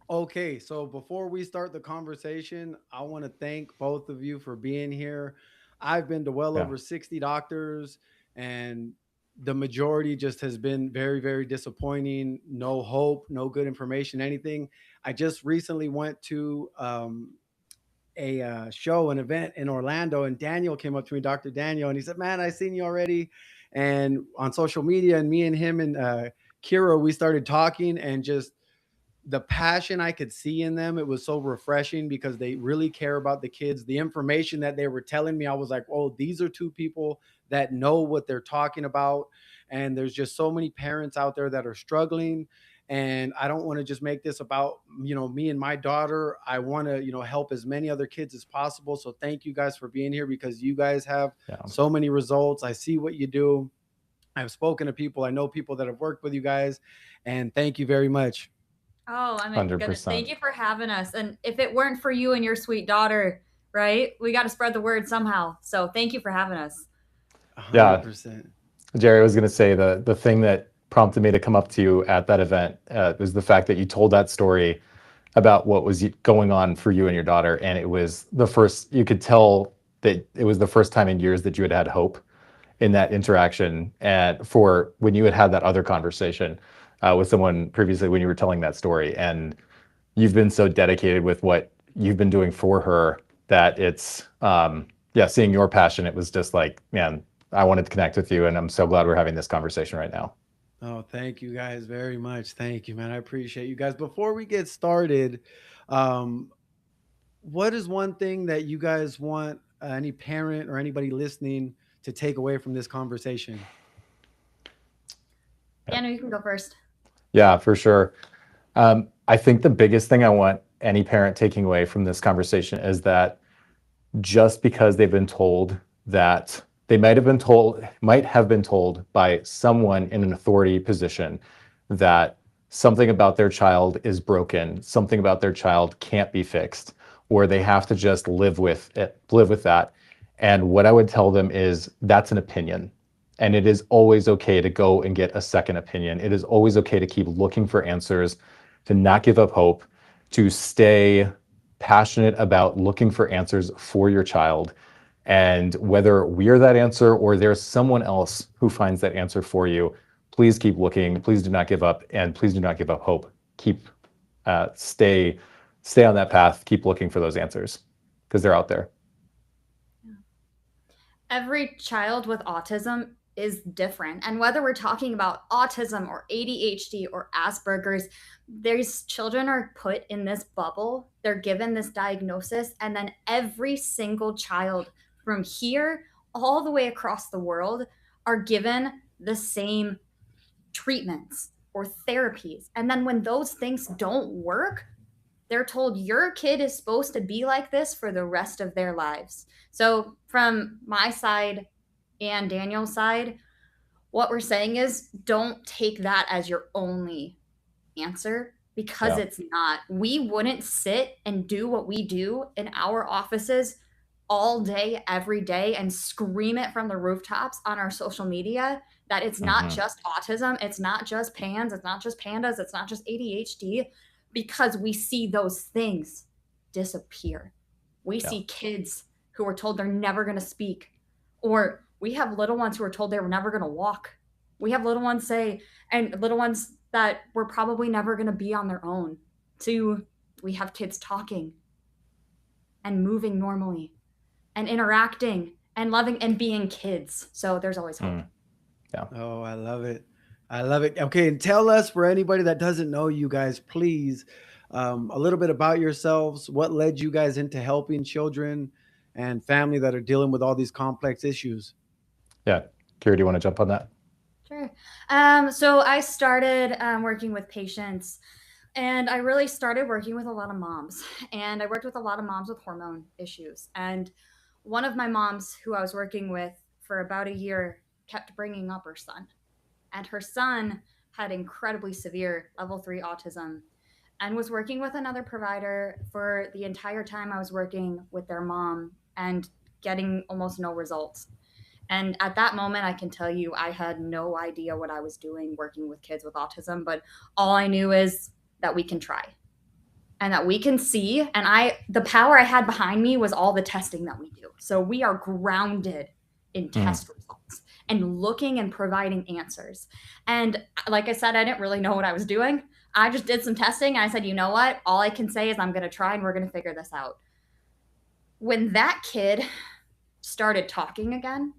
Okay, so before we start the conversation, I want to thank both of you for being here. I've been to well Yeah. over 60 doctors, and the majority just has been very, very disappointing. No hope, no good information, anything. I just recently went to a show, an event in Orlando, and Daniel came up to me, Dr. Daniel, and he said, "Man, I seen you already." And on social media, and me and him and Kyrah, we started talking, and just the passion I could see in them, it was so refreshing because they really care about the kids. The information that they were telling me, I was like, oh, these are two people that know what they're talking about. And there's just so many parents out there that are struggling. And I don't want to just make this about, me and my daughter. I want to, help as many other kids as possible. So thank you guys for being here because you guys have Yeah. so many results. I see what you do. I've spoken to people. I know people that have worked with you guys. And thank you very much. Oh, I mean, goodness. 100%. Thank you for having us. And if it weren't for you and your sweet daughter, right, we got to spread the word somehow. So thank you for having us. Yeah. 100%. Jerry, I was going to say the thing that prompted me to come up to you at that event was the fact that you told that story about what was going on for you and your daughter, and it was the first you could tell that it was the first time in years that you had had hope in that interaction, and for when you had had that other conversation with someone previously when you were telling that story, and you've been so dedicated with what you've been doing for her that it's yeah, seeing your passion, it was just like, man, I wanted to connect with you, and I'm so glad we're having this conversation right now. Oh, thank you guys very much. Thank you, man. I appreciate you guys. Before we get started, um, what is one thing that you guys want any parent or anybody listening to take away from this conversation? Yeah, Daniel, you can go first. yeah, for sure. I think the biggest thing I want any parent taking away from this conversation is that just because they've been told that they might have been told by someone in an authority position that something about their child is broken, something about their child can't be fixed, or they have to just live with it, live with that. And what I would tell them is that's an opinion. And it is always okay to go and get a second opinion. It is always okay to keep looking for answers, to not give up hope, to stay passionate about looking for answers for your child. And whether we're that answer or there's someone else who finds that answer for you, please keep looking. Please do not give up, and please do not give up hope. Keep stay on that path. Keep looking for those answers because they're out there. Every child with autism is different. And whether we're talking about autism or ADHD or Asperger's, these children are put in this bubble. They're given this diagnosis. And then every single child from here all the way across the world are given the same treatments or therapies. And then when those things don't work, they're told your kid is supposed to be like this for the rest of their lives. So, from my side and Daniel's side, what we're saying is don't take that as your only answer because Yeah. it's not. We wouldn't sit and do what we do in our offices all day, every day, and scream it from the rooftops on our social media that it's not Mm-hmm. just autism, it's not just PANS, it's not just PANDAS, it's not just ADHD, because we see those things disappear. We Yeah. see kids who are told they're never going to speak, or we have little ones who are told they were never going to walk. We have little ones say, and little ones that were probably never going to be on their own. To we have kids talking and moving normally and interacting and loving and being kids. So there's always hope. Mm. Yeah. Oh, I love it. I love it. Okay, and tell us for anybody that doesn't know you guys, please, a little bit about yourselves. What led you guys into helping children and family that are dealing with all these complex issues? Yeah. Kira, do you want to jump on that? Sure. So I started working with patients, and I really started working with a lot of moms. And I worked with a lot of moms with hormone issues. And one of my moms who I was working with for about a year kept bringing up her son. And her son had incredibly severe level 3 autism and was working with another provider for the entire time I was working with their mom and getting almost no results. And at that moment, I can tell you, I had no idea what I was doing working with kids with autism, but all I knew is that we can try. and that we can see. And the power I had behind me was all the testing that we do. So we are grounded in test results and looking and providing answers. And like I said, I didn't really know what I was doing. I just did some testing. And I said, you know what? All I can say is I'm going to try and we're going to figure this out. When that kid started talking again,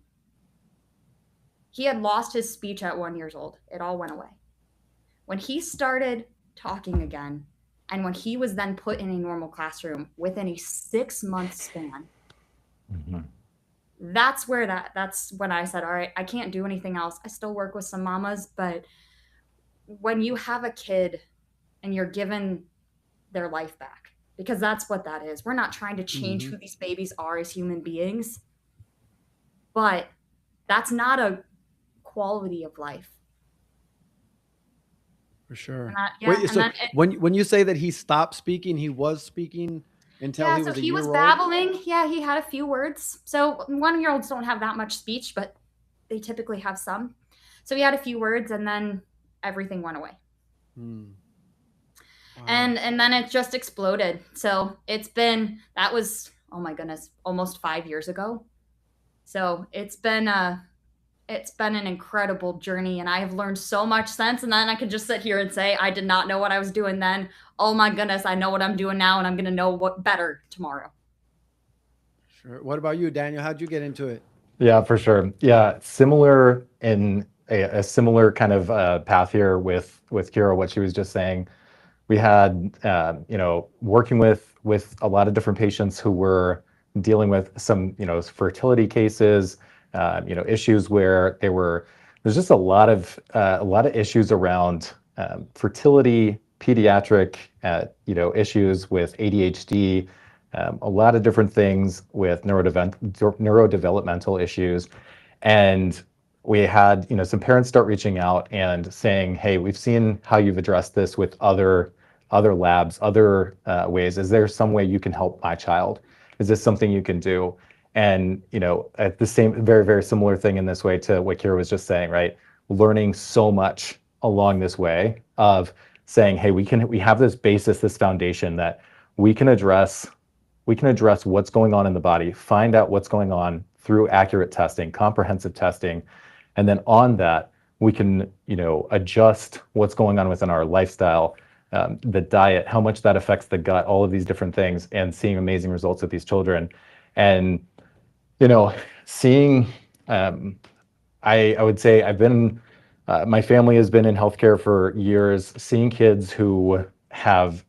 he had lost his speech at 1 year old. It all went away. When he started talking again, and when he was then put in a normal classroom within a 6-month span, that's when I said, all right, I can't do anything else. I still work with some mamas, but when you have a kid and you're given their life back, because that's what that is. We're not trying to change who these babies are as human beings, but that's not a quality of life. For sure. And that, yeah, Wait, and so then when you say that he stopped speaking, he was speaking until yeah, he so was a he year was old? babbling. Yeah, he had a few words. So 1 year olds don't have that much speech, but they typically have some. So he had a few words, and then everything went away. Wow. And then it just exploded. So that was, oh my goodness, almost 5 years ago. So it's been an incredible journey, and I have learned so much since. And then I could just sit here and say I did not know what I was doing then. Oh my goodness, I know what I'm doing now, and I'm going to know what better tomorrow. Sure. What about you, Daniel? How'd you get into it? Yeah, for sure. Yeah, similar in a similar kind of path here with Kyrah, what she was just saying. We had, working with a lot of different patients who were dealing with some, fertility cases, issues where there's just a lot of issues around fertility, pediatric, issues with ADHD, a lot of different things with neurodevelopmental issues. And we had, some parents start reaching out and saying, hey, we've seen how you've addressed this with other labs, other ways. Is there some way you can help my child? Is this something you can do? And, at the same, very, very similar thing in this way to what Kyrah was just saying, right? Learning so much along this way of saying, hey, we have this basis, this foundation that we can address what's going on in the body, find out what's going on through accurate testing, comprehensive testing. And then on that, we can, adjust what's going on within our lifestyle, the diet, how much that affects the gut, all of these different things, and seeing amazing results with these children. And, seeing, I would say my family has been in healthcare for years, seeing kids who have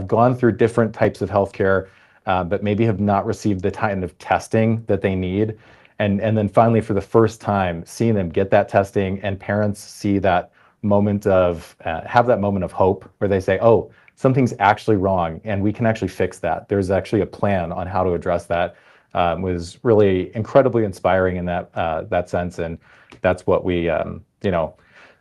gone through different types of healthcare, but maybe have not received the kind of testing that they need. And then finally, for the first time, seeing them get that testing, and parents see that moment of, have that moment of hope where they say, oh, something's actually wrong and we can actually fix that. There's actually a plan on how to address that. Was really incredibly inspiring in that sense. And that's what we,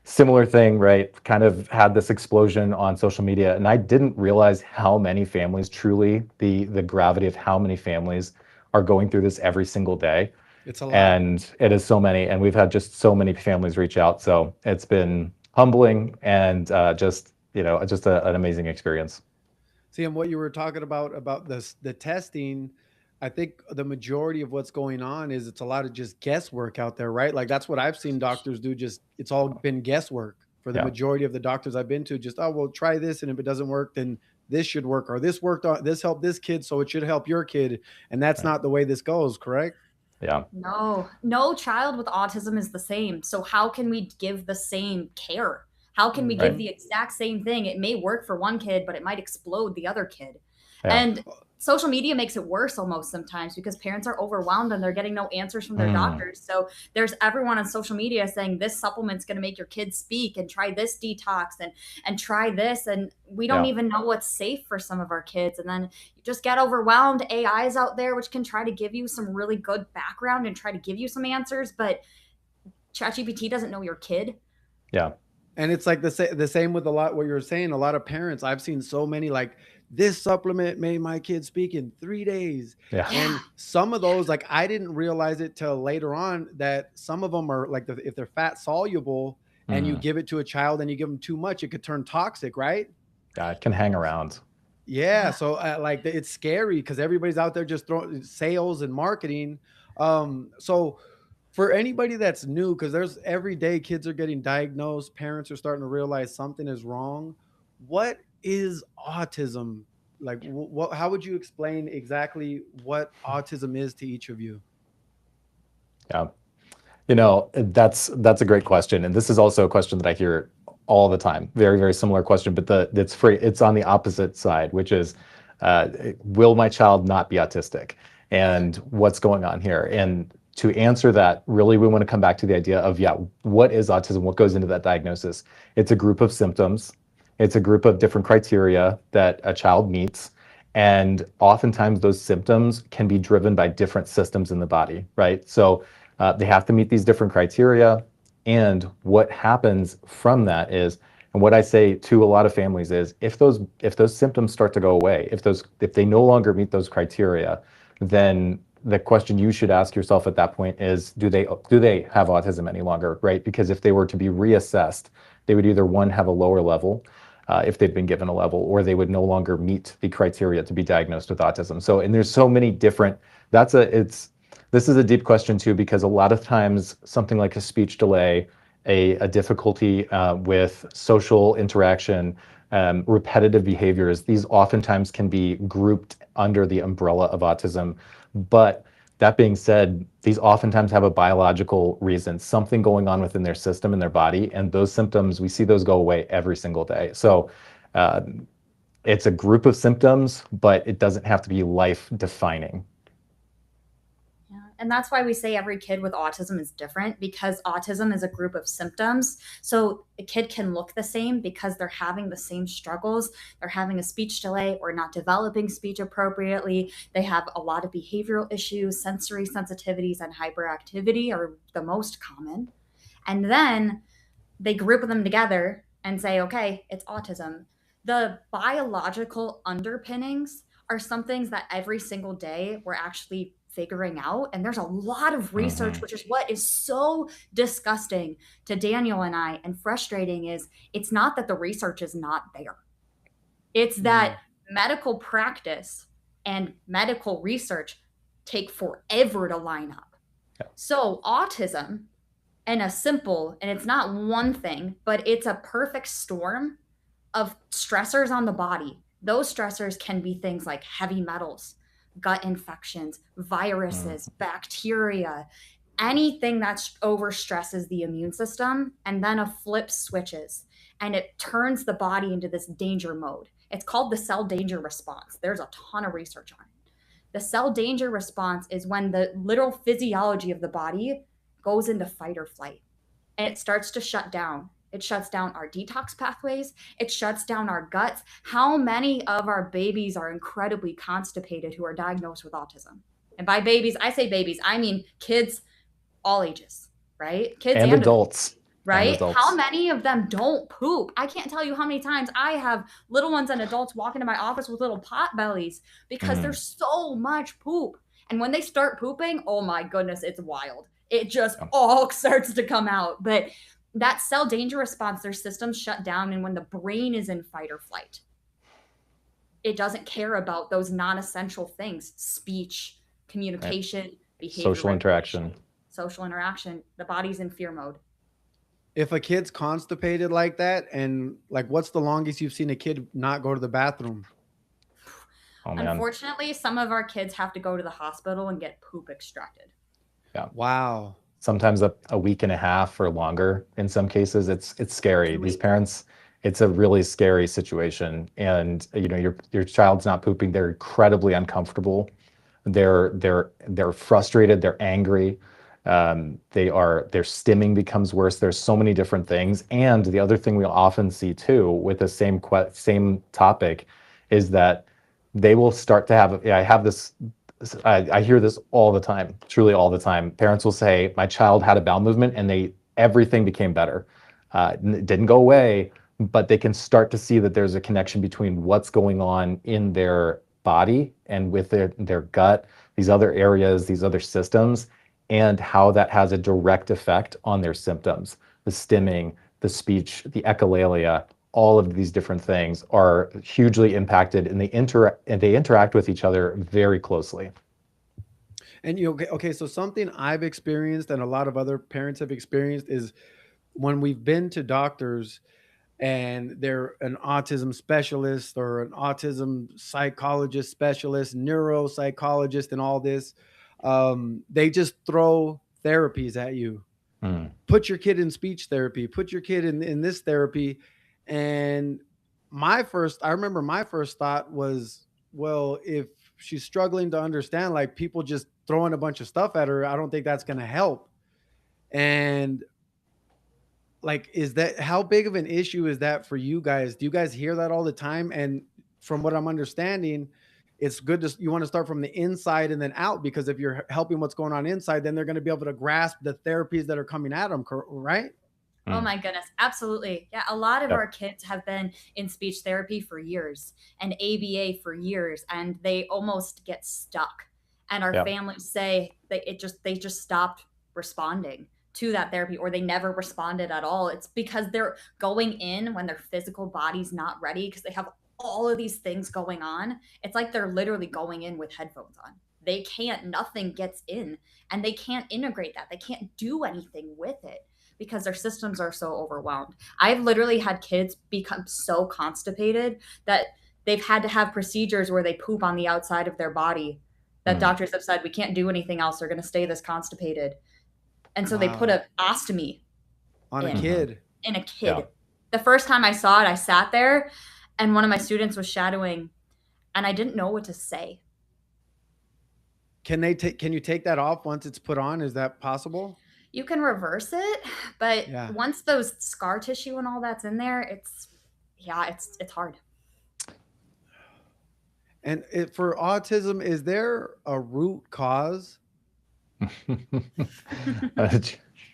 similar thing, right? Kind of had this explosion on social media, and I didn't realize how many families, truly the gravity of how many families are going through this every single day. It's a lot. And it is so many, and we've had just so many families reach out. So it's been humbling and just an amazing experience. See, and what you were talking about the testing, I think the majority of what's going on is it's a lot of just guesswork out there, right? Like that's what I've seen doctors do. Just it's all been guesswork for the majority of the doctors I've been to. Just, oh, well, try this, and if it doesn't work, then this should work, or this worked on this helped this kid, so it should help your kid. And that's not the way this goes, correct? Yeah. No child with autism is the same. So how can we give the same care? How can we give the exact same thing? It may work for one kid, but it might explode the other kid. Yeah. And social media makes it worse almost sometimes because parents are overwhelmed and they're getting no answers from their doctors. So there's everyone on social media saying this supplement's going to make your kids speak, and try this detox and try this. And we don't even know what's safe for some of our kids. And then you just get overwhelmed. AI's out there, which can try to give you some really good background and try to give you some answers. But ChatGPT doesn't know your kid. Yeah. And it's like the same with a lot what you're saying. A lot of parents, I've seen so many like, this supplement made my kid speak in 3 days. Yeah. And some of those, like I didn't realize it till later on that some of them are like if they're fat soluble and you give it to a child and you give them too much, it could turn toxic, right? Yeah, it can hang around. Yeah, Yeah. so like it's scary because everybody's out there just throwing sales and marketing. So for anybody that's new, because there's every day kids are getting diagnosed, parents are starting to realize something is wrong. What is autism? Like, what? How would you explain exactly what autism is to each of you? Yeah. That's a great question, and this is also a question that I hear all the time. Very, very similar question, but it's on the opposite side, which is, will my child not be autistic, and what's going on here? And to answer that, really, we want to come back to the idea of, yeah, what is autism? What goes into that diagnosis? It's a group of symptoms. It's a group of different criteria that a child meets. And oftentimes those symptoms can be driven by different systems in the body, right? So they have to meet these different criteria. And what happens from that is, and what I say to a lot of families is, if those symptoms start to go away, if they no longer meet those criteria, then the question you should ask yourself at that point is, do they have autism any longer, right? Because if they were to be reassessed, they would either, one, have a lower level, if they've been given a level, or they would no longer meet the criteria to be diagnosed with autism. So, and there's so many different, this is a deep question too, because a lot of times something like a speech delay, a difficulty with social interaction, repetitive behaviors, these oftentimes can be grouped under the umbrella of autism. But that being said, these oftentimes have a biological reason, something going on within their system and their body, and those symptoms, we see those go away every single day. So uh, it's a group of symptoms, but it doesn't have to be life defining. Yeah. And that's why we say every kid with autism is different, because autism is a group of symptoms. So a kid can look the same because they're having the same struggles. They're having a speech delay or not developing speech appropriately. They have a lot of behavioral issues, sensory sensitivities, and hyperactivity are the most common. And then they group them together and say, okay, it's autism. The biological underpinnings are some things that every single day we're actually figuring out. And there's a lot of research, Mhm. which is what is so disgusting to Daniel and I and frustrating is it's not that the research is not there. It's that Mm. medical practice and medical research take forever to line up. Yeah. So autism and a simple, and it's not one thing, but it's a perfect storm of stressors on the body. Those stressors can be things like heavy metals, gut infections, Mm. viruses, bacteria, anything that overstresses the immune system. And then a flip switches and it turns the body into this danger mode. It's called the cell danger response. There's a ton of research on it. The cell danger response is when the literal physiology of the body goes into fight or flight and it starts to shut down. It shuts down our detox pathways. It shuts down our guts. How many of our babies are incredibly constipated who are diagnosed with autism? And by babies, I say babies, I mean kids all ages, right? Kids And and adults, adults. And right? How adults. many of them don't poop? I can't tell you how many times I have little ones and adults walk into my office with little pot bellies because Mhm. there's so much poop. And when they start pooping, oh my goodness, it's wild. It just Yeah. all starts to come out. But that cell danger response, their systems shut down. And when the brain is in fight or flight, it doesn't care about those non essential things: speech, Right. communication, behavior Social interaction. regulation, social interaction. The body's in fear mode. If a kid's constipated like that, and like, what's the longest you've seen a kid not go to the bathroom? Oh man. Unfortunately, some of our kids have to go to the hospital and get poop extracted. Yeah. Wow. Sometimes a week and a half or longer in some cases. It's scary. Two These weeks. parents, it's a really scary situation. And your child's not pooping, they're incredibly uncomfortable. They're frustrated, they're angry. Their stimming becomes worse. There's so many different things. And the other thing we often see too with the same topic is that they will start to have, yeah, I have this, I hear this all the time, truly all the time. Parents will say, my child had a bowel movement and everything became better. It didn't go away, but they can start to see that there's a connection between what's going on in their body and with their gut, these other areas, these other systems, and how that has a direct effect on their symptoms, the stimming, the speech, the echolalia, all of these different things are hugely impacted, and they interact with each other very closely. And okay, so something I've experienced and a lot of other parents have experienced is when we've been to doctors and they're an autism specialist or an autism psychologist specialist, neuropsychologist, and all this, they just throw therapies at you. Mm. Put your kid in speech therapy, put your kid in this therapy. And I remember my first thought was, well, if she's struggling to understand, like people just throwing a bunch of stuff at her, I don't think that's going to help. And like, is that, how big of an issue is that for you guys? Do you guys hear that all the time? And from what I'm understanding, it's good to, you want to start from the inside and then out, because if you're helping what's going on inside, then they're going to be able to grasp the therapies that are coming at them, right? Oh my goodness, absolutely. Yeah, a lot of Yep. our kids have been in speech therapy for years and ABA for years, and they almost get stuck. And our Yep. families say that they just stopped responding to that therapy, or they never responded at all. It's because they're going in when their physical body's not ready, because they have all of these things going on. It's like they're literally going in with headphones on. They can't, nothing gets in, and they can't integrate that. They can't do anything with it because their systems are so overwhelmed. I've literally had kids become so constipated that they've had to have procedures where they poop on the outside of their body, that doctors have said, we can't do anything else. They're going to stay this constipated. And so they put a ostomy on a kid. In a kid. Yeah. The first time I saw it, I sat there and one of my students was shadowing and I didn't know what to say. Can you take that off once it's put on? Is that possible? You can reverse it, but Yeah. once those scar tissue and all that's in there, it's hard. And for autism, is there a root cause?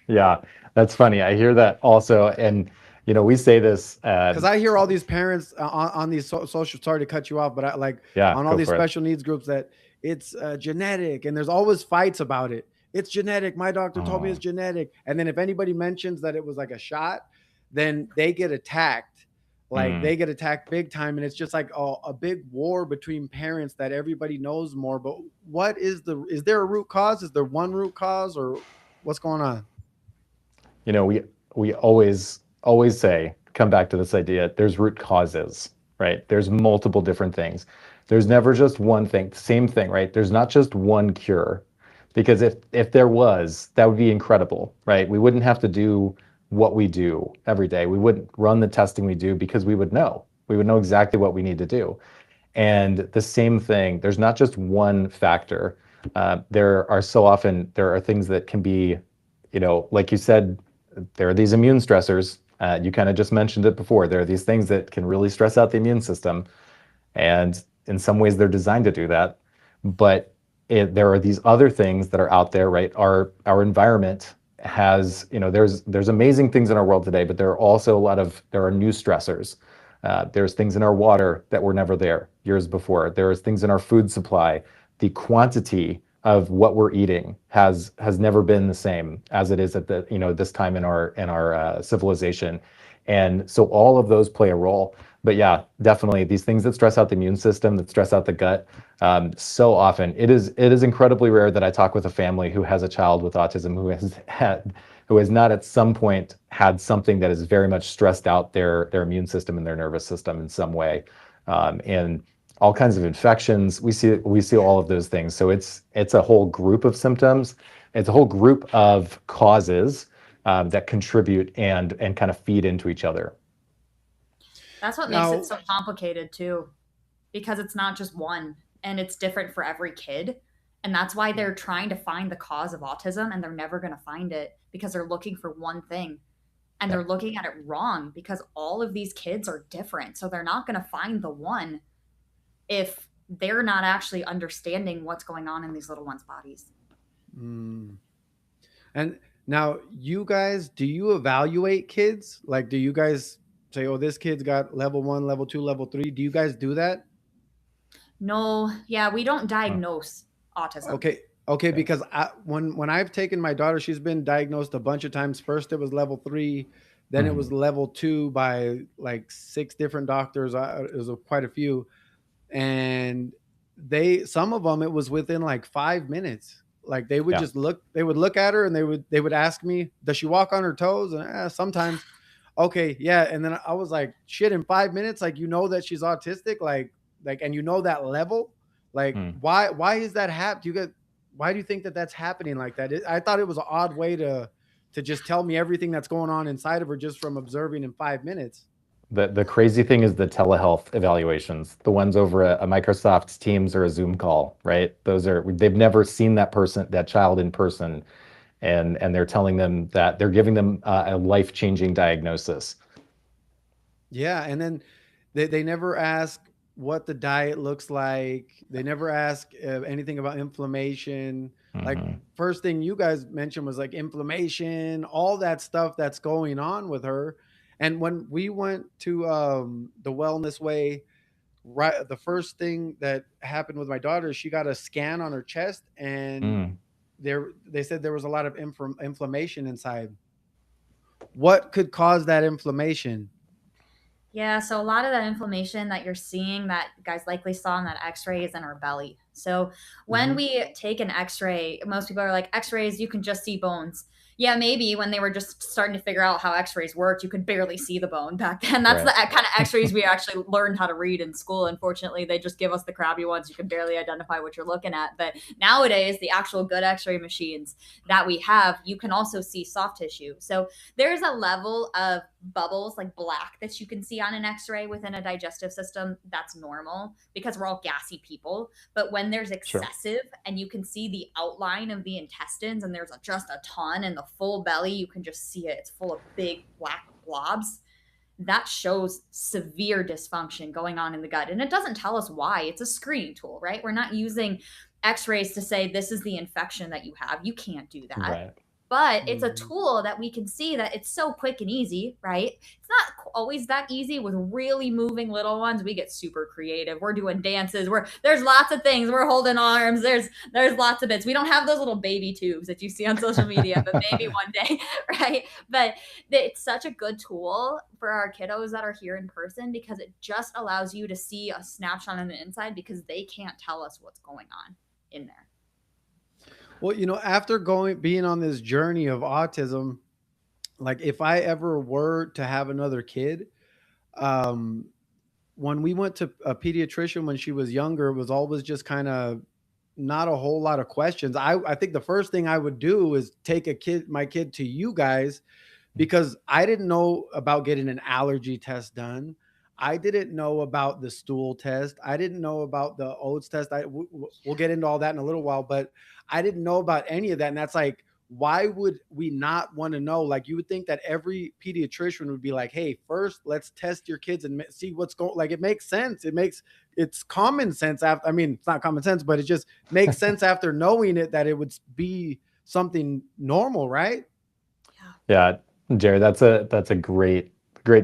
Yeah, that's funny. I hear that also. And, we say this. Because I hear all these parents on these social, sorry to cut you off, but on all these special needs groups that it's genetic, and there's always fights about it. It's genetic. My doctor told me it's genetic. And then if anybody mentions that it was like a shot, then they get attacked. Like they get attacked big time. And it's just like a big war between parents that everybody knows more. But is there a root cause? Is there one root cause, or what's going on? We always say, come back to this idea, there's root causes, right? There's multiple different things. There's never just one thing, same thing, right? There's not just one cure. Because if there was, that would be incredible, right? We wouldn't have to do what we do every day. We wouldn't run the testing we do, because we would know. We would know exactly what we need to do. And the same thing, there's not just one factor. There are things that can be, like you said, there are these immune stressors. You kind of just mentioned it before. There are these things that can really stress out the immune system. And in some ways, they're designed to do that. But there are these other things that are out there, right? Our environment has, there's amazing things in our world today, but there are also there are new stressors. There's things in our water that were never there years before. There's things in our food supply. The quantity of what we're eating has never been the same as it is at this time in our civilization. And so all of those play a role. But yeah, definitely these things that stress out the immune system, that stress out the gut, so often it is incredibly rare that I talk with a family who has a child with autism who has not at some point had something that has very much stressed out their immune system and their nervous system in some way, and all kinds of infections. We see all of those things. So it's a whole group of symptoms. It's a whole group of causes that contribute and kind of feed into each other. That's what makes it so complicated too, because it's not just one, and it's different for every kid. And that's why they're trying to find the cause of autism, and they're never going to find it because they're looking for one thing, and they're looking at it wrong, because all of these kids are different. So they're not going to find the one if they're not actually understanding what's going on in these little ones' bodies. And now, you guys, do you evaluate kids? Like, do you guys say, oh, this kid's got level 1, level 2, level 3? Do you guys do that? No, yeah, we don't diagnose autism. Okay, because when I've taken my daughter, she's been diagnosed a bunch of times. First it was level 3, Then it was level 2 by like 6 different doctors. It was quite a few, and some of them, it was within like 5 minutes. Like they would Yeah. just look, they would look at her and they would ask me, does she walk on her toes? And sometimes. Okay, yeah. And then I was like, shit, in 5 minutes, like, that she's autistic, like, and that level, like, Mm. why is that why do you think that that's happening like that? I thought it was an odd way to just tell me everything that's going on inside of her just from observing in 5 minutes. The crazy thing is the telehealth evaluations, the ones over a Microsoft Teams or a Zoom call, right? They've never seen that child in person, and they're telling them that they're giving them a life-changing diagnosis. Yeah, and then they never ask what the diet looks like. They never ask anything about inflammation. Like, first thing you guys mentioned was like inflammation, all that stuff that's going on with her. And when we went to the Wellness Way, right, the first thing that happened with my daughter, she got a scan on her chest, and they said there was a lot of inflammation inside. What could cause that inflammation? Yeah, so a lot of that inflammation that you're seeing that you guys likely saw in that x-ray is in our belly. So when we take an x-ray, most people are like, x-rays, you can just see bones. Yeah, maybe when they were just starting to figure out how x-rays worked, you could barely see the bone back then. That's Right. the kind of x-rays we actually learned how to read in school. Unfortunately, they just give us the crappy ones. You can barely identify what you're looking at. But nowadays, the actual good x-ray machines that we have, you can also see soft tissue. So there's a level of bubbles like black that you can see on an x-ray within a digestive system. That's normal because we're all gassy people. But when there's excessive and you can see the outline of the intestines and there's just a ton in the full belly, you can just see it. It's full of big black blobs. That shows severe dysfunction going on in the gut. And it doesn't tell us why. It's a screening tool, right? We're not using x-rays to say this is the infection that you have. You can't do that. Right. But it's a tool that we can see that it's so quick and easy, right? It's not always that easy with really moving little ones. We get super creative. We're doing dances. There's lots of things. We're holding arms. There's lots of bits. We don't have those little baby tubes that you see on social media, but maybe one day, right? But it's such a good tool for our kiddos that are here in person because it just allows you to see a snapshot on the inside because they can't tell us what's going on in there. Well, after being on this journey of autism, like if I ever were to have another kid, when we went to a pediatrician when she was younger, it was always just kind of not a whole lot of questions. I think the first thing I would do is take my kid to you guys, because I didn't know about getting an allergy test done. I didn't know about the stool test. I didn't know about the oats test. We'll get into all that in a little while, but I didn't know about any of that. And that's like, why would we not want to know? Like, you would think that every pediatrician would be like, hey, first let's test your kids and see what's going. Like, it makes sense. It's common sense. I mean, it's not common sense, but it just makes sense after knowing it that it would be something normal, right? Yeah, Jerry, that's a great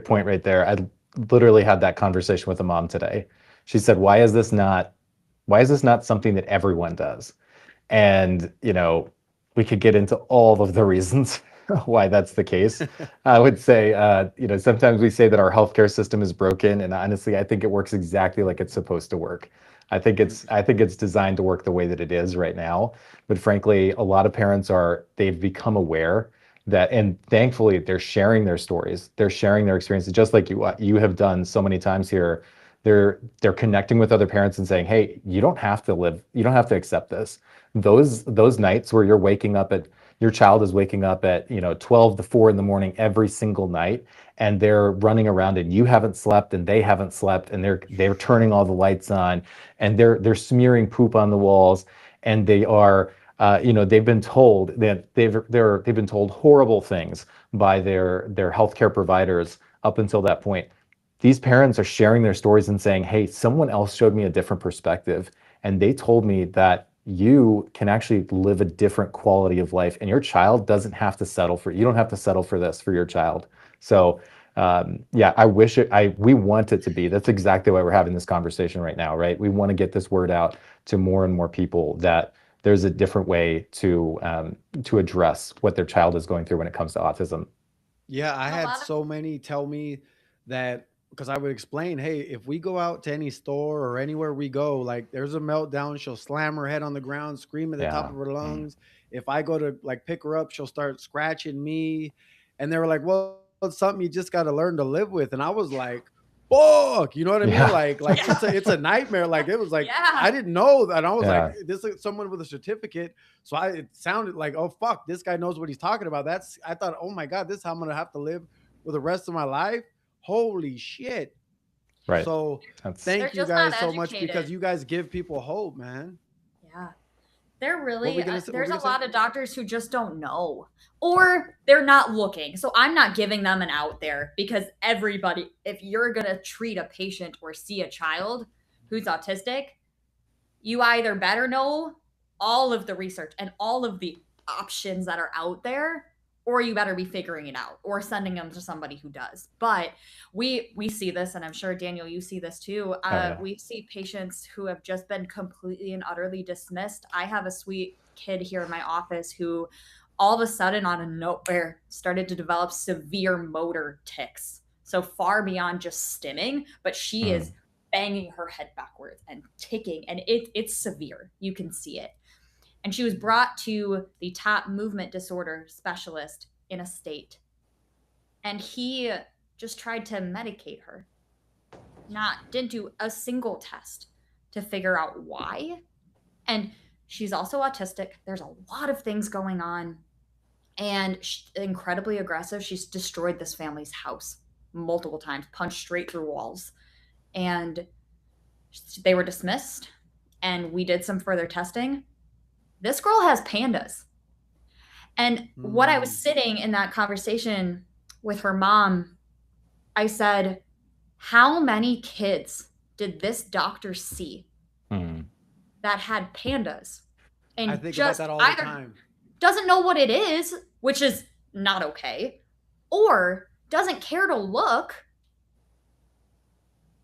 point right there. I literally had that conversation with a mom today. She said, why is this not something that everyone does? And, we could get into all of the reasons why that's the case. I would say, sometimes we say that our healthcare system is broken, and honestly, I think it works exactly like it's supposed to work. I think it's designed to work the way that it is right now. But frankly, a lot of parents they've become aware that, and thankfully they're sharing their stories, they're sharing their experiences, just like you have done so many times here. They're connecting with other parents and saying, hey, you don't have to accept this. Those nights where your child is waking up at 12 to 4 in the morning every single night, and they're running around and you haven't slept and they haven't slept, and they're turning all the lights on, and they're smearing poop on the walls, and they are they've been told that they've been told horrible things by their healthcare providers up until that point. These parents are sharing their stories and saying, hey, someone else showed me a different perspective, and they told me that you can actually live a different quality of life, and your child doesn't have to settle you don't have to settle for this for your child. So I wish we want it to be. That's exactly why we're having this conversation right now, right? We want to get this word out to more and more people that there's a different way to address what their child is going through when it comes to autism. Yeah, I And a had lot of so many tell me that, because I would explain, hey, if we go out to any store or anywhere we go, like there's a meltdown, she'll slam her head on the ground, scream at the top Yeah. of her Mm. lungs. If I go to like pick her up, she'll start scratching me. And they were like, well, it's something you just got to learn to live with. And I was like, fuck, you know what I mean? Yeah. Like it's a nightmare. Like it was like I yeah. didn't know that. And I was like, Yeah. this is someone with a certificate. So it sounded like, oh fuck, this guy knows what he's talking about. I thought, oh my God, this is how I'm gonna have to live for the rest of my life. Holy shit. Right. So That's They're thank you just not guys so much, educated. because you guys give people hope, man. Yeah. They're What we really, gonna say? What there's we a gonna say? lot of doctors who just don't know or they're not looking. So I'm not giving them an out there because everybody, if you're going to treat a patient or see a child who's autistic, you either better know all of the research and all of the options that are out there, or you better be figuring it out or sending them to somebody who does. But we see this, and I'm sure Daniel, you see this too. oh yeah. We see patients who have just been completely and utterly dismissed. I have a sweet kid here in my office who all of a sudden on a nowhere started to develop severe motor tics, so far beyond just stimming, but she Mm. is banging her head backwards and ticking, and it's severe. You can see it. And she was brought to the top movement disorder specialist in a state. And he just tried to medicate her. Didn't do a single test to figure out why. And she's also autistic. There's a lot of things going on. And she's incredibly aggressive. She's destroyed this family's house multiple times, punched straight through walls. And they were dismissed, and we did some further testing. This girl has PANDAS. And what I was Mm. sitting in that conversation with her mom, I said, how many kids did this doctor see Mm. that had PANDAS I and think about just that all the either time. doesn't know what it is, which is not okay, or doesn't care to look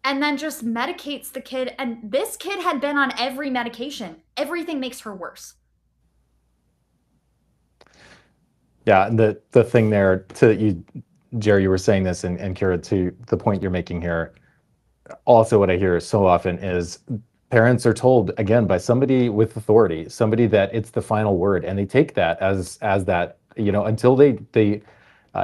and then just medicates the kid? And this kid had been on every medication. Everything makes her worse. Yeah, and the thing there to you, Jerry, you were saying this, and Kyrah, to the point you're making here, also what I hear so often is parents are told again by somebody with authority, somebody that it's the final word, and they take that as that, until they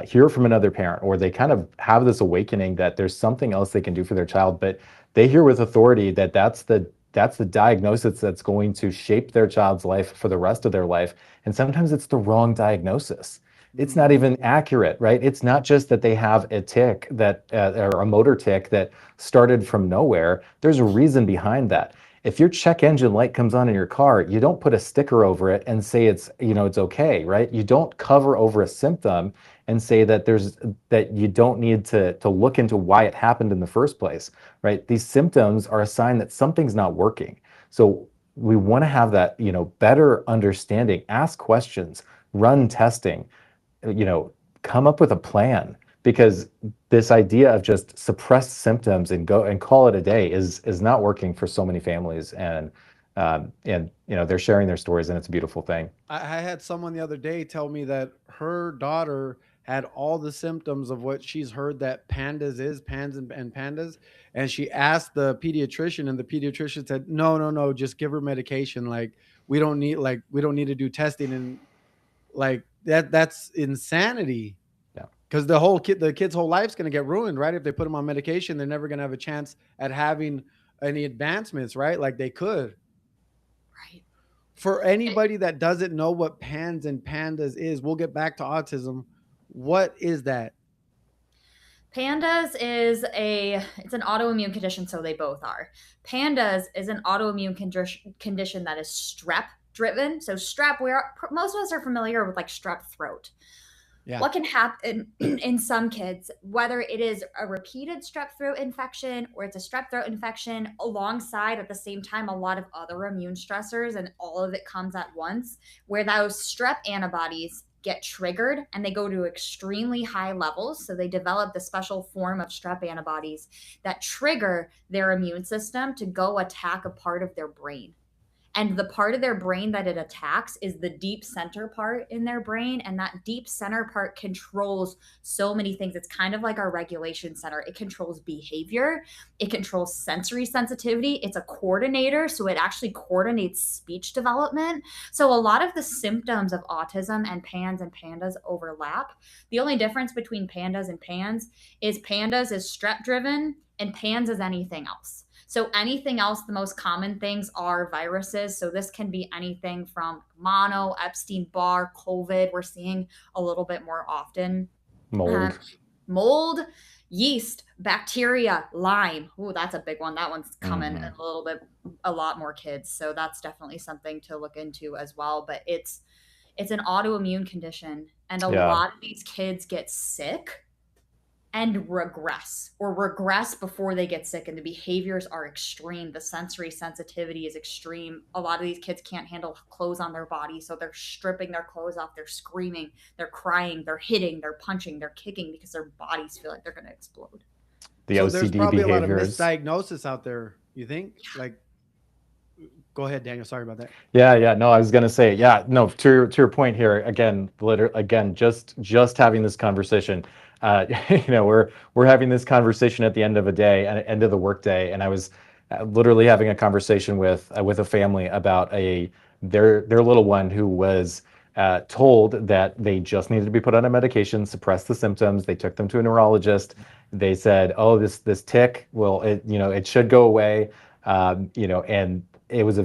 hear from another parent, or they kind of have this awakening that there's something else they can do for their child, but they hear with authority that that's the diagnosis that's going to shape their child's life for the rest of their life. And sometimes it's the wrong diagnosis. It's not even accurate, right? It's not just that they have a tic that, or a motor tic that started from nowhere. There's a reason behind that. If your check engine light comes on in your car, you don't put a sticker over it and say it's okay, right? You don't cover over a symptom and say that you don't need to look into why it happened in the first place, right? These symptoms are a sign that something's not working. So we want to have that, better understanding, ask questions, run testing, come up with a plan, because this idea of just suppressed symptoms and go and call it a day is not working for so many families. And they're sharing their stories, and it's a beautiful thing. I had someone the other day tell me that her daughter had all the symptoms of what she's heard that pandas is, pans and pandas. And she asked the pediatrician, and the pediatrician said, no, no, no, just give her medication. We don't need to do testing. And like that's insanity. Yeah. Because the kid's whole life's gonna get ruined, right? If they put them on medication, they're never gonna have a chance at having any advancements, right? Like they could. Right. For anybody that doesn't know what PANS and PANDAS is, we'll get back to autism. What is that? PANDAS it's an autoimmune condition, so they both are. PANDAS is an autoimmune condition that is strep driven. So strep, most of us are familiar with like strep throat. Yeah. What can happen in some kids, whether it is a repeated strep throat infection or it's a strep throat infection alongside at the same time a lot of other immune stressors, and all of it comes at once, where those strep antibodies get triggered and they go to extremely high levels. So they develop the special form of strep antibodies that trigger their immune system to go attack a part of their brain. And the part of their brain that it attacks is the deep center part in their brain. And that deep center part controls so many things. It's kind of like our regulation center. It controls behavior, it controls sensory sensitivity. It's a coordinator. So it actually coordinates speech development. So a lot of the symptoms of autism and PANS and PANDAS overlap. The only difference between PANDAS and PANS is PANDAS is strep driven and PANS is anything else. So anything else, the most common things are viruses. So this can be anything from mono, Epstein-Barr, COVID. We're seeing a little bit more often. Mold. Mold, yeast, bacteria, Lyme. Ooh, that's a big one. That one's coming a lot more kids. So that's definitely something to look into as well. But it's an autoimmune condition, and a lot of these kids get sick and regress before they get sick, and the behaviors are extreme. The sensory sensitivity is extreme. A lot of these kids can't handle clothes on their body, so they're stripping their clothes off, they're screaming, they're crying, they're hitting, they're punching, they're kicking because their bodies feel like they're going to explode. The so OCD there's probably behaviors. a lot of misdiagnosis out there, you think? Like, go ahead, Daniel. Sorry about that. Yeah. No, I was going to say, no, to your point here, again, just having this conversation, we're having this conversation at the end of a day, at the end of the workday. And I was literally having a conversation with a family about their little one who was told that they just needed to be put on a medication, suppress the symptoms. They took them to a neurologist. They said, oh, this tic, it should go away. And it was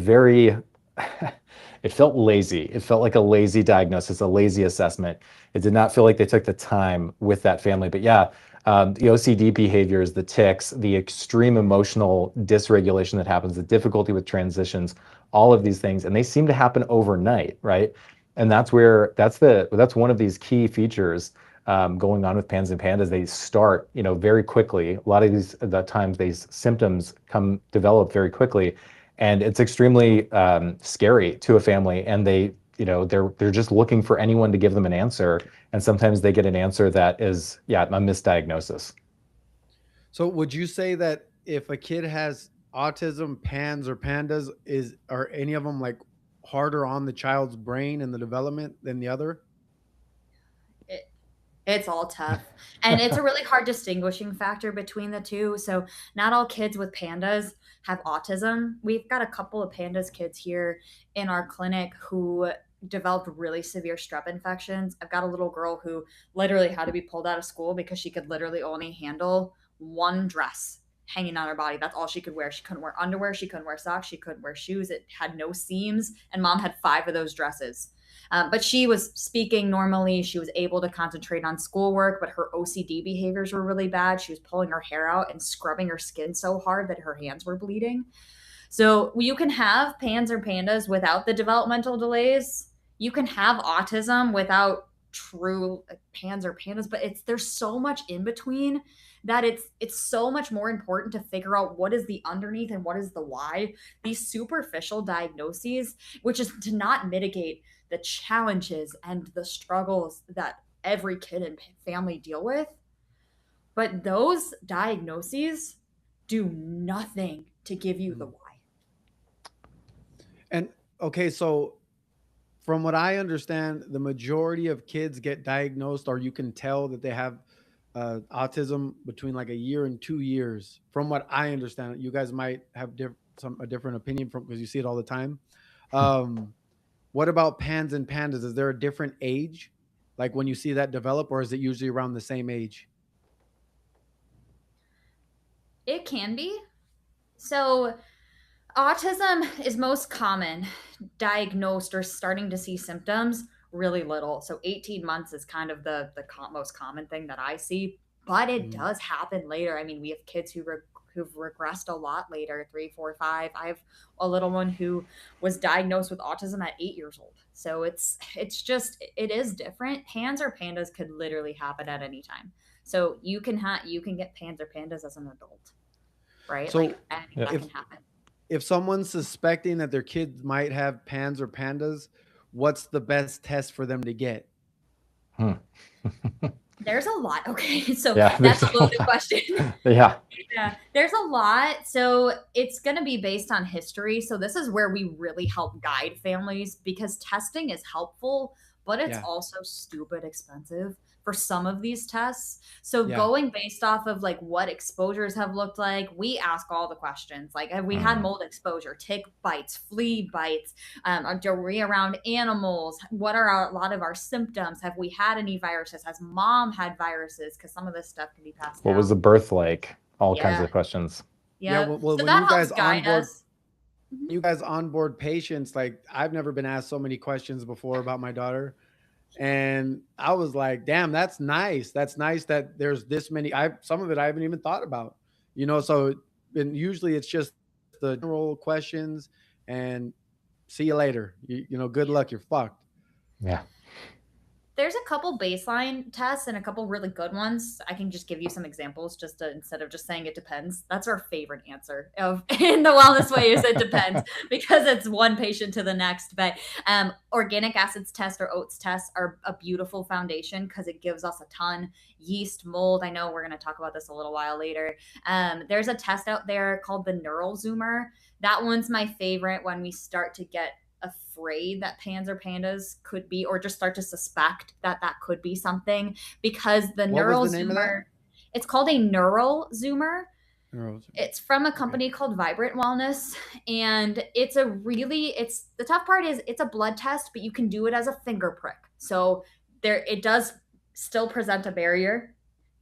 it felt lazy. It felt like a lazy diagnosis, a lazy assessment. It did not feel like they took the time with that family. But the OCD behaviors, the tics, the extreme emotional dysregulation that happens, the difficulty with transitions, all of these things, and they seem to happen overnight, right? And that's one of these key features going on with PANS and PANDAS. They start, very quickly. A lot of these symptoms develop very quickly. And it's extremely scary to a family, and they're just looking for anyone to give them an answer, and sometimes they get an answer that is a misdiagnosis. So would you say that if a kid has autism, PANS, or PANDAS, are any of them like harder on the child's brain and the development than the other? It's all tough. And it's a really hard distinguishing factor between the two. So not all kids with PANDAS have autism. We've got a couple of PANDAS kids here in our clinic who developed really severe strep infections. I've got a little girl who literally had to be pulled out of school because she could literally only handle one dress hanging on her body. That's all she could wear. She couldn't wear underwear. She couldn't wear socks. She couldn't wear shoes. It had no seams. And mom had 5 of those dresses. But she was speaking normally. She was able to concentrate on schoolwork, but her OCD behaviors were really bad. She was pulling her hair out and scrubbing her skin so hard that her hands were bleeding. So you can have PANS or PANDAS without the developmental delays. You can have autism without true PANS or PANDAS, but there's so much in between that it's so much more important to figure out what is the underneath and what is the why. These superficial diagnoses, which is to not mitigate the challenges and the struggles that every kid and family deal with. But those diagnoses do nothing to give you the why. And okay, so from what I understand, the majority of kids get diagnosed, or you can tell that they have autism between like a year and 2 years. From what I understand, you guys might have a different opinion from because you see it all the time. What about PANS and PANDAS? Is there a different age, like when you see that develop, or is it usually around the same age? It can be. So autism is most common diagnosed or starting to see symptoms really little. So 18 months is kind of the most common thing that I see, but it does happen later. I mean, we have kids who've regressed a lot later, 3, 4, 5. I have a little one who was diagnosed with autism at 8 years old. So it is different. PANS or PANDAS could literally happen at any time. So you can get PANS or PANDAS as an adult, right? So that can happen. If someone's suspecting that their kid might have PANS or PANDAS, what's the best test for them to get? There's a lot. Okay, so Yeah, that's there's a a loaded lot. question. Yeah. Yeah, there's a lot. So it's going to be based on history. So this is where we really help guide families because testing is helpful, but it's Yeah. also stupid expensive for some of these tests. So Yeah. going based off of like what exposures have looked like, we ask all the questions. Like, have we had Mm. mold exposure, tick bites, flea bites, are we around animals? What are a lot of our symptoms? Have we had any viruses? Has mom had viruses? Because some of this stuff can be passed What was down. the birth like? All kinds Yeah. of questions. Yeah. Yep. Well, So when that you helps guys guide onboard, us. Mhm. you guys onboard patients, like I've never been asked so many questions before about my daughter. And I was like, damn, that's nice. That's nice that there's this many. I some of it I haven't even thought about. So and usually it's just the general questions and see you later. Good luck. You're fucked. Yeah. There's a couple baseline tests and a couple really good ones. I can just give you some examples just to, instead of just saying it depends. That's our favorite answer of in the wellness way is it depends because it's one patient to the next. But organic acids test or oats tests are a beautiful foundation because it gives us a ton. Yeast, mold. I know we're going to talk about this a little while later. There's a test out there called the neural zoomer. That one's my favorite when we start to get afraid that pans or pandas could be, or just start to suspect that that could be something, because the What was neural the name of that? zoomer, it's called a neural zoomer. Neural- It's from a Okay. company called Vibrant Wellness, and it's the tough part is it's a blood test, but you can do it as a finger prick. So it does still present a barrier.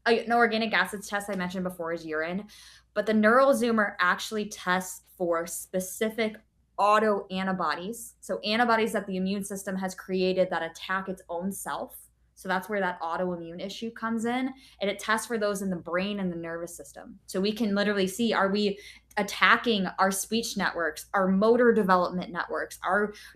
An organic acids test I mentioned before is urine, but the neural zoomer actually tests for specific autoantibodies. So antibodies that the immune system has created that attack its own self. So that's where that autoimmune issue comes in. And it tests for those in the brain and the nervous system. So we can literally see, are we attacking our speech networks, our motor development networks?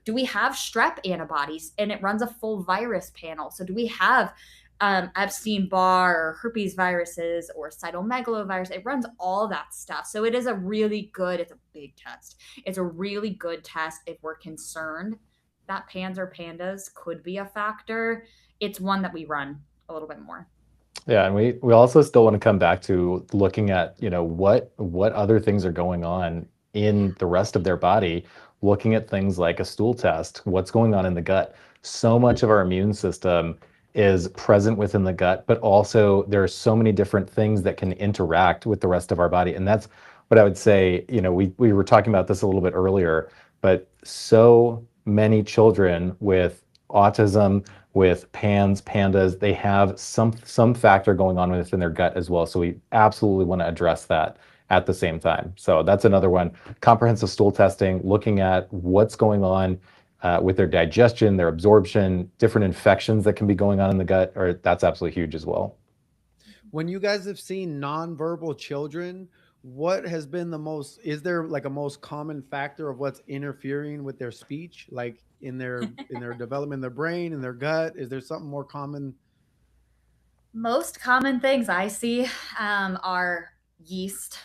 Do we have strep antibodies? And it runs a full virus panel. So do we have Epstein-Barr or herpes viruses or cytomegalovirus? It runs all that stuff. So it is a really good, it's a big test. It's a really good test if we're concerned that pans or pandas could be a factor. It's one that we run a little bit more. Yeah, and we also still want to come back to looking at, what other things are going on in the rest of their body, looking at things like a stool test, what's going on in the gut. So much of our immune system is present within the gut, but also there are so many different things that can interact with the rest of our body. And that's what I would say, we were talking about this a little bit earlier, but so many children with autism, with pandas, they have some factor going on within their gut as well. So we absolutely want to address that at the same time. So that's another one. Comprehensive stool testing, looking at what's going on with their digestion, their absorption, different infections that can be going on in the gut, or that's absolutely huge as well. When you guys have seen nonverbal children, what has been is there like a most common factor of what's interfering with their speech, like in their development, in their brain, in their gut? Is there something more common? Most common things I see are yeast.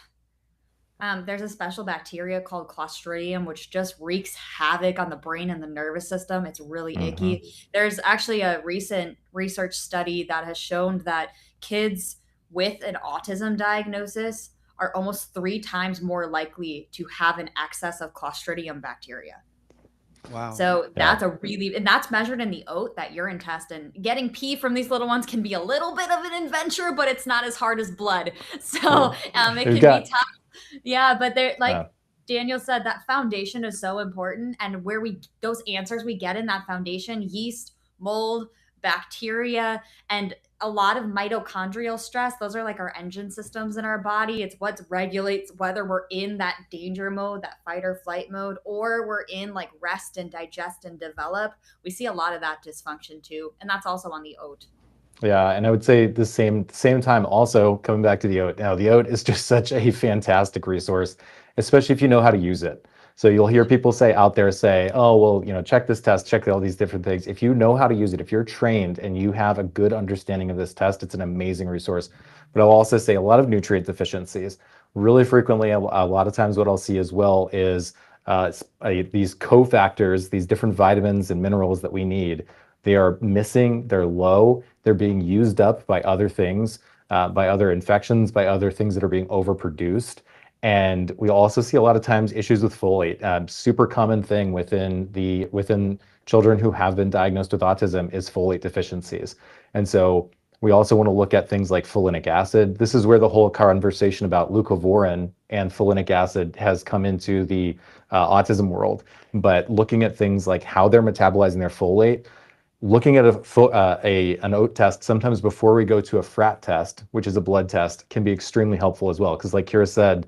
There's a special bacteria called Clostridium, which just wreaks havoc on the brain and the nervous system. It's really icky. There's actually a recent research study that has shown that kids with an autism diagnosis are almost 3 times more likely to have an excess of Clostridium bacteria. Wow. So that's and that's measured in the oat, that urine test. And getting pee from these little ones can be a little bit of an adventure, but it's not as hard as blood. So it can be tough. Yeah, but they're like Daniel said, that foundation is so important. And those answers we get in that foundation, yeast, mold, bacteria, and a lot of mitochondrial stress, those are like our engine systems in our body. It's what regulates whether we're in that danger mode, that fight or flight mode, or we're in like rest and digest and develop. We see a lot of that dysfunction too. And that's also on the oat. Yeah, and I would say the same time also, coming back to the oat. Now, the oat is just such a fantastic resource, especially if you know how to use it. So you'll hear people out there say, oh, well, check this test, check all these different things. If you know how to use it, if you're trained and you have a good understanding of this test, it's an amazing resource. But I'll also say a lot of nutrient deficiencies. Really frequently, a lot of times what I'll see as well is these cofactors, these different vitamins and minerals that we need. They are missing, they're low, they're being used up by other things, by other infections, by other things that are being overproduced. And we also see a lot of times issues with folate. Super common thing within children who have been diagnosed with autism is folate deficiencies. And so we also want to look at things like folinic acid. This is where the whole conversation about leucovorin and folinic acid has come into the autism world. But looking at things like how they're metabolizing their folate, looking at an OAT test sometimes before we go to a frat test, which is a blood test, can be extremely helpful as well. Because like Kyrah said,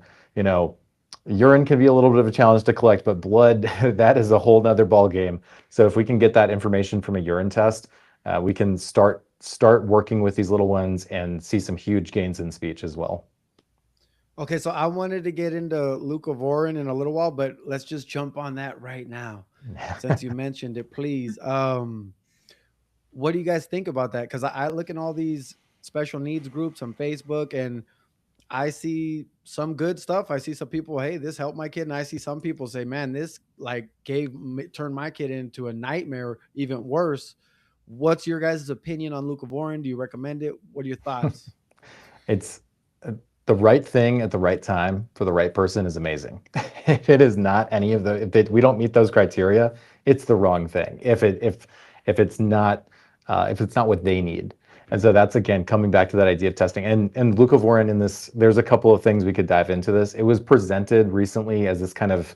urine can be a little bit of a challenge to collect, but blood, that is a whole nother ball game. So if we can get that information from a urine test, we can start working with these little ones and see some huge gains in speech as well. Okay, so I wanted to get into leucovorin in a little while, but let's just jump on that right now since you mentioned it, please. What do you guys think about that? Because I look in all these special needs groups on Facebook, and I see some good stuff. I see some people, hey, this helped my kid, and I see some people say, man, this like turned my kid into a nightmare, even worse. What's your guys' opinion on leucovorin? Do you recommend it? What are your thoughts? It's the right thing at the right time for the right person is amazing. If it is not any of we don't meet those criteria, it's the wrong thing. If it's not what they need. And so that's, again, coming back to that idea of testing. And leucovorin in this, there's a couple of things we could dive into this. It was presented recently as this kind of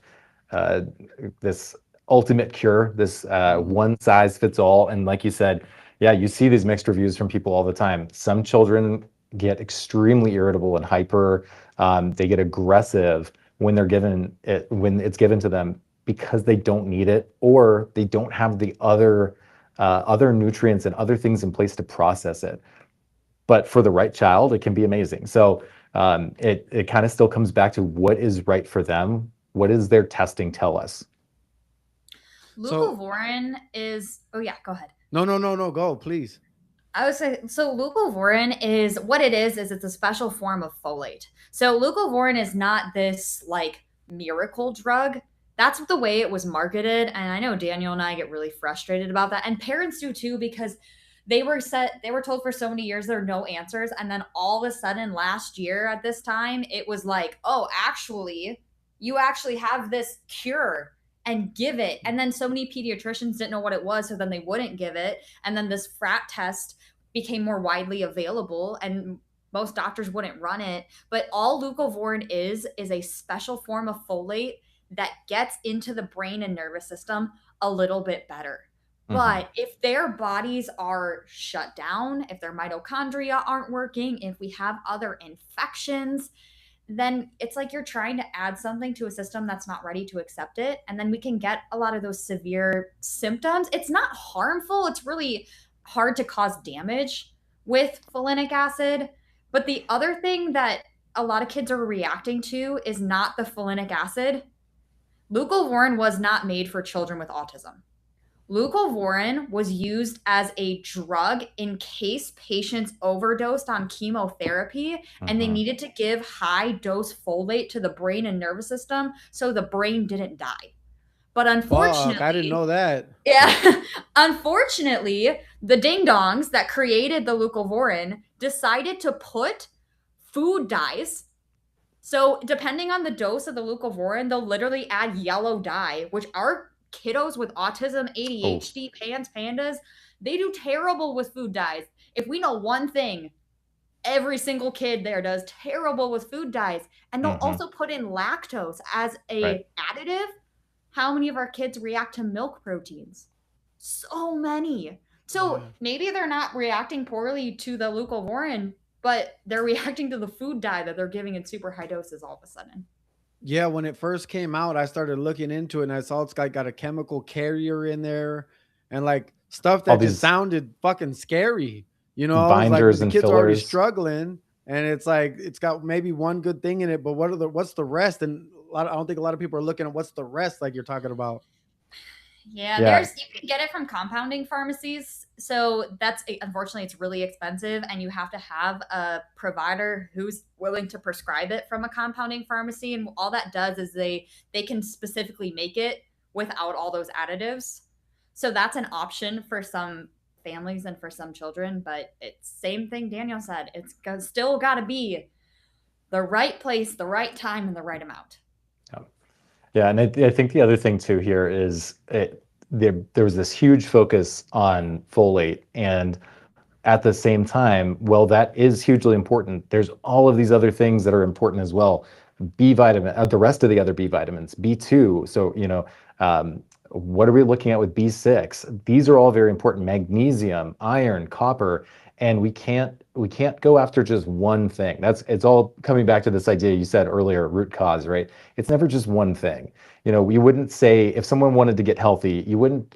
this ultimate cure, this one size fits all. And like you said, yeah, you see these mixed reviews from people all the time. Some children get extremely irritable and hyper. They get aggressive when when it's given to them because they don't need it, or they don't have the other nutrients and other things in place to process it. But for the right child, it can be amazing. So it kind of still comes back to what is right for them. What does their testing tell us? Leucovorin is, oh yeah, go ahead. No, go, please. I would say, so leucovorin is, what it is it's a special form of folate. So leucovorin is not this like miracle drug. That's the way it was marketed. And I know Daniel and I get really frustrated about that. And parents do too, because they were told for so many years there are no answers. And then all of a sudden last year at this time, it was like, oh, actually, you actually have this cure and give it. And then so many pediatricians didn't know what it was, so then they wouldn't give it. And then this frat test became more widely available, and most doctors wouldn't run it. But all leucovorin is a special form of folate that gets into the brain and nervous system a little bit better. But if their bodies are shut down, if their mitochondria aren't working, if we have other infections, then it's like you're trying to add something to a system that's not ready to accept it. And then we can get a lot of those severe symptoms. It's not harmful. It's really hard to cause damage with folinic acid. But the other thing that a lot of kids are reacting to is not the folinic acid. Leucovorin was not made for children with autism. Leucovorin was used as a drug in case patients overdosed on chemotherapy and they needed to give high dose folate to the brain and nervous system so the brain didn't die. But unfortunately, I didn't know that. Yeah. Unfortunately, the ding-dongs that created the leucovorin decided to put food dyes. So depending on the dose of the leucovorin, they'll literally add yellow dye, which our kiddos with autism, ADHD, PANDAS, they do terrible with food dyes. If we know one thing, every single kid there does terrible with food dyes. And they'll also put in lactose as a additive. How many of our kids react to milk proteins? So many. So maybe they're not reacting poorly to the leucovorin, but they're reacting to the food dye that they're giving in super high doses all of a sudden. Yeah, when it first came out, I started looking into it, and I saw it's got a chemical carrier in there and like stuff that just sounded fucking scary. Binders the and kids fillers. Are already struggling, and it's like it's got maybe one good thing in it, but what's the rest? And I don't think a lot of people are looking at what's the rest, like you're talking about. Yeah, you can get it from compounding pharmacies. So that's, unfortunately, it's really expensive, and you have to have a provider who's willing to prescribe it from a compounding pharmacy. And all that does is they can specifically make it without all those additives. So that's an option for some families and for some children, but it's same thing Daniel said. It's still got to be the right place, the right time, and the right amount. Yeah, and I think the other thing too here is there was this huge focus on folate, and at the same time, well, that is hugely important. There's all of these other things that are important as well. B vitamin, the rest of the other B vitamins, B2. So, what are we looking at with B6? These are all very important. Magnesium, iron, copper, and we can't go after just one thing. It's all coming back to this idea you said earlier, root cause, right? It's never just one thing. We wouldn't say if someone wanted to get healthy, you wouldn't,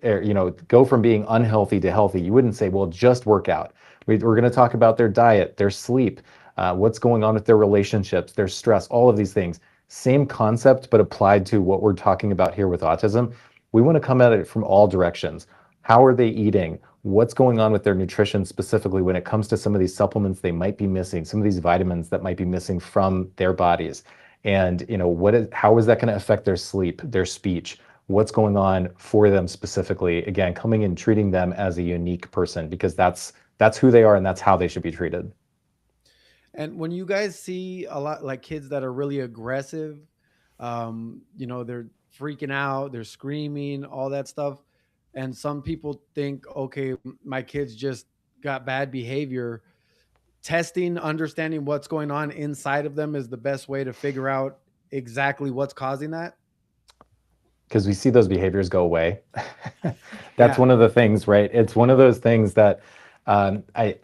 go from being unhealthy to healthy. You wouldn't say, well, just work out. We're going to talk about their diet, their sleep, what's going on with their relationships, their stress, all of these things. Same concept, but applied to what we're talking about here with autism. We want to come at it from all directions. How are they eating? What's going on with their nutrition specifically when it comes to some of these supplements they might be missing, some of these vitamins that might be missing from their bodies? And how is that going to affect their sleep, their speech? What's going on for them specifically? Again, coming and treating them as a unique person, because that's who they are and that's how they should be treated. And when you guys see a lot like kids that are really aggressive, they're freaking out, they're screaming, all that stuff. And some people think, okay, my kids just got bad behavior. Testing, understanding what's going on inside of them is the best way to figure out exactly what's causing that. Because we see those behaviors go away. That's Yeah. one of the things, right? It's one of those things that I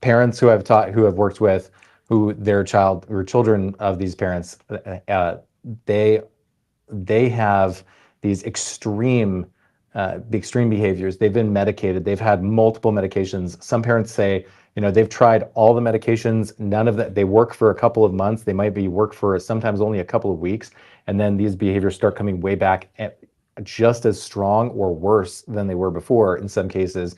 parents who have worked with, who their child or children of these parents, they have these extreme behaviors. They've been medicated. They've had multiple medications. Some parents say, they've tried all the medications. None of that. They work for a couple of months. They might be work for sometimes only a couple of weeks, and then these behaviors start coming way back, just as strong or worse than they were before in some cases.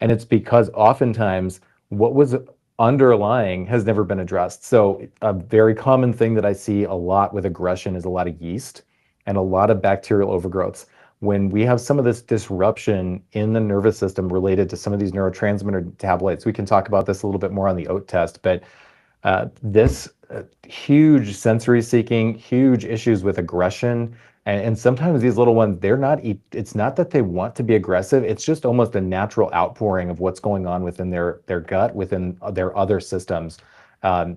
And it's because oftentimes what was underlying has never been addressed. So a very common thing that I see a lot with aggression is a lot of yeast and a lot of bacterial overgrowths. When we have some of this disruption in the nervous system related to some of these neurotransmitter metabolites, we can talk about this a little bit more on the OAT test, but this huge sensory seeking, huge issues with aggression. And sometimes these little ones, it's not that they want to be aggressive, it's just almost a natural outpouring of what's going on within their gut, within their other systems.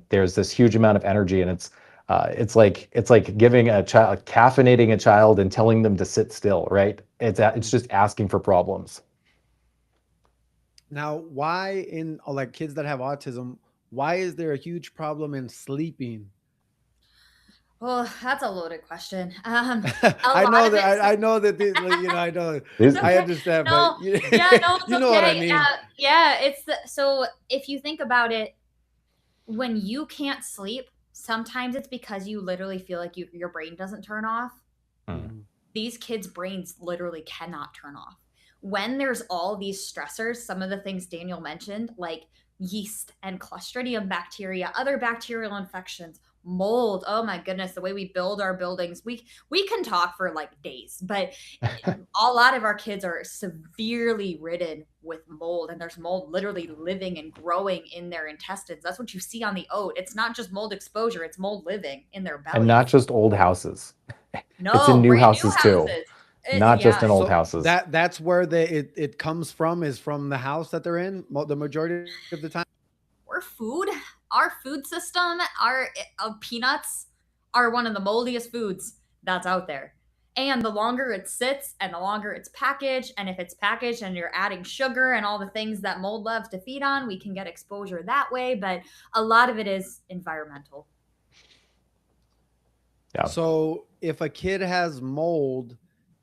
There's this huge amount of energy, and it's like giving a child, caffeinating a child and telling them to sit still, right? It's just asking for problems. Now, why in like kids that have autism, why is there a huge problem in sleeping? Well, that's a loaded question. A I lot know of it. that I know that I know It's These- I okay. understand, but No, yeah, no, it's you know what I okay. mean. Yeah, so if you think about it, when you can't sleep, sometimes it's because you literally feel like your brain doesn't turn off. Mhm. These kids' brains literally cannot turn off. When there's all these stressors, some of the things Daniel mentioned, like yeast and Clostridium bacteria, other bacterial infections, mold. Oh my goodness, the way we build our buildings. We can talk for like days, but a lot of our kids are severely ridden with mold, and there's mold literally living and growing in their intestines. That's what you see on the oat. It's not just mold exposure, it's mold living in their and bellies. not just old houses. It's in No, new brand new houses too, houses. not just Yeah. in old So houses. that's where it comes from, is from the house that they're in the majority of the time. We're food. Our food system, our peanuts are one of the moldiest foods that's out there. And the longer it sits and the longer it's packaged, and if it's packaged and you're adding sugar and all the things that mold loves to feed on, we can get exposure that way. But a lot of it is environmental. Yeah. So if a kid has mold,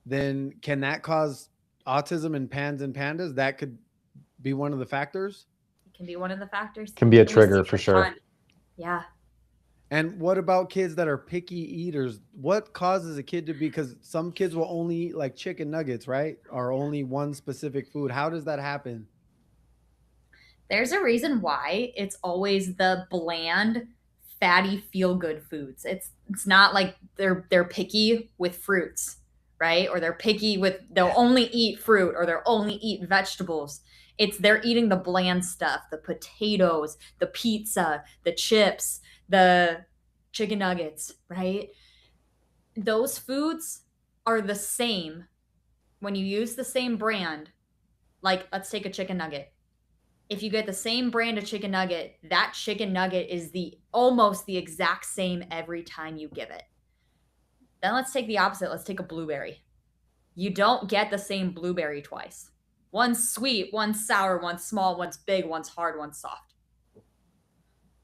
then can that cause autism in pans and pandas? That could be one of the factors. It can be one of the factors. Can be a And we see trigger it for a sure. ton. Yeah. And what about kids that are picky eaters? What causes a kid to be, because some kids will only eat like chicken nuggets, right? Or only one specific food. How does that happen? There's a reason why it's always the bland, fatty, feel good foods. It's not like they're picky with fruits right? Or they're picky with, they'll only eat fruit or they'll only eat vegetables. It's they're eating the bland stuff, the potatoes, the pizza, the chips, the chicken nuggets, right? Those foods are the same when you use the same brand. Like, let's take a chicken nugget. If you get the same brand of chicken nugget, that chicken nugget is the almost the exact same every time you give it. Then let's take the opposite. Let's take a blueberry. You don't get the same blueberry twice. One's sweet, one's sour, one's small, one's big, one's hard, one's soft.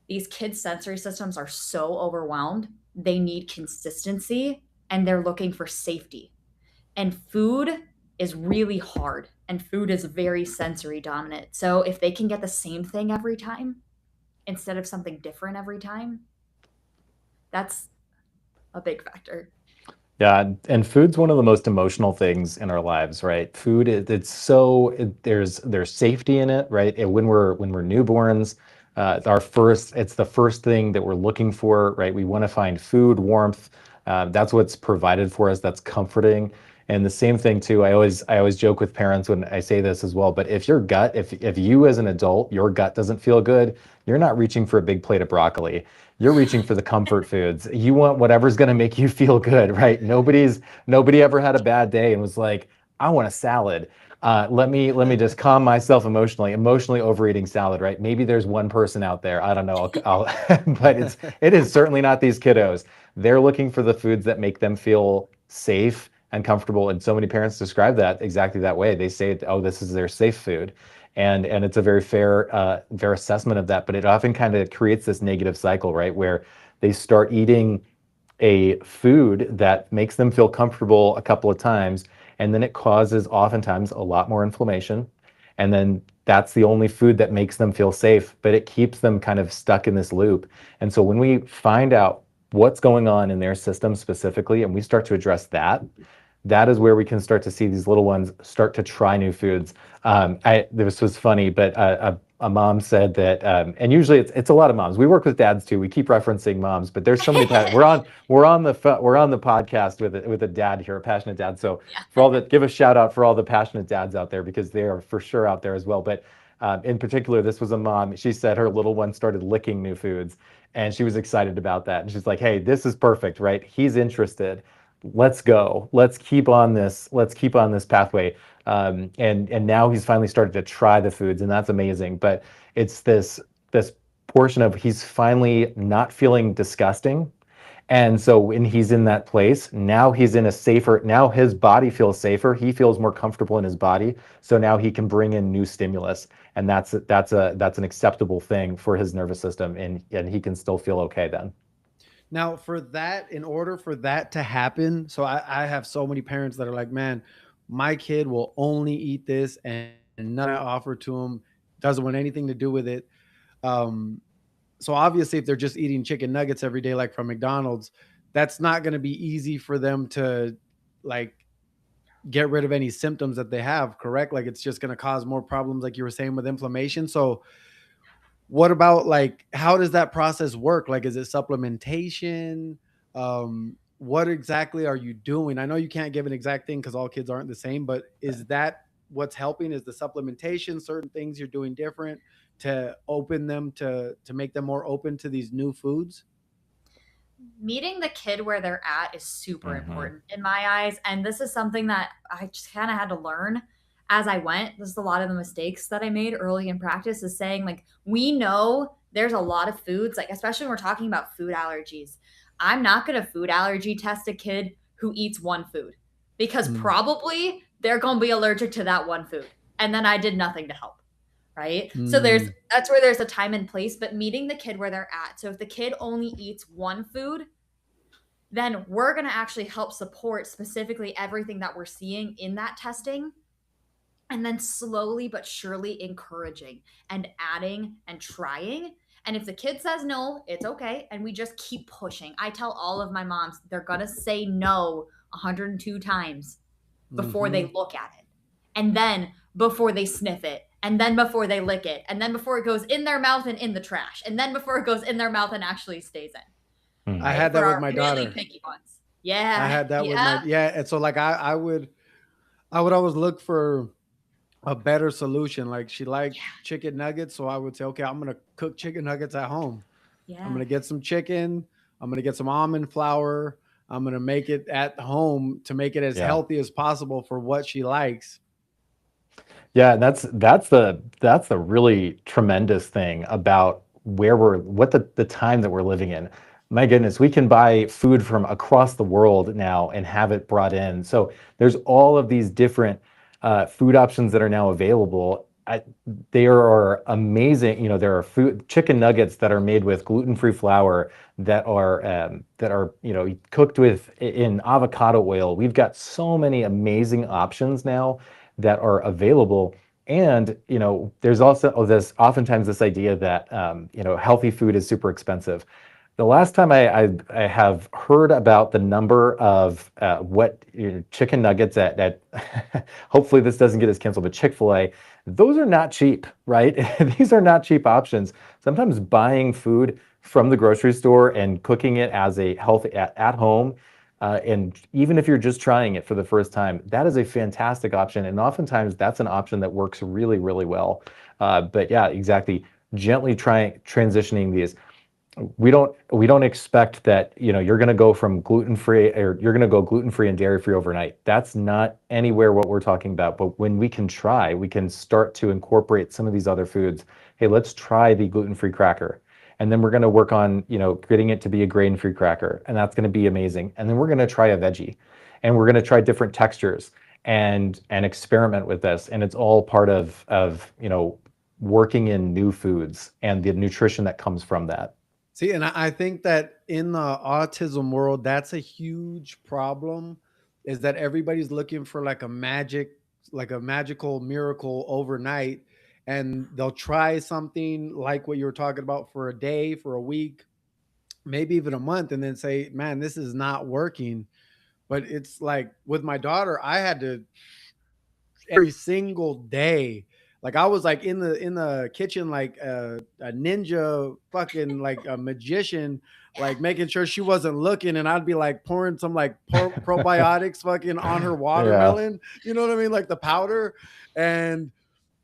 These kids' sensory systems are so overwhelmed. They need consistency and they're looking for safety. And food is really hard and food is very sensory dominant. So if they can get the same thing every time instead of something different every time, that's a big factor. Yeah, and food's one of the most emotional things in our lives, right? Food, there's safety in it, right? And when we're newborns, it's the first thing that we're looking for, right? We want to find food, warmth. That's what's provided for us. That's comforting. And the same thing too. I always joke with parents when I say this as well. But if you as an adult, your gut doesn't feel good, you're not reaching for a big plate of broccoli. You're reaching for the comfort foods. You want whatever's going to make you feel good, right? Nobody ever had a bad day and was like, I want a salad. Let me just calm myself emotionally overeating salad, right? Maybe there's one person out there. I don't know. But it is certainly not these kiddos. They're looking for the foods that make them feel safe and comfortable. And so many parents describe that exactly that way. They say, oh, this is their safe food. And it's a very fair assessment of that, but it often kind of creates this negative cycle, right? Where they start eating a food that makes them feel comfortable a couple of times, and then it causes oftentimes a lot more inflammation. And then that's the only food that makes them feel safe, but it keeps them kind of stuck in this loop. And so when we find out what's going on in their system specifically, and we start to address that, that is where we can start to see these little ones start to try new foods. This was funny, but a mom said that, and usually it's a lot of moms. We work with dads too. We keep referencing moms, but there's so many. We're on the podcast with a dad here, a passionate dad. So give a shout out for all the passionate dads out there, because they are for sure out there as well. But in particular, this was a mom. She said her little one started licking new foods, and she was excited about that. And she's like, "Hey, this is perfect, right? He's interested. Let's go. Let's keep on this pathway." And now he's finally started to try the foods, and that's amazing. But it's this portion of he's finally not feeling disgusting. And so when he's in that place, now he's in now his body feels safer. He feels more comfortable in his body. So now he can bring in new stimulus. And that's an acceptable thing for his nervous system. And he can still feel okay then. Now, in order for that to happen, so I have so many parents that are like, man, my kid will only eat this and none I offer to him doesn't want anything to do with it. So obviously, if they're just eating chicken nuggets every day, like from McDonald's, that's not going to be easy for them to like get rid of any symptoms that they have, correct? Like it's just going to cause more problems, like you were saying, with inflammation. So what about, like, how does that process work? Like, is it supplementation? What exactly are you doing? I know you can't give an exact thing because all kids aren't the same, but is that what's helping? Is the supplementation certain things you're doing different to open them to make them more open to these new foods? Meeting the kid where they're at is super important in my eyes. And this is something that I just kind of had to learn as I went. This is a lot of the mistakes that I made early in practice, is saying, like, we know there's a lot of foods, like, especially when we're talking about food allergies. I'm not going to food allergy test a kid who eats one food, because probably they're going to be allergic to that one food. And then I did nothing to help. Right. So that's where there's a time and place, but meeting the kid where they're at. So if the kid only eats one food, then we're going to actually help support specifically everything that we're seeing in that testing. And then slowly but surely encouraging and adding and trying. And if the kid says no, it's okay. And we just keep pushing. I tell all of my moms, they're going to say no 102 times before they look at it. And then before they sniff it. And then before they lick it. And then before it goes in their mouth and in the trash. And then before it goes in their mouth and actually stays in. I had that with my daughter. Really picky ones. I Yeah. had that with my Yeah. yeah, and so like I would always look for a better solution. Like she liked chicken nuggets, so I would say, okay, I'm gonna cook chicken nuggets at home. I'm Yeah. gonna get some chicken. I'm gonna get some almond flour. I'm gonna make it at home to make it as Yeah. healthy as possible for what she likes. Yeah, that's the really tremendous thing about what the time that we're living in. My goodness, we can buy food from across the world now and have it brought in. So there's all of these different food options that are now available. There are amazing, there are food chicken nuggets that are made with gluten-free flour that are cooked in avocado oil. We've got so many amazing options now that are available. And there's also oftentimes this idea that healthy food is super expensive. The last time I have heard about the number of what chicken nuggets at hopefully this doesn't get us canceled, but Chick-fil-A, those are not cheap, right? These are not cheap options. Sometimes buying food from the grocery store and cooking it as a healthy at home, and even if you're just trying it for the first time, that is a fantastic option. And oftentimes that's an option that works really, really well. But yeah, exactly. Gently transitioning these. We don't expect that you're going to go from gluten free, or you're going to go gluten free and dairy free overnight. That's not anywhere what we're talking about. But when we can start to incorporate some of these other foods. Hey, let's try the gluten free cracker, and then we're going to work on getting it to be a grain free cracker, and that's going to be amazing. And then we're going to try a veggie, and we're going to try different textures and experiment with this. And it's all part of working in new foods and the nutrition that comes from that. See, and I think that in the autism world, that's a huge problem, is that everybody's looking for like a magical miracle overnight. And they'll try something like what you were talking about for a day, for a week, maybe even a month, and then say, man, this is not working. But it's like with my daughter, I had to every single day. Like I was like in the kitchen like a ninja, fucking like a magician, like making sure she wasn't looking, and I'd be like pouring some like probiotics fucking on her Yeah. watermelon. You know what I mean, like the powder. And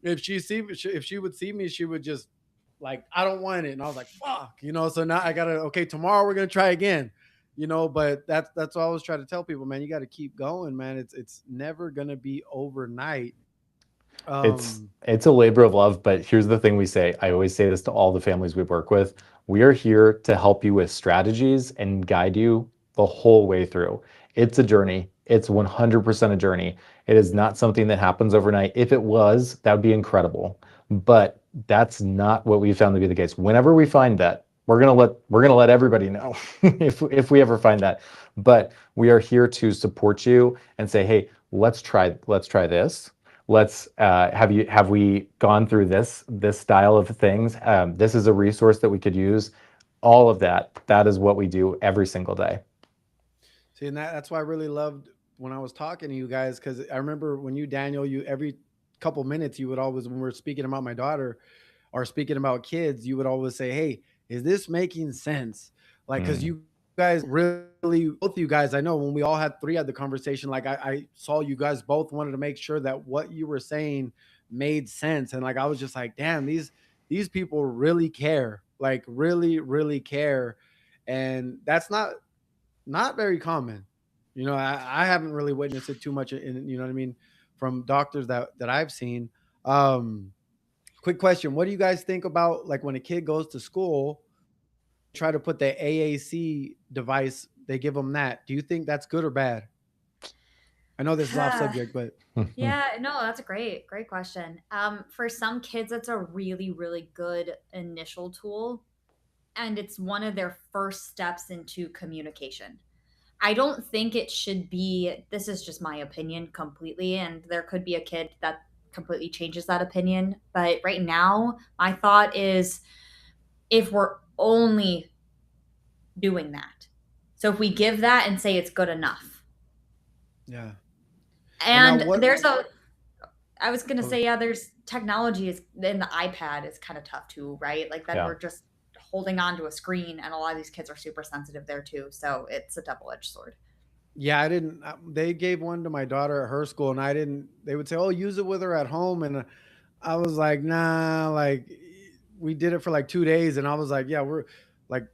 if she would see me, she would just like, I don't want it, and I was like, fuck, So now I gotta, okay, tomorrow we're gonna try again. But that's what I always try to tell people, man. You got to keep going, man. It's never gonna be overnight. It's um it's a labor of love, but here's the thing we say. I always say this to all the families we work with. We are here to help you with strategies and guide you the whole way through. It's a journey. It's 100% a journey. It is not something that happens overnight. If it was, that would be incredible. But that's not what we found to be the case. Whenever we find that, we're gonna let everybody know if we ever find that. But we are here to support you and say, hey, let's try this. Let's have we gone through this style of things? This is a resource that we could use. All of that is what we do every single day. See, and that's why I really loved when I was talking to you guys, because I remember when you, Daniel, you every couple minutes you would always, when we are speaking about my daughter or speaking about kids, you would always say, hey, is this making sense? Like, because Mm. you guys really, both of you guys, I know when we all had three had the conversation, like I saw you guys both wanted to make sure that what you were saying made sense. And like I was just like, damn, these people really care, like really, really care. And that's not very common. I haven't really witnessed it too much in, you know what I mean, from doctors that I've seen. Um, Quick question: what do you guys think about like when a kid goes to school, try to put the AAC device? They give them that. Do you think that's good or bad? I know this is off subject, but Yeah, no, that's a great question. For some kids, it's a really, really good initial tool, and it's one of their first steps into communication. I don't think it should be, this is just my opinion completely, and there could be a kid that completely changes that opinion. But right now, my thought is if we're only doing that. So if we give that and say it's good enough. yeah. And now And what? there's a, I was gonna Oh, say, yeah, there's technology is in the iPad is kind of tough too, right? Like then Yeah. we're just holding on to a screen, and a lot of these kids are super sensitive there too. So it's a double edged sword. Yeah, I didn't. They gave one to my daughter at her school, and I didn't. They would say, "Oh, use it with her at home," and I was like, "Nah." Like, we did it for like 2 days, and I was like, "Yeah, we're like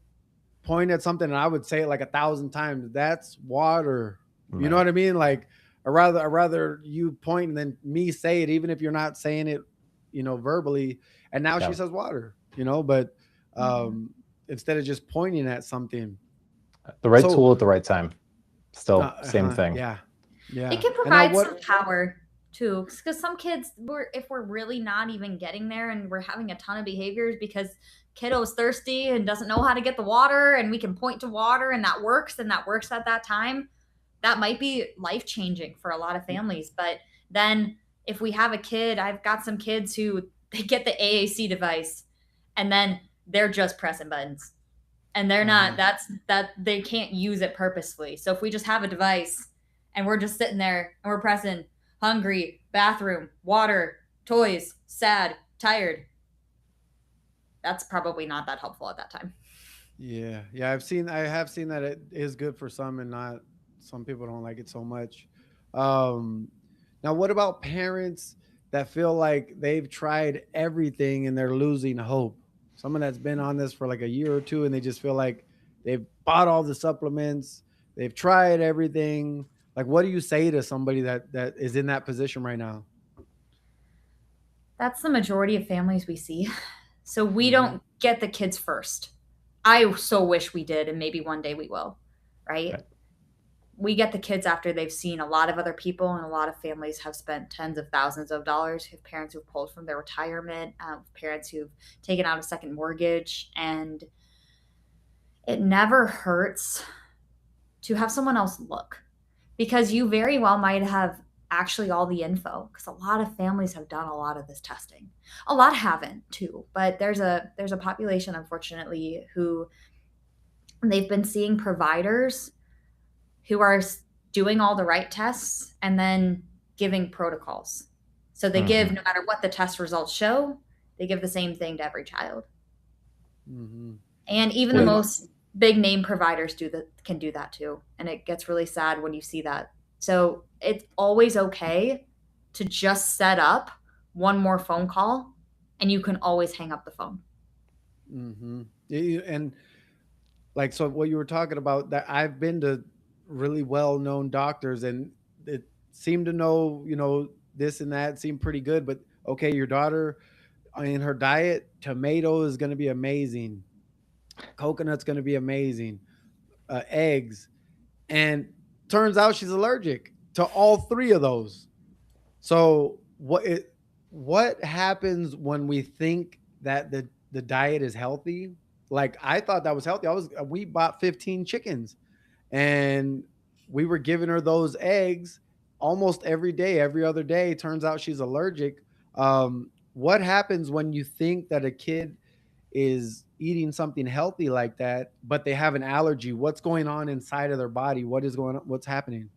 point at something," and I would say it like 1,000 times. That's water. You know Right. what I mean? Like, I rather you point and then me say it, even if you're not saying it, verbally. And now she Yeah. says water. But Mhm. um, instead of just pointing at something. The right So, tool at the right time. Still, same thing. yeah, It yeah. can And now provide what? some power too, because some kids, if we're really not even getting there and we're having a ton of behaviors because kiddo's thirsty and doesn't know how to get the water, and we can point to water and that works, and that works at that time, that might be life changing for a lot of families. But then if we have a kid, I've got some kids who they get the AAC device and then they're just pressing buttons and they're not, Uh-huh. that they can't use it purposefully. So if we just have a device and we're just sitting there and we're pressing hungry, bathroom, water, toys, sad, tired, that's probably not that helpful at that time. Yeah, yeah. I have seen that it is good for some and not. Some people don't like it so much. Um, Now, what about parents that feel like they've tried everything and they're losing hope? Someone that's been on this for like a year or two and they just feel like they've bought all the supplements, they've tried everything. Like, what do you say to somebody that is in that position right now? That's the majority of families we see. So we Hmm. don't get the kids first. I so wish we did, and maybe one day we will, right? Right. We get the kids after they've seen a lot of other people, and a lot of families have spent tens of thousands of dollars. We have parents who've pulled from their retirement, parents who've taken out a second mortgage, and it never hurts to have someone else look, because you very well might have actually all the info, because a lot of families have done a lot of this testing. A lot haven't too, but there's a population, unfortunately, who they've been seeing providers who are doing all the right tests and then giving protocols. So they give, Hmm. no matter what the test results show, they give the same thing to every child. Hmm. And even the What Yeah. about? most big name providers can do that too. And it gets really sad when you see that. So it's always okay to just set up one more phone call, and you can always hang up the phone. Hmm. And like, so what you were talking about, that I've been to really well known doctors and it seemed to know, this and that seemed pretty good. But okay, your daughter in her diet, tomato is going to be amazing, coconut's going to be amazing, eggs, and turns out she's allergic to all three of those. So what happens when we think that the diet is healthy? Like, I thought that was healthy. We bought 15 chickens and we were giving her those eggs almost every day, every other day. Turns out she's allergic. What happens when you think that a kid is eating something healthy like that, but they have an allergy? What's going on inside of their body? What is going on? What's happening?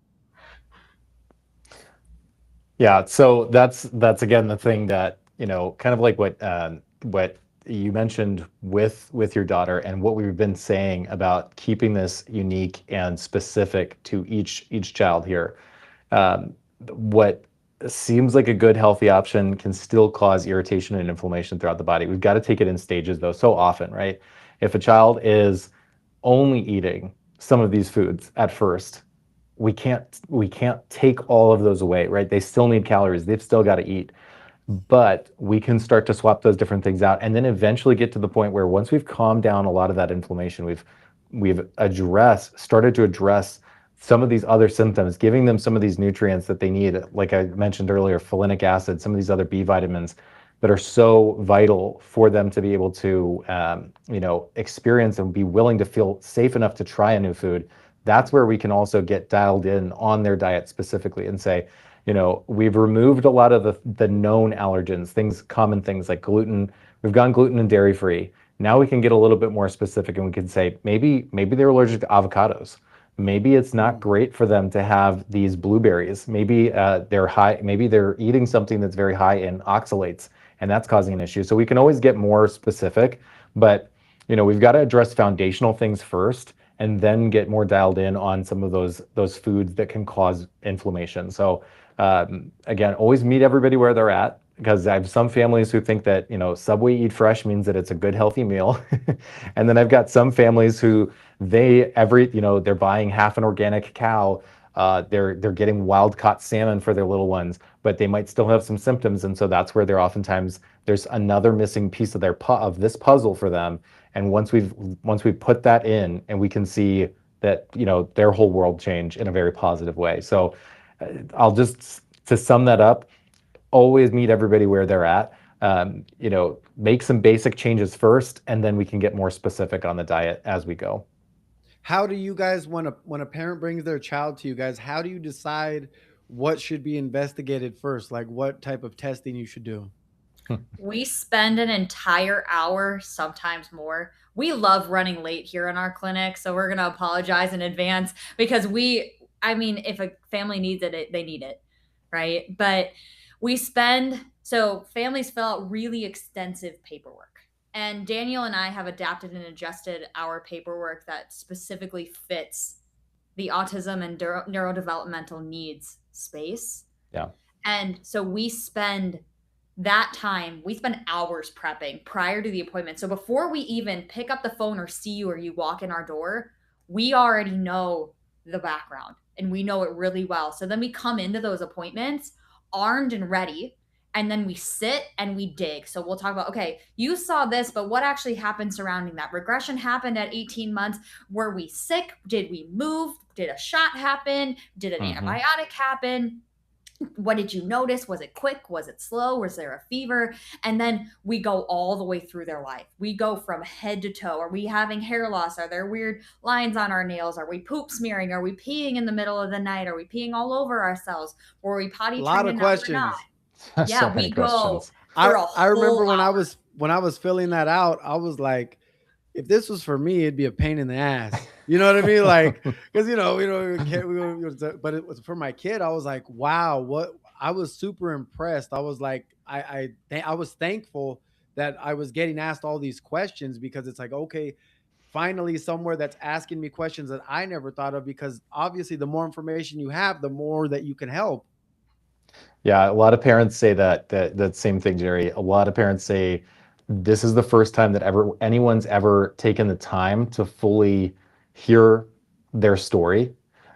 Yeah, so that's again the thing that, kind of like what you mentioned with your daughter and what we've been saying about keeping this unique and specific to each child here. What seems like a good healthy option can still cause irritation and inflammation throughout the body. We've got to take it in stages though, so often, right? If a child is only eating some of these foods at first, we can't take all of those away, right? They still need calories. They've still got to eat. But we can start to swap those different things out and then eventually get to the point where once we've calmed down a lot of that inflammation, we've started to address some of these other symptoms, giving them some of these nutrients that they need, like I mentioned earlier, folinic acid, some of these other B vitamins that are so vital for them to be able to, experience and be willing to feel safe enough to try a new food. That's where we can also get dialed in on their diet specifically and say, we've removed a lot of the known allergens, common things like gluten. We've gone gluten and dairy free. Now we can get a little bit more specific and we can say maybe they're allergic to avocados. Maybe it's not Mm, great for them to have these blueberries. Maybe maybe they're eating something that's very high in oxalates and that's causing an issue. So we can always get more specific, but we've got to address foundational things first and then get more dialed in on some of those foods that can cause inflammation. So again, always meet everybody where they're at, because I have some families who think that, Subway Eat Fresh means that it's a good, healthy meal. And then I've got some families who they're buying half an organic cow. They're getting wild caught salmon for their little ones, but they might still have some symptoms. And so that's where there's another missing piece of of this puzzle for them. And once we've put that in, and we can see that, their whole world change in a very positive way. So to sum that up, always meet everybody where they're at. Make some basic changes first, and then we can get more specific on the diet as we go. How do you guys, when a parent brings their child to you guys, how do you decide what should be investigated first? Like what type of testing you should do? We spend an entire hour, sometimes more. We love running late here in our clinic, so we're going to apologize in advance, because if a family needs it, they need it, right? But so families fill out really extensive paperwork. And Daniel and I have adapted and adjusted our paperwork that specifically fits the autism and neurodevelopmental needs space. Yeah. And so we spend hours prepping prior to the appointment. So before we even pick up the phone or see you or you walk in our door, we already know the background and we know it really well. So then we come into those appointments armed and ready, and then we sit and we dig. So we'll talk about, okay, you saw this, but what actually happened surrounding that? Regression happened at 18 months. Were we sick? Did we move? Did a shot happen? Did an antibiotic happen? What did you notice? Was it quick? Was it slow? Was there a fever? And then we go all the way through their life. We go from head to toe. Are we having hair loss? Are there weird lines on our nails? Are we poop smearing? Are we peeing in the middle of the night? Are we peeing all over ourselves? Were we potty trained? A lot of questions. Yeah, So many questions. I remember when I was filling that out, I was like, if this was for me, it'd be a pain in the ass. You know what I mean? Like, because but it was for my kid. I was like, wow, I was super impressed. I was like, I was thankful that I was getting asked all these questions, because it's like, okay, finally somewhere that's asking me questions that I never thought of, because obviously the more information you have, the more that you can help. Yeah, a lot of parents say that same thing, Jerry. A lot of parents say this is the first time that anyone's ever taken the time to fully hear their story,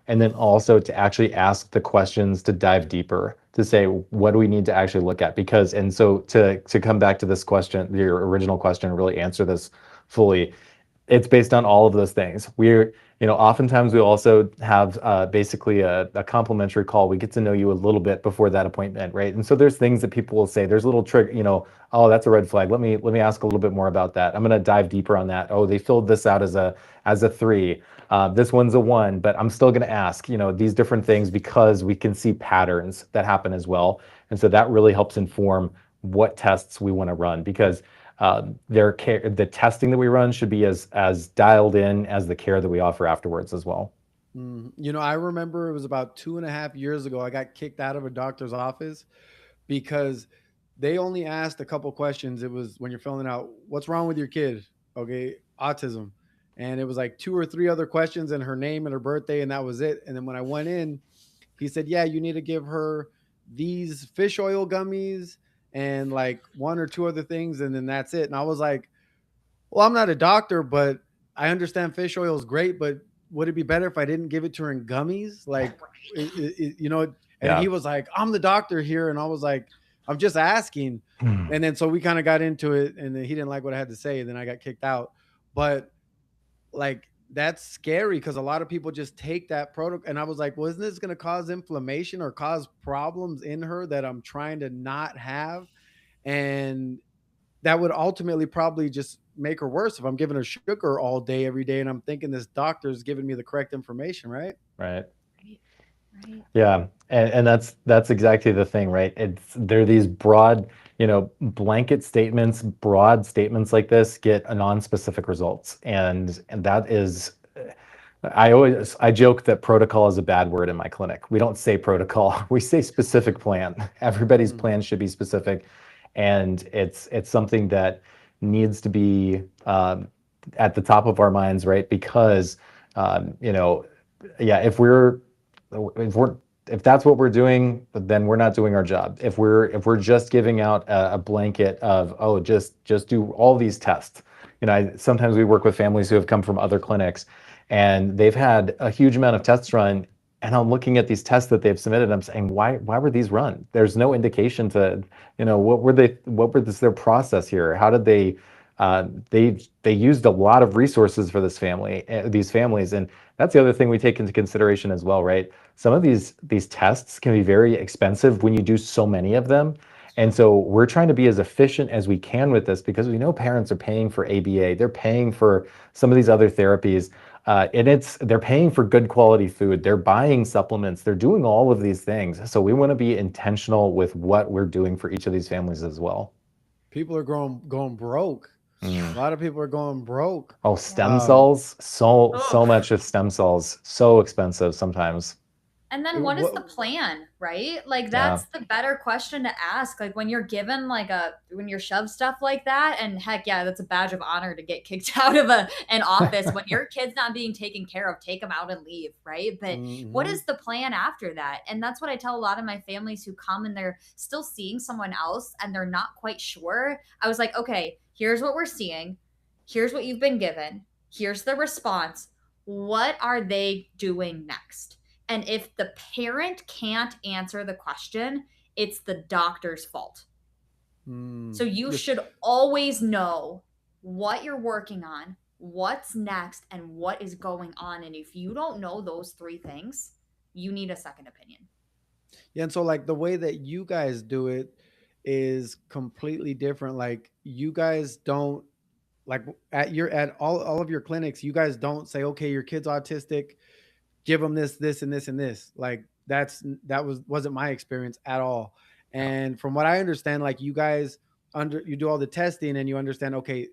and then also to actually ask the questions, to dive deeper, to say, what do we need to actually look at? And so to come back to this question, your original question, and really answer this fully, it's based on all of those things. Oftentimes we also have basically a complimentary call. We get to know you a little bit before that appointment, right? And so there's things that people will say. There's a little trick, oh, that's a red flag. Let me ask a little bit more about that. I'm going to dive deeper on that. Oh, they filled this out as a 3. This one's a 1, but I'm still going to ask, these different things, because we can see patterns that happen as well. And so that really helps inform what tests we want to run, because the testing that we run should be as dialed in as the care that we offer afterwards as well. I remember it was about 2.5 years ago, I got kicked out of a doctor's office because they only asked a couple questions. It was, when you're filling out, what's wrong with your kid? Okay, autism. And it was like 2 or 3 other questions, and her name and her birthday, and that was it. And then when I went in, he said, yeah, you need to give her these fish oil gummies and like 1 or 2 other things, and then that's it. And I was like, well, I'm not a doctor, but I understand fish oil is great, but would it be better if I didn't give it to her in gummies? Like, and he was like, I'm the doctor here. And I was like, I'm just asking. And then so we kind of got into it, and then he didn't like what I had to say, and then I got kicked out. But like, that's scary, because a lot of people just take that protocol. And I was like, well, isn't this going to cause inflammation or cause problems in her that I'm trying to not have? And that would ultimately probably just make her worse if I'm giving her sugar all day, every day. And I'm thinking this doctor's giving me the correct information, right? Right. Yeah. And that's exactly the thing, right? They're these broad, blanket statements. Broad statements like this get a non-specific results. And that is, I joke that protocol is a bad word in my clinic. We don't say protocol, we say specific plan. Everybody's plan should be specific. And it's something that needs to be at the top of our minds, right? Because You know, yeah, if that's what we're doing, then we're not doing our job. If we're just giving out a blanket of, oh, just do all these tests. You know, sometimes we work with families who have come from other clinics, and they've had a huge amount of tests run. And I'm looking at these tests that they've submitted. I'm saying, why were these run? There's no indication to, you know, what were their process here? How did they used a lot of resources for these families, and that's the other thing we take into consideration as well, right? Some of these tests can be very expensive when you do so many of them. And so we're trying to be as efficient as we can with this, because we know parents are paying for ABA, they're paying for some of these other therapies, and they're paying for good quality food, they're buying supplements, they're doing all of these things. So we want to be intentional with what we're doing for each of these families as well. People are going broke. A lot of people are going broke. Oh, stem cells, so much of stem cells, so expensive sometimes. And then what is the plan, right? Like that's the better question to ask. Like when you're given when you're shoved stuff like that, and heck yeah, that's a badge of honor to get kicked out of an office. When your kid's not being taken care of, take them out and leave, right? But what is the plan after that? And that's what I tell a lot of my families who come and they're still seeing someone else and they're not quite sure. I was like, okay, here's what we're seeing. Here's what you've been given. Here's the response. What are they doing next? And if the parent can't answer the question, it's the doctor's fault. So you should always know what you're working on, what's next, and what is going on. And if you don't know those three things, you need a second opinion. Yeah, and so like the way that you guys do it is completely different. Like you guys don't like at all of your clinics, you guys don't say, okay, your kid's autistic, give them this and this and this. Like wasn't my experience at all. And from what I understand, like you guys you do all the testing and you understand, okay,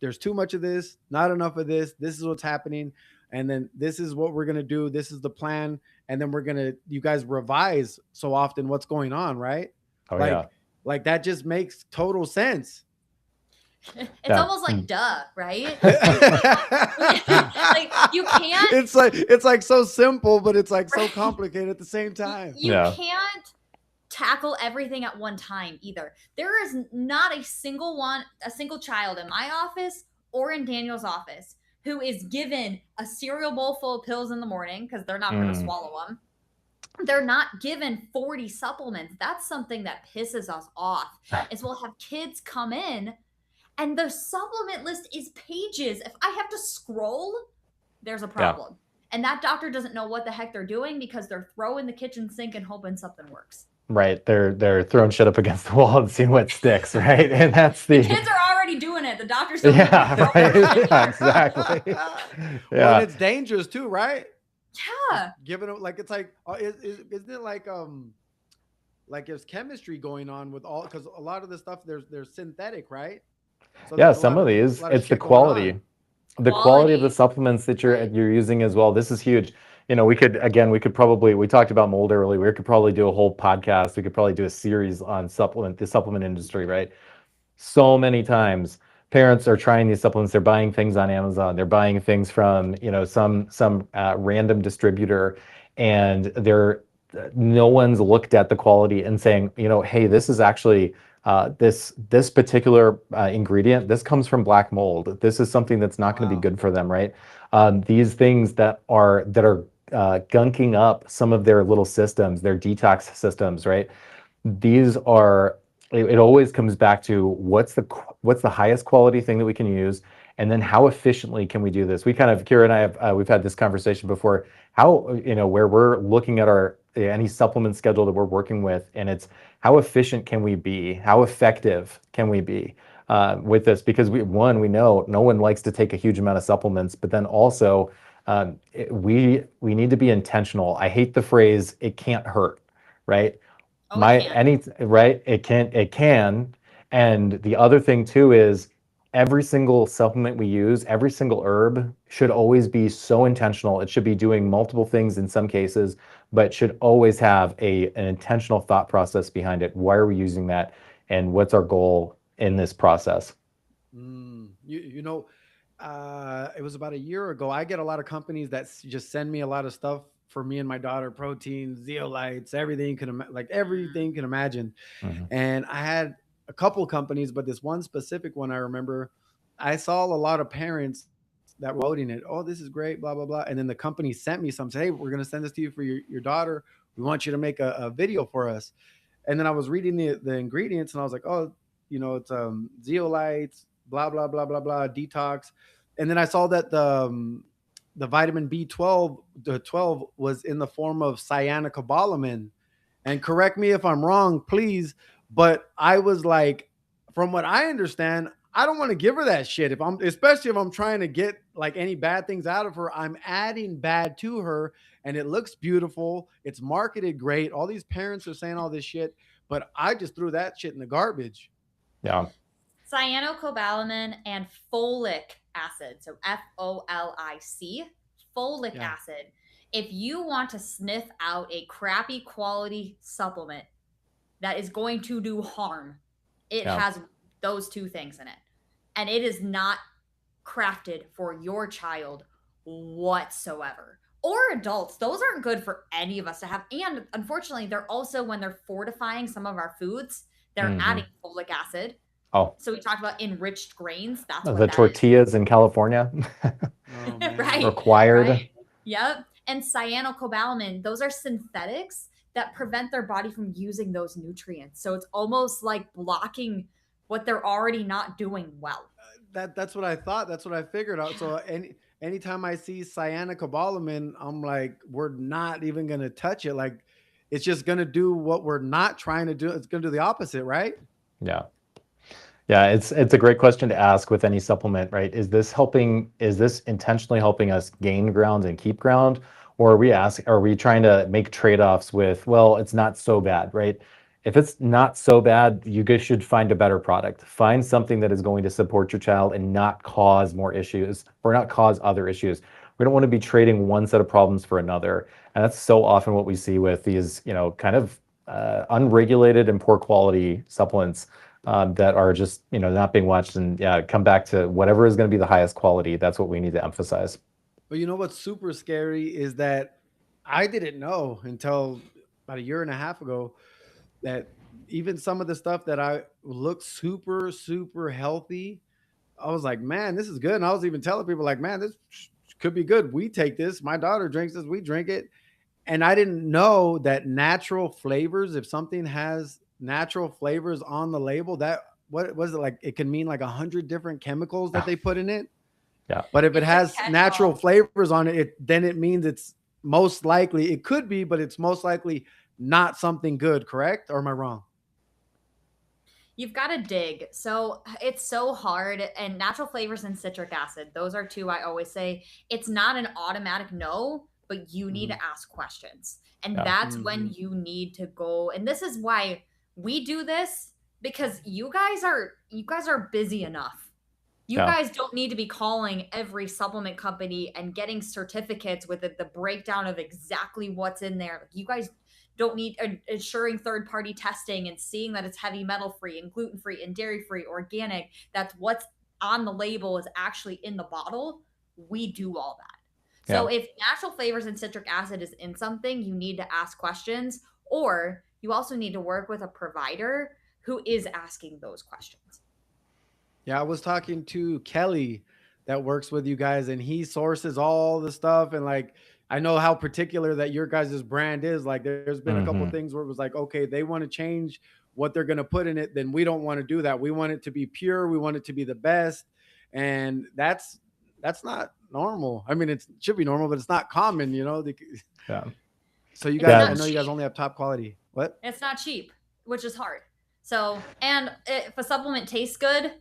there's too much of this, not enough of this. This is what's happening, and then this is what we're gonna do. This is the plan, and then you guys revise so often what's going on, right? Oh like, yeah. Like that just makes total sense. It's almost like duh, right? Like you can't. It's like so simple, but it's like so complicated at the same time. You can't tackle everything at one time either. There is not a single child in my office or in Daniel's office who is given a cereal bowl full of pills in the morning because they're not going to swallow them. They're not given 40 supplements. That's something that pisses us off. Is we'll have kids come in and the supplement list is pages. If I have to scroll, there's a problem. And that doctor doesn't know what the heck they're doing because they're throwing the kitchen sink and hoping something works. Right. They're throwing shit up against the wall and seeing what sticks, right? And that's the kids are already doing it. The doctor's still right. Yeah, exactly. Yeah. Well, and it's dangerous too, right? Yeah. Giving it like it's like isn't it like there's chemistry going on with all, because a lot of the stuff there's synthetic, right? So yeah, some of these it's the quality. The quality of the supplements that you're using as well. This is huge. You know, we could probably, we talked about mold earlier. We could probably do a whole podcast. We could probably do a series on the supplement industry, right? So many times parents are trying these supplements. They're buying things on Amazon. They're buying things from, you know, some random distributor, and no one's looked at the quality and saying, you know, hey, this is actually this particular ingredient, this comes from black mold. This is something that's not going to be good for them, right? These things that are gunking up some of their little systems, their detox systems, right? These are, it always comes back to what's the highest quality thing that we can use, and then how efficiently can we do this? We kind of, Kyrah and I have, we've had this conversation before, how, you know, where we're looking at any supplement schedule that we're working with, and it's how efficient can we be? How effective can we be with this? Because we know no one likes to take a huge amount of supplements, but then also we need to be intentional. I hate the phrase, it can't hurt, right? It can. And the other thing too is every single supplement we use, every single herb should always be so intentional. It should be doing multiple things in some cases, but should always have an intentional thought process behind it. Why are we using that? And what's our goal in this process? You know, It was about a year ago. I get a lot of companies that just send me a lot of stuff for me and my daughter, protein, zeolites, everything you can like everything you can imagine. Mhm. And I had a couple companies, but this one specific one I remember, I saw a lot of parents that were voting it. Oh, this is great, blah blah blah. And then the company sent me some. Say, hey, we're gonna send this to you for your daughter. We want you to make a video for us. And then I was reading the ingredients, and I was like, oh, it's zeolites, blah blah blah blah blah, detox. And then I saw that the vitamin B12, the 12 was in the form of cyanocobalamin. And correct me if I'm wrong, please. But I was like, from what I understand, I don't want to give her that shit. Especially if I'm trying to get like any bad things out of her, I'm adding bad to her, and it looks beautiful. It's marketed great. All these parents are saying all this shit, but I just threw that shit in the garbage. Yeah. Cyanocobalamin and folic acid, so FOLIC, folic Yeah. acid. If you want to sniff out a crappy quality supplement that is going to do harm, it Yeah. has those two things in it. And it is not crafted for your child whatsoever. Or adults. Those aren't good for any of us to have. And unfortunately, they're also, when they're fortifying some of our foods, they're adding folic acid. Oh, So we talked about enriched grains. That's what the that tortillas in California Oh, is. man. Right. required. Right. Yep. And cyanocobalamin, those are synthetics that prevent their body from using those nutrients. So it's almost like blocking what they're already not doing well. That's what I thought. That's what I figured out. So anytime I see cyanocobalamin, I'm like, we're not even gonna touch it. Like, it's just gonna do what we're not trying to do. It's gonna do the opposite, right? Yeah. Yeah, it's a great question to ask with any supplement, right? Is this intentionally helping us gain ground and keep ground? Or are we trying to make trade-offs with, well, it's not so bad, right? If it's not so bad, you guys should find a better product. Find something that is going to support your child and not cause more issues or not cause other issues. We don't want to be trading one set of problems for another. And that's so often what we see with these, kind of unregulated and poor quality supplements that are just not being watched, and come back to whatever is going to be the highest quality. That's what we need to emphasize. But you know what's super scary is that I didn't know until about a year and a half ago that even some of the stuff that I looked super, super healthy, I was like, man, this is good. And I was even telling people, like, man, this could be good. We take this. My daughter drinks this. We drink it. And I didn't know that natural flavors, if something has natural flavors on the label, that what was it like? It can mean like 100 different chemicals that they put in it. Yeah. But if it It's a has natural catch-all. flavors on it, then it means it's most likely, it could be, but it's most likely not something good, correct? Or am I wrong? You've got to dig. So it's so hard. And natural flavors and citric acid, those are two I always say. It's not an automatic no, but you need Mhm. to ask questions. And Yeah. that's when Mhm. you need to go. And this is why we do this, because you guys are busy enough. You Yeah. guys don't need to be calling every supplement company and getting certificates with the breakdown of exactly what's in there. You guys don't need ensuring third party testing and seeing that it's heavy metal free and gluten free and dairy free, organic. That's what's on the label is actually in the bottle. We do all that. So Yeah. if natural flavors and citric acid is in something, you need to ask questions, or you also need to work with a provider who is asking those questions. Yeah, I was talking to Kelly that works with you guys, and he sources all the stuff. And like, I know how particular that your guys' brand is. Like, there's been a couple hmm things where it was like, okay, they want to change what they're going to put in it, then we don't want to do that. We want it to be pure. We want it to be the best, and that's not normal. I mean, it should be normal, but it's not common, you know. Yeah. So you It's guys, Yeah. I not know you guys cheap. only have top quality. What? It's not cheap, which is hard. So, and if a supplement tastes good,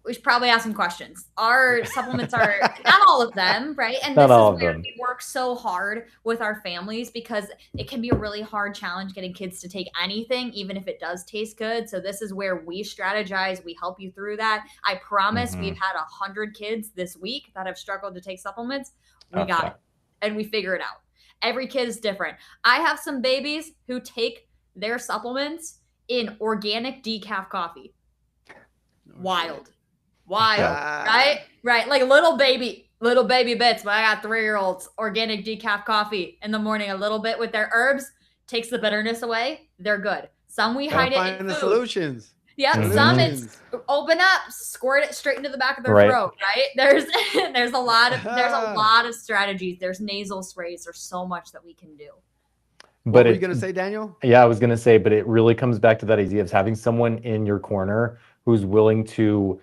we should probably ask some questions. Our supplements are not all of them, right? And Not this is all of where them. we work so hard with our families, because it can be a really hard challenge getting kids to take anything, even if it does taste good. So this is where we strategize. We help you through that. I promise hmm we've had 100 kids this week that have struggled to take supplements. We Oh, got yeah. it. And we figure it out. Every kid is different. I have some babies who take their supplements in organic decaf coffee. Oh, Wild. Wild, right? Right. Like little baby bits. But I got 3-year-olds, organic decaf coffee in the morning, a little bit with their herbs, takes the bitterness away. They're good. Some we hide it in Find the food. solutions. Yep. Some it's open up, squirt it straight into the back of their throat, right? There's a lot of strategies. There's nasal sprays. There's so much that we can do. What were you gonna say, Daniel? Yeah, I was gonna say, but it really comes back to that idea of having someone in your corner who's willing to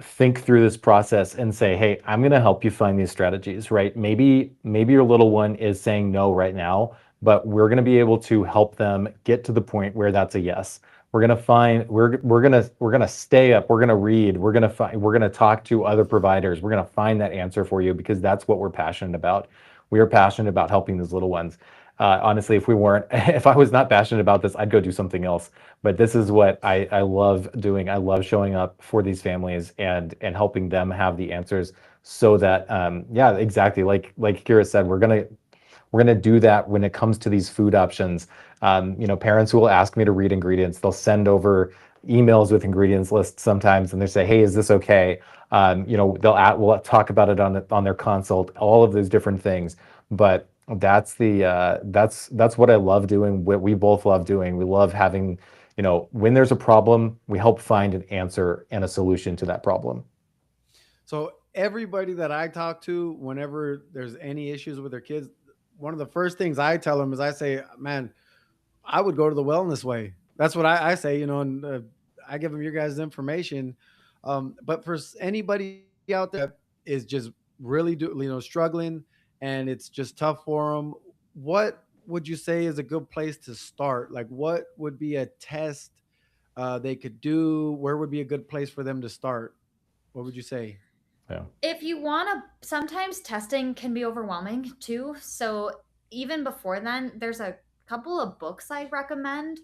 think through this process and say, hey, I'm going to help you find these strategies, right? Maybe your little one is saying no right now, but we're going to be able to help them get to the point where that's a yes. We're going to find, we're going to stay up, we're going to read, we're going to talk to other providers. We're going to find that answer for you because that's what we're passionate about. We are passionate about helping these little ones. Honestly, if I was not passionate about this, I'd go do something else. But this is what I love doing. I love showing up for these families and helping them have the answers so that, yeah, exactly. Like Kyrah said, we're gonna do that when it comes to these food options. Parents who will ask me to read ingredients, they'll send over emails with ingredients lists sometimes, and they say, hey, is this okay? We'll talk about it on their consult, all of those different things. But that's what I love doing, what we both love doing. We love having, when there's a problem, we help find an answer and a solution to that problem. So everybody that I talk to, whenever there's any issues with their kids, one of the first things I tell them is I say, man, I would go to the wellness way. That's what I say, and I give them your guys' information. But for anybody out there that is just really struggling and it's just tough for them, what would you say is a good place to start? Like, what would be a test they could do? Where would be a good place for them to start? What would you say? Yeah. If you want to, sometimes testing can be overwhelming too. So even before then, there's a couple of books I recommend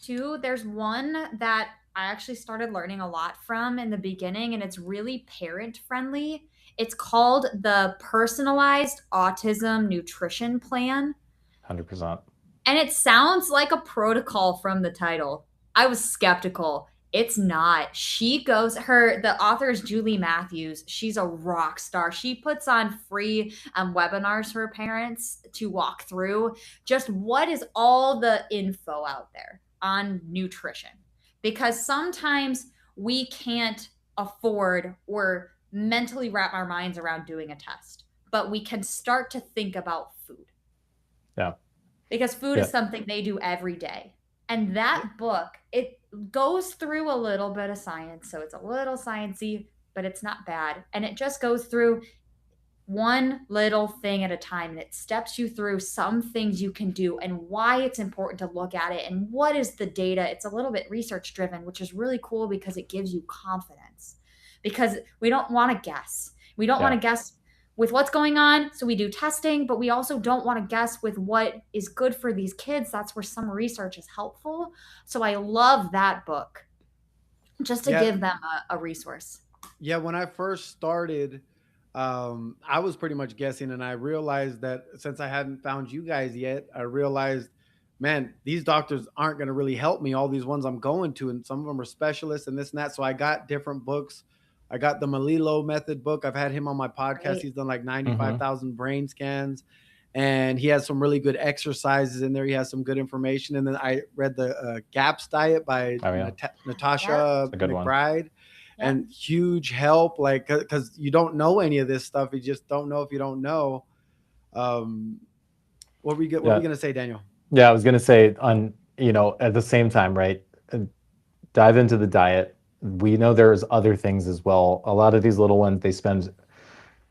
too. There's one that I actually started learning a lot from in the beginning, and it's really parent friendly. It's called the Personalized Autism Nutrition Plan. 100%. And it sounds like a protocol from the title. I was skeptical. It's not. The author is Julie Matthews. She's a rock star. She puts on free webinars for parents to walk through just what is all the info out there on nutrition. Because sometimes we can't afford or mentally wrap our minds around doing a test, but we can start to think about food. Yeah. Because food is something they do every day. And that book, it goes through a little bit of science. So it's a little sciencey, but it's not bad. And it just goes through one little thing at a time. And it steps you through some things you can do and why it's important to look at it and what is the data. It's a little bit research driven, which is really cool because it gives you confidence. Because we don't want to guess. We don't want to guess with what's going on. So we do testing, but we also don't want to guess with what is good for these kids. That's where some research is helpful. So I love that book just to give them a resource. Yeah. When I first started, I was pretty much guessing, and I realized that since I hadn't found you guys yet, I realized, man, these doctors aren't going to really help me. All these ones I'm going to, and some of them are specialists and this and that. So I got different books. I got the Malilo method book. I've had him on my podcast. Right. He's done like 95,000 brain scans, and he has some really good exercises in there. He has some good information. And then I read the GAPS diet by Natasha McBride, and huge help. Like, cause you don't know any of this stuff. You just don't know if you don't know. What were we going to say, Daniel? Yeah, I was going to say at the same time, right? Dive into the diet. We know there's other things as well. A lot of these little ones, they spend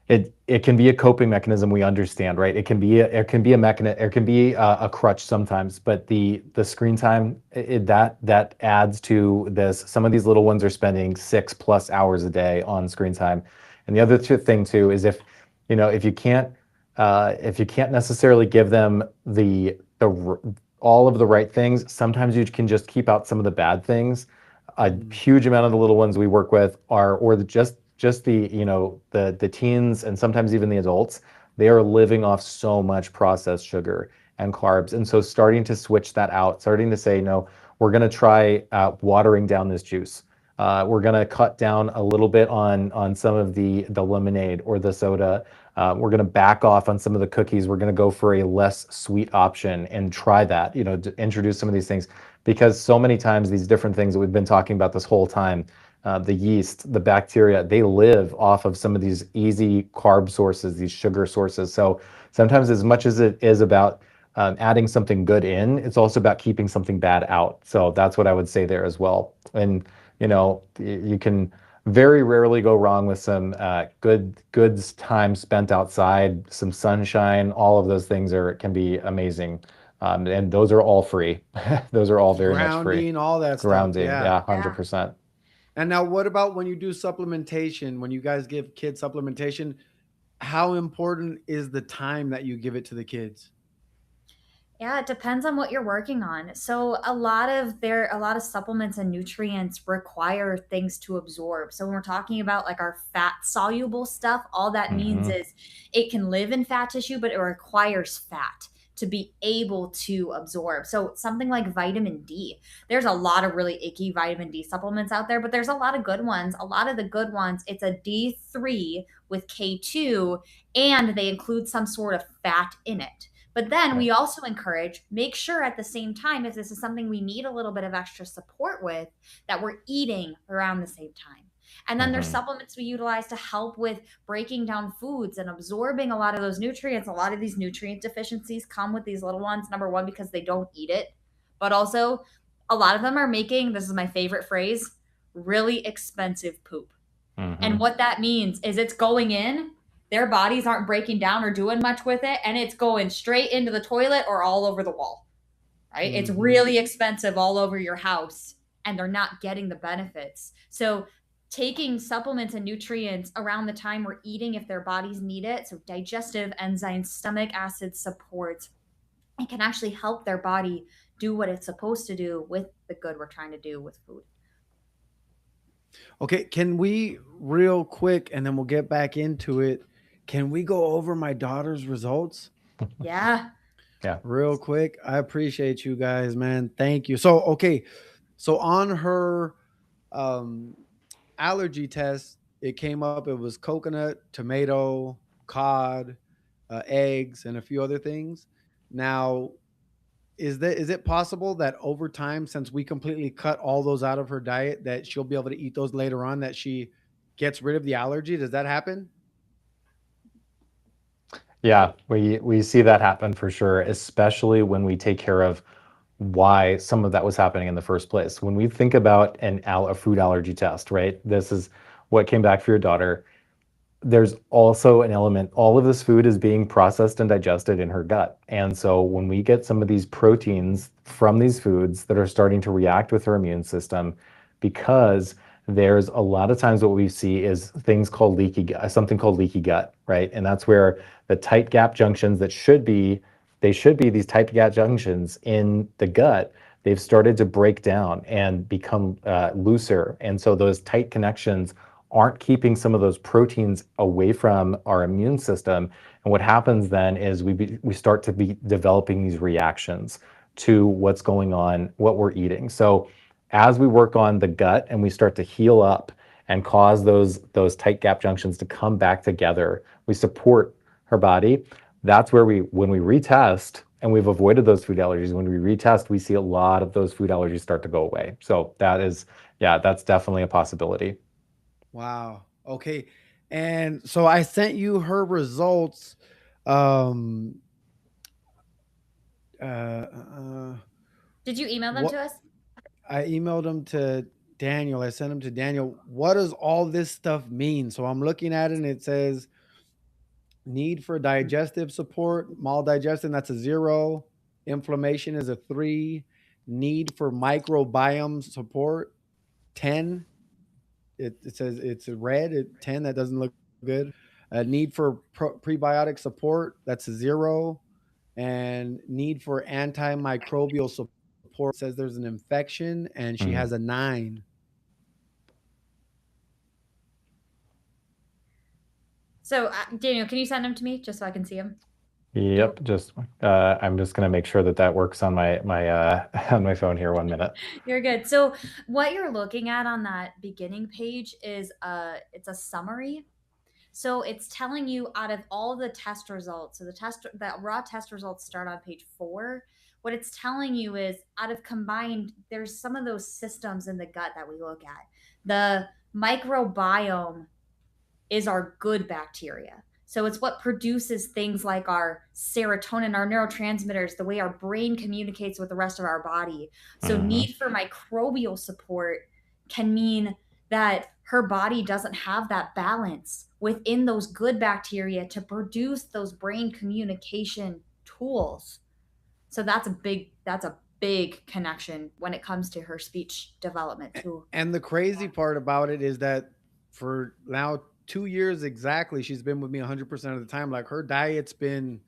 it can be a coping mechanism. We understand, right? It can be a mechanism. It can be a crutch sometimes. But the screen time that adds to this. Some of these little ones are spending 6+ hours a day on screen time. And the other thing too is if you can't necessarily give them all of the right things, sometimes you can just keep out some of the bad things. A huge amount of the little ones we work with just the teens and sometimes even the adults, they are living off so much processed sugar and carbs. And so starting to switch that out, starting to say, no, we're going to try watering down this juice. We're going to cut down a little bit on some of the lemonade or the soda. We're going to back off on some of the cookies. We're going to go for a less sweet option and try that, to introduce some of these things, because so many times these different things that we've been talking about this whole time, the yeast, the bacteria, they live off of some of these easy carb sources, these sugar sources. So sometimes, as much as it is about adding something good in, it's also about keeping something bad out. So that's what I would say there as well. And you can very rarely go wrong with some good time spent outside, some sunshine. All of those things can be amazing, and those are all free. Those are all very much free. Grounding, all that stuff. Grounding, Yeah. yeah, 100%. And now, what about when you do supplementation? When you guys give kids supplementation, how important is the time that you give it to the kids? Yeah, it depends on what you're working on. So a lot of supplements and nutrients require things to absorb. So when we're talking about like our fat soluble stuff, all that means Mhm. is it can live in fat tissue, but it requires fat to be able to absorb. So something like vitamin D. There's a lot of really icky vitamin D supplements out there, but there's a lot of good ones. A lot of the good ones, it's a D3 with K2 and they include some sort of fat in it. But then Right. we also encourage, make sure at the same time, if this is something we need a little bit of extra support with, that we're eating around the same time. And then there's Mhm. supplements we utilize to help with breaking down foods and absorbing a lot of those nutrients. A lot of these nutrient deficiencies come with these little ones, number one, because they don't eat it, but also a lot of them are making, this is my favorite phrase, really expensive poop. And Mhm. what that means is it's going in, their bodies aren't breaking down or doing much with it, and it's going straight into the toilet or all over the wall, right? It's Hmm. really expensive all over your house, and they're not getting the benefits. So, taking supplements and nutrients around the time we're eating if their bodies need it, so digestive enzymes, stomach acid support, it can actually help their body do what it's supposed to do with the good we're trying to do with food. Okay, can we real quick, and then we'll get back into it? Can we go over my daughter's results Yeah. Yeah. real quick? I appreciate you guys, man. Thank you. So, okay, so on her um, allergy test, it came up. It was coconut, tomato, cod, eggs, and a few other things. Now, is it possible that over time, since we completely cut all those out of her diet, that she'll be able to eat those later on, that she gets rid of the allergy? Does that happen? Yeah, we see that happen for sure, especially when we take care of why some of that was happening in the first place. When we think about a food allergy test, right? This is what came back for your daughter. There's also an element, all of this food is being processed and digested in her gut. And so when we get some of these proteins from these foods that are starting to react with her immune system, because there's a lot of times what we see is things called leaky gut, something called leaky gut, right? And that's where the tight gap junctions they should be these tight gap junctions in the gut, they've started to break down and become looser. And so those tight connections aren't keeping some of those proteins away from our immune system. And what happens then is we start to be developing these reactions to what's going on, what we're eating. So as we work on the gut and we start to heal up and cause those tight gap junctions to come back together, we support her body. That's where when we retest and we've avoided those food allergies, when we retest, we see a lot of those food allergies start to go away. So yeah, that's definitely a possibility. Wow. Okay. And so I sent you her results. Um, Did you email them what to us? I emailed them to Daniel. I sent them to Daniel. What does all this stuff mean? So I'm looking at it and it says need for digestive support, maldigestion, that's a 0. Inflammation is a 3. Need for microbiome support, 10. It says it's a red at 10. That doesn't look good. Need for prebiotic support, that's a 0. And need for antimicrobial support, says there's an infection, and she Mhm. has a 9. So, Daniel, can you send them to me just so I can see them? Yep, just I'm just gonna make sure that works on my on my phone here. 1 minute. You're good. So what you're looking at on that beginning page is it's a summary. So it's telling you out of all the test results. So the raw test results start on page 4. What it's telling you is out of combined, there's some of those systems in the gut that we look at. The microbiome is our good bacteria. So it's what produces things like our serotonin, our neurotransmitters, the way our brain communicates with the rest of our body. So need for microbial support can mean that her body doesn't have that balance within those good bacteria to produce those brain communication tools. So that's a big connection when it comes to her speech development too. And the crazy part about it is that for now 2 years exactly, she's been with me 100% of the time. Like her diet's been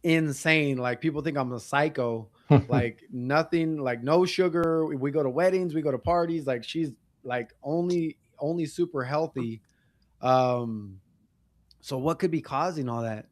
insane. Like people think I'm a psycho. Like nothing, like no sugar. We go to weddings, we go to parties. Like she's like only super healthy. Um, so what could be causing all that?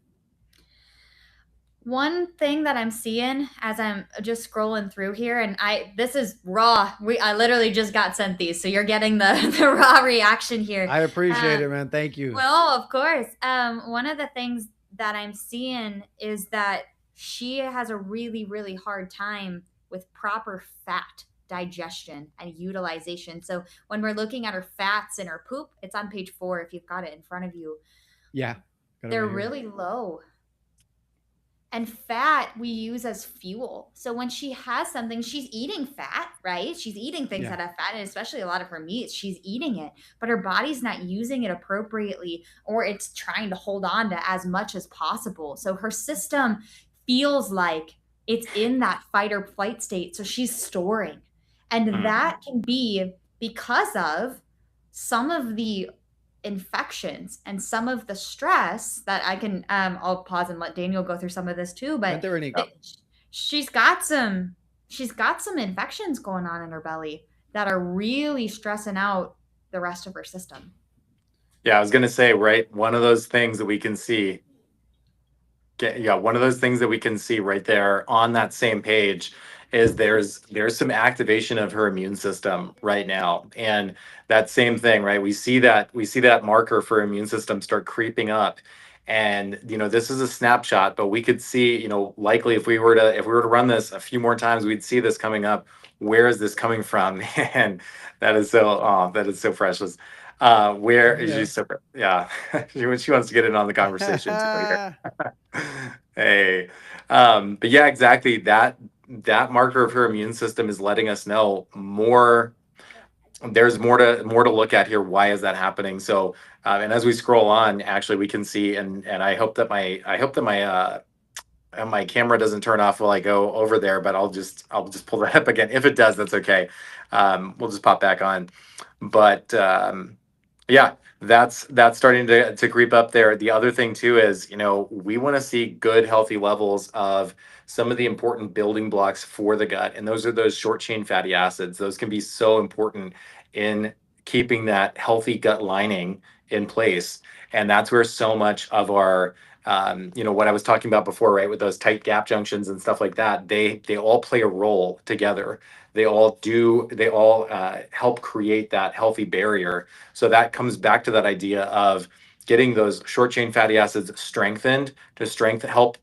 One thing that I'm seeing as I'm just scrolling through here, and this is raw. I literally just got sent these, so you're getting the raw reaction here. I appreciate it, man. Thank you. Well, of course. One of the things that I'm seeing is that she has a really, really hard time with proper fat digestion and utilization. So when we're looking at her fats in her poop, it's on page 4 if you've got it in front of you. Yeah. They're really low. And fat we use as fuel. So when she has something, she's eating fat, right? She's eating things that have fat, and especially a lot of her meats, she's eating it, but her body's not using it appropriately, or it's trying to hold on to as much as possible. So her system feels like it's in that fight or flight state. So she's storing. And that can be because of some of the infections and some of the stress that I'll pause and let Daniel go through some of this too, but she's got some infections going on in her belly that are really stressing out the rest of her system. Yeah, I was going to say, right, one of those things that we can see one of those things that we can see right there on that same page is there's some activation of her immune system right now. And that same thing, right? We see that marker for immune system start creeping up. And this is a snapshot, but we could see, likely if we were to run this a few more times, we'd see this coming up. Where is this coming from? And that is so precious. Where is she? So yeah, she wants to get in on the conversation too. Hey, but yeah, exactly. That marker of her immune system is letting us know more. There's more to look at here. Why is that happening? So, and as we scroll on, actually, we can see, and I hope that my camera doesn't turn off while I go over there, but I'll just pull that up again. If it does, that's okay. We'll just pop back on. But yeah, that's starting to creep up there. The other thing too is, we want to see good, healthy levels of some of the important building blocks for the gut. And those are those short chain fatty acids. Those can be so important in keeping that healthy gut lining in place. And that's where so much of our, what I was talking about before, right, with those tight gap junctions and stuff like that, they all play a role together. They all help create that healthy barrier. So that comes back to that idea of getting those short chain fatty acids strengthened to help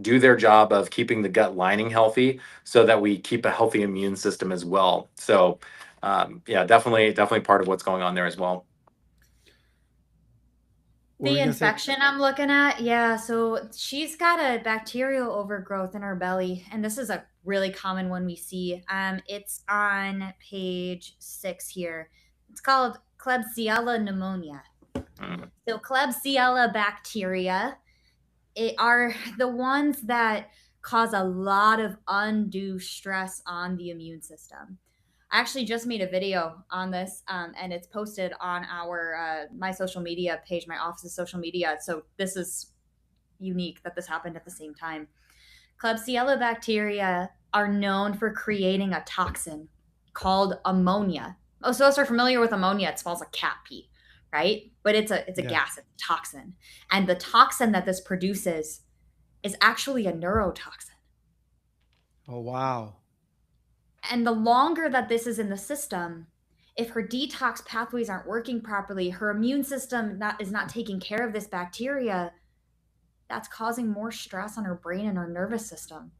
do their job of keeping the gut lining healthy, so that we keep a healthy immune system as well. So yeah, definitely part of what's going on there as well. The infection I'm looking at, yeah, so she's got a bacterial overgrowth in her belly, and this is a really common one we see. It's on page 6 here. It's called Klebsiella pneumonia. So Klebsiella bacteria are the ones that cause a lot of undue stress on the immune system. I actually just made a video on this, and it's posted on my social media page, my office's social media. So this is unique that this happened at the same time. Klebsiella bacteria are known for creating a toxin called ammonia. Most of us are familiar with ammonia. It smells like cat pee, right? But it's a gas, it's a toxin. And the toxin that this produces is actually a neurotoxin. Oh, wow. And the longer that this is in the system, if her detox pathways aren't working properly, her immune system is not taking care of this bacteria, that's causing more stress on her brain and her nervous system.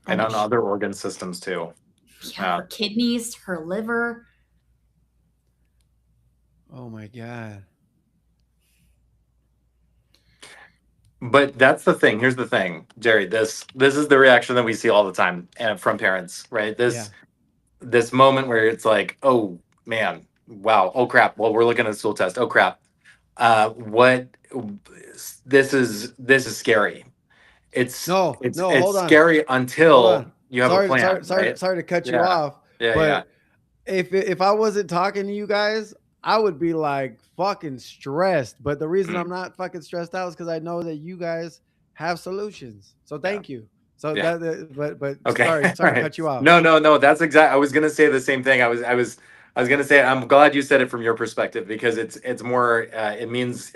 And on other organ systems too. Yeah, her kidneys, her liver. Oh my God. But that's the thing. Here's the thing, Jerry. This is the reaction that we see all the time from parents, right? This moment where it's like, oh man, wow, oh crap. Well, we're looking at a stool test. Oh crap. What this is scary. It's hold on. scary until you have a plan. Sorry to cut you off. But if I wasn't talking to you guys, I would be like fucking stressed. But the reason I'm not fucking stressed out is because I know that you guys have solutions. So thank you. So but okay. Sorry to cut you off. No. That's exactly. I was gonna say the same thing. I was gonna say, I'm glad you said it from your perspective, because it's more it means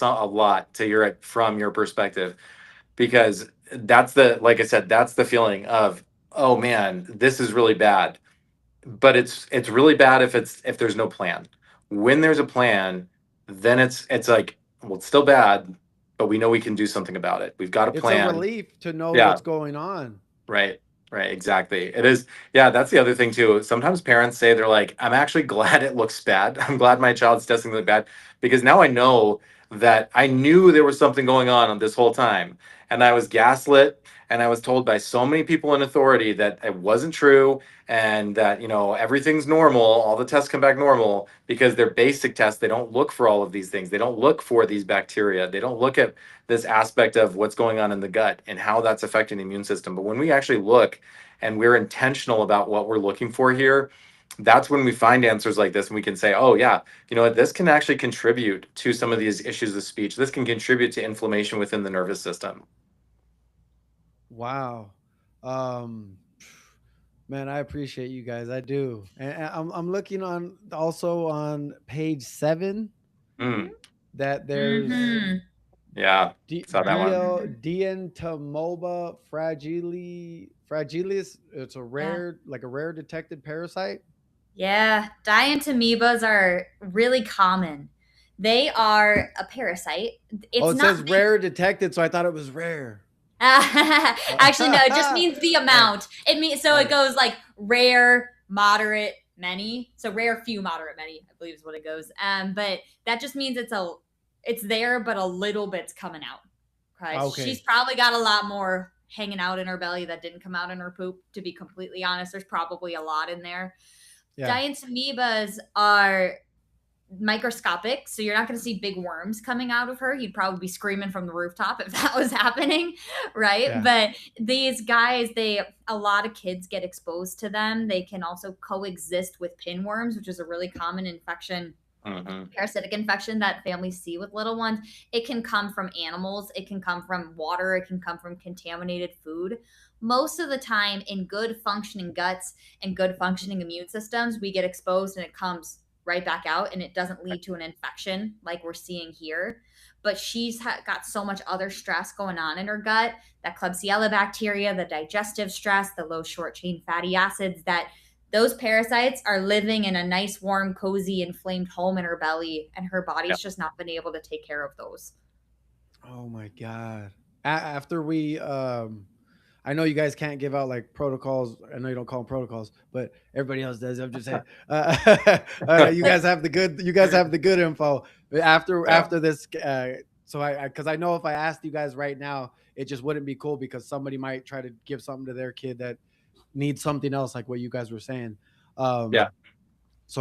a lot to hear it from your perspective, because that's like I said, that's the feeling of, oh man, this is really bad. But it's really bad if there's no plan. When there's a plan, then it's like, well, it's still bad, but we know we can do something about it. We've got a plan. It's a relief to know what's going on. Right, exactly. It is. Yeah, that's the other thing too. Sometimes parents say, they're like, I'm actually glad it looks bad. I'm glad my child's testing really bad, because now I know that I knew there was something going on this whole time. And I was gaslit, and I was told by so many people in authority that it wasn't true, and that, everything's normal, all the tests come back normal, because they're basic tests. They don't look for all of these things. They don't look for these bacteria. They don't look at this aspect of what's going on in the gut and how that's affecting the immune system. But when we actually look and we're intentional about what we're looking for here, that's when we find answers like this, and we can say, oh yeah, this can actually contribute to some of these issues of speech. This can contribute to inflammation within the nervous system. Wow. Man, I appreciate you guys. I do. And I'm looking also on page 7 that there's Dientamoeba fragilis. It's a rare detected parasite. Yeah, Dientamoebas are really common. They are a parasite. It says rare detected, so I thought it was rare. Actually, no, it just means the amount. It means, so it goes like rare, moderate, many. So rare, few, moderate, many, I believe is what it goes. But that just means it's there, but a little bit's coming out. Okay. She's probably got a lot more hanging out in her belly that didn't come out in her poop. To be completely honest, there's probably a lot in there. Yeah. Dientamoebas are microscopic, so you're not going to see big worms coming out of her. You'd probably be screaming from the rooftop if that was happening, right? Yeah. But these guys, a lot of kids get exposed to them. They can also coexist with pinworms, which is a really common infection, parasitic infection that families see with little ones. It can come from animals, it can come from water, it can come from contaminated food. Most of the time, in good functioning guts and good functioning immune systems, we get exposed and it comes right back out, and it doesn't lead to an infection like we're seeing here. But she's got so much other stress going on in her gut, that Klebsiella bacteria, the digestive stress, the low short chain fatty acids, that those parasites are living in a nice, warm, cozy, inflamed home in her belly, and her body's just not been able to take care of those. Oh my God. After we I know you guys can't give out like protocols. I know you don't call them protocols, but everybody else does. I'm just saying, you guys have the good info after this. Because I know if I asked you guys right now, it just wouldn't be cool, because somebody might try to give something to their kid that needs something else, like what you guys were saying. So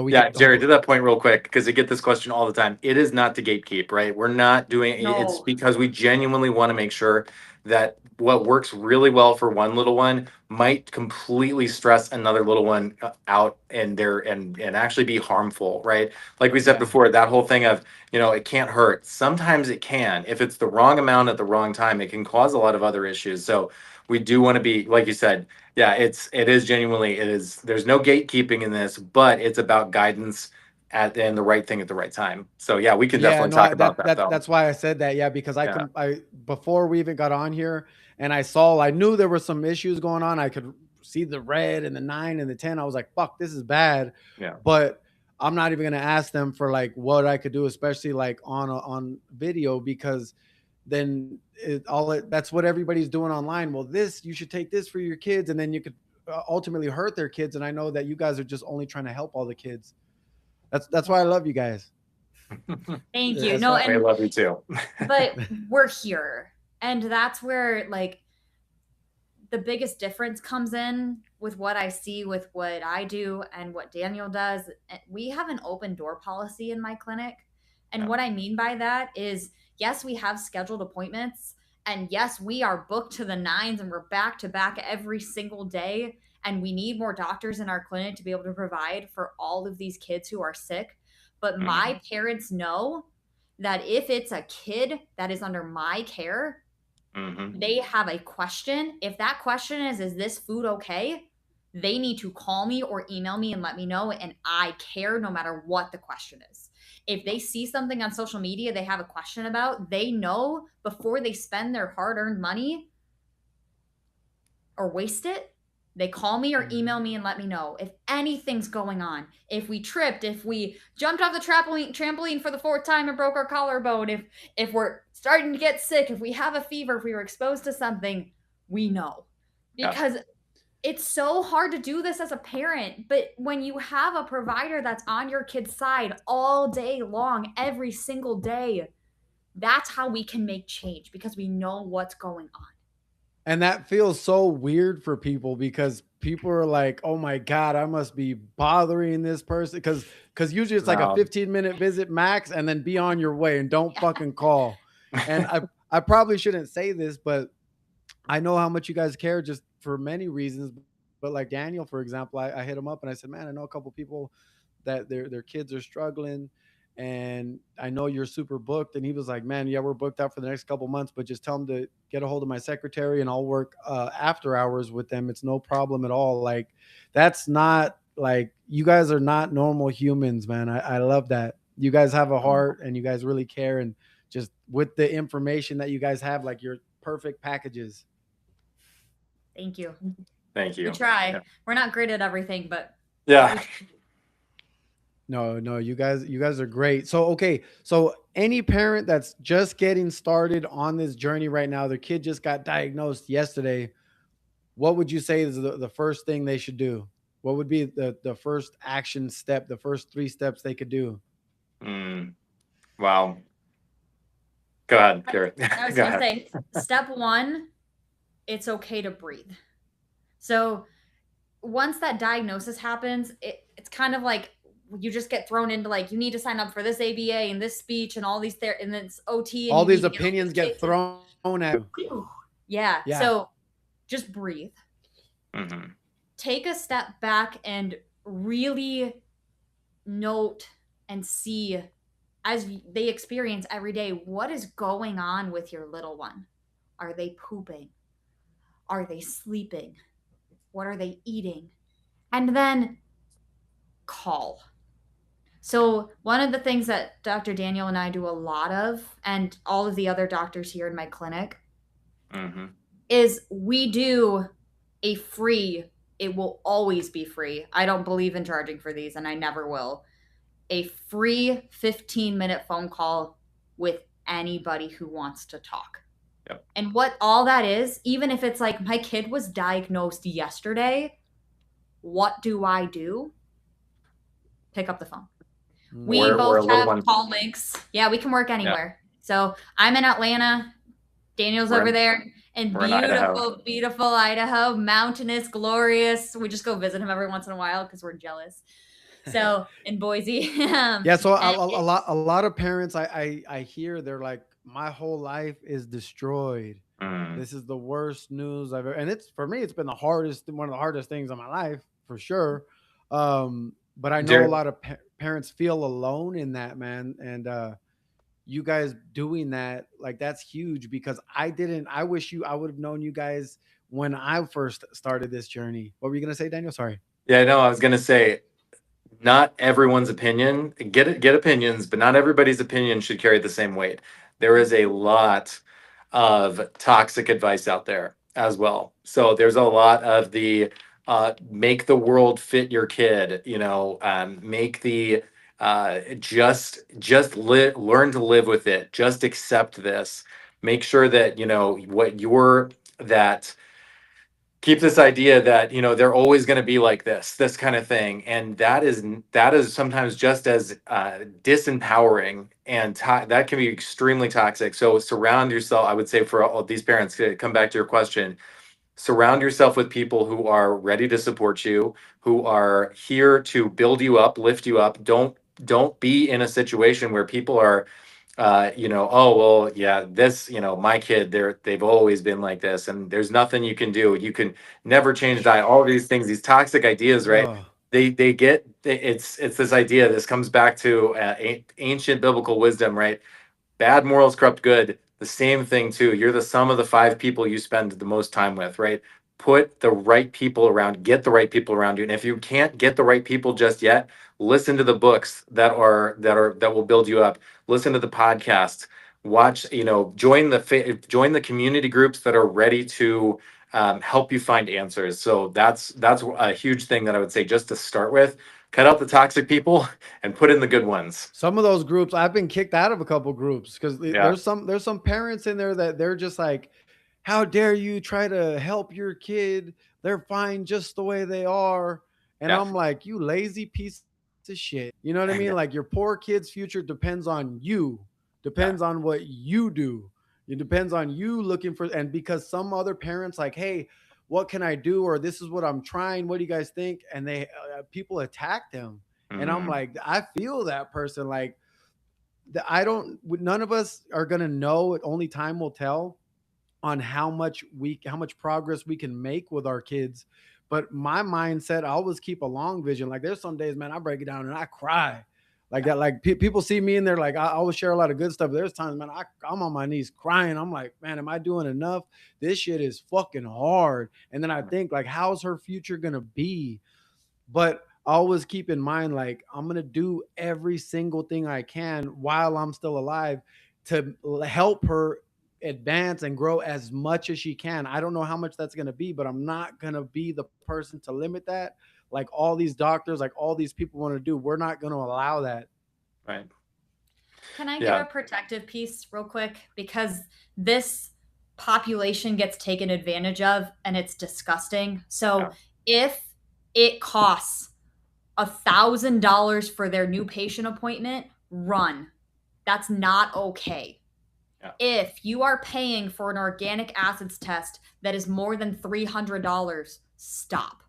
Jerry, to that point real quick, because I get this question all the time. It is not to gatekeep, right? We're not doing it. It's because we genuinely want to make sure that what works really well for one little one might completely stress another little one out, and actually be harmful, right? Like we said before, that whole thing of, it can't hurt. Sometimes it can. If it's the wrong amount at the wrong time, it can cause a lot of other issues. So we do want to be, like you said, it is genuinely, there's no gatekeeping in this, but it's about guidance and the right thing at the right time. So yeah, we can Yeah, definitely no, talk about that though. that's why I said that. Yeah, because Yeah. I before we even got on here, and I knew there were some issues going on. I could see the red and the 9 and the 10. I was like, fuck, this is bad. Yeah. But I'm not even gonna ask them for like what I could do, especially like on video, because then that's what everybody's doing online. Well, this, you should take this for your kids, and then you could ultimately hurt their kids. And I know that you guys are just only trying to help all the kids. That's why I love you guys. Thank you. That's No, why- I love you too. but we're here. And that's where like the biggest difference comes in with what I see with what I do and what Daniel does. We have an open door policy in my clinic. And Yeah. what I mean by that is, yes, we have scheduled appointments. And yes, we are booked to the nines and we're back to back every single day. And we need more doctors in our clinic to be able to provide for all of these kids who are sick. But my parents know that if it's a kid that is under my care, they have a question. If that question is this food okay? They need to call me or email me and let me know. And I care no matter what the question is. If they see something on social media they have a question about, they know before they spend their hard earned money or waste it, they call me or email me and let me know if anything's going on. If we tripped, if we jumped off the trampoline for the 4th time and broke our collarbone, if we're starting to get sick, if we have a fever, if we were exposed to something, we know. Because it's so hard to do this as a parent, but when you have a provider that's on your kid's side all day long, every single day, that's how we can make change, because we know what's going on. And that feels so weird for people, because people are like, oh my God, I must be bothering this person. Because usually it's like a 15-minute visit max, and then be on your way and don't fucking call. And I probably shouldn't say this, but I know how much you guys care, just for many reasons. But like Daniel, for example, I hit him up and I said, man, I know a couple people that their kids are struggling, and I know you're super booked. And he was like, man, yeah, we're booked out for the next couple months, but just tell them to get a hold of my secretary and I'll work after hours with them. It's no problem at all. Like, that's not like, you guys are not normal humans, man. I love that. You guys have a heart and you guys really care. And just with the information that you guys have, like, you're perfect packages. Thank you. Thank you. We try. Yeah. We're not great at everything, but yeah. No, you guys are great. So, okay. So any parent that's just getting started on this journey right now, their kid just got diagnosed yesterday, what would you say is the first thing they should do? What would be the first action step, the first 3 steps they could do? Wow. Go ahead, Kyrah. I was going to say, step 1, it's okay to breathe. So once that diagnosis happens, it's kind of like you just get thrown into, like, you need to sign up for this ABA and this speech and all these and then it's OT. And all these opinions get thrown at you. Yeah. So just breathe. Take a step back and really note and see, as they experience every day, what is going on with your little one. Are they pooping? Are they sleeping? What are they eating? And then call. So one of the things that Dr. Daniel and I do a lot of, and all of the other doctors here in my clinic, is we do a free, it will always be free. I don't believe in charging for these, and I never will. A free 15-minute phone call with anybody who wants to talk. Yep. And what all that is, even if it's like, my kid was diagnosed yesterday, what do I do? Pick up the phone. We both have call links. Yeah, we can work anywhere. Yeah. So I'm in Atlanta. Daniel's over there in beautiful Idaho, mountainous, glorious. We just go visit him every once in a while because we're jealous. So in Boise. Yeah. So a lot of parents I hear, they're like, my whole life is destroyed. This is the worst news I've ever. And it's, for me, it's been one of the hardest things in my life, for sure. But I know a lot of parents feel alone in that, man. And you guys doing that, like, that's huge, because I would have known you guys when I first started this journey. What were you going to say, Daniel? Sorry. Yeah, no, I was going to say, not everyone's opinion, get opinions, but not everybody's opinion should carry the same weight. There is a lot of toxic advice out there as well. So there's a lot of the make the world fit your kid, make the learn to live with it, just accept this, make sure that what you're that keep this idea that they're always going to be like this kind of thing, and that is sometimes just as disempowering, and that can be extremely toxic. So surround yourself, I would say, for all these parents, to come back to your question, surround yourself with people who are ready to support you, who are here to build you up, lift you up. Don't be in a situation where people are oh well, yeah, this, my kid, they've always been like this, and there's nothing you can do. You can never change diet. All of these things, these toxic ideas, right? Oh, It's this idea. This comes back to ancient biblical wisdom, right? Bad morals corrupt good. The same thing too. You're the sum of the five people you spend the most time with, right? Put the right people around, get the right people around you. And if you can't get the right people just yet, listen to the books that will build you up. Listen to the podcasts. Watch, join the community groups that are ready to help you find answers. So that's a huge thing that I would say, just to start with. Cut out the toxic people and put in the good ones. some of those groups, I've been kicked out of a couple groups because Yeah. there's some parents in there that they're just like, how dare you try to help your kid? They're fine just the way they are. And Yeah. I'm like, you lazy piece of shit. You know what I mean? Like, your poor kid's future depends on you, Yeah. depends on what you do. It depends on you looking for, and because some other parents like, hey, what can I do? Or this is what I'm trying. What do you guys think? And people attack them. And I'm Mhm. like, I feel that person. Like, I don't, none of us are going to know. Only time will tell on how much progress we can make with our kids. But my mindset, I always keep a long vision. Like, there's some days, man, I break it down and I cry like Yeah. that. Like, people see me and they're like, I always share a lot of good stuff. There's times, man, I'm on my knees crying. I'm like, man, am I doing enough? This shit is fucking hard. And then I think, like, how's her future gonna be? But I always keep in mind, like, I'm gonna do every single thing I can while I'm still alive to help her advance and grow as much as she can. I don't know how much that's gonna be, but I'm not gonna be the person to limit that. Like all these doctors, like all these people want to do, we're not gonna allow that. Right. Can I give Yeah. a protective piece real quick? Because this population gets taken advantage of and it's disgusting. So Yeah. if it costs $1,000 for their new patient appointment, run. That's not okay. Yeah. If you are paying for an organic acids test that is more than $300, stop.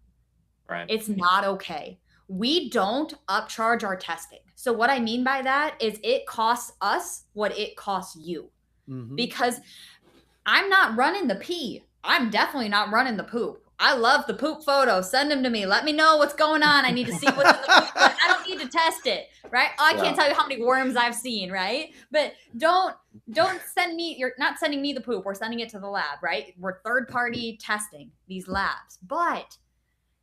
Right. It's not okay. We don't upcharge our testing. So, what I mean by that is it costs us what it costs you. Mm-hmm. Because I'm not running the pee. I'm definitely not running the poop. I love the poop photos. Send them to me. Let me know what's going on. I need to see what's in the poop, but I don't need to test it, right? I Yeah. can't tell you how many worms I've seen, right? But don't send me. You're not sending me the poop. We're sending it to the lab, right? We're third party testing these labs, but.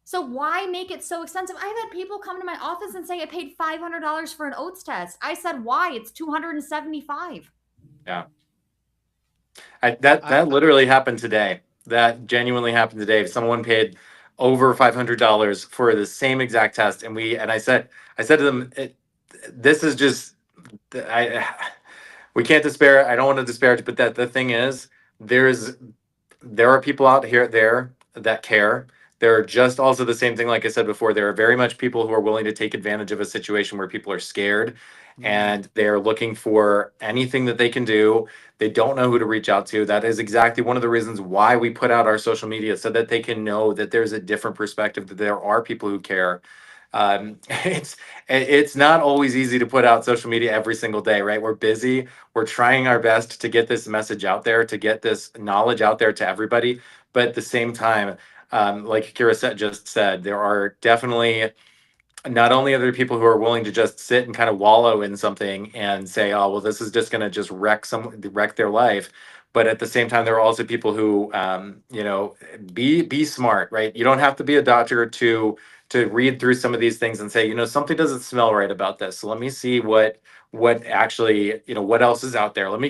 So why make it so expensive? I've had people come to my office and say I paid $500 for an oats test. I said, why? It's $275. Yeah. That I literally happened today. That genuinely happened today. Someone paid over $500 for the same exact test, and I said to them, "This is just, I, we can't despair. I don't want to disparage, but that the thing is, there's there are people out here there that care. There are just also the same thing, like I said before, there are very much people who are willing to take advantage of a situation where people are scared mm-hmm. and they're looking for anything that they can do. They don't know who to reach out to. That is exactly one of the reasons why we put out our social media, so that they can know that there's a different perspective, that there are people who care. It's not always easy to put out social media every single day, right? We're busy. We're trying our best to get this message out there, to get this knowledge out there to everybody. But at the same time, like Kyrah just said, there are definitely, not only are there people who are willing to just sit and kind of wallow in something and say, "Oh, well, this is just going to just wreck their life," But at the same time, there are also people who, be smart, right? You don't have to be a doctor to read through some of these things and say, something doesn't smell right about this. So let me see what actually, what else is out there. Let me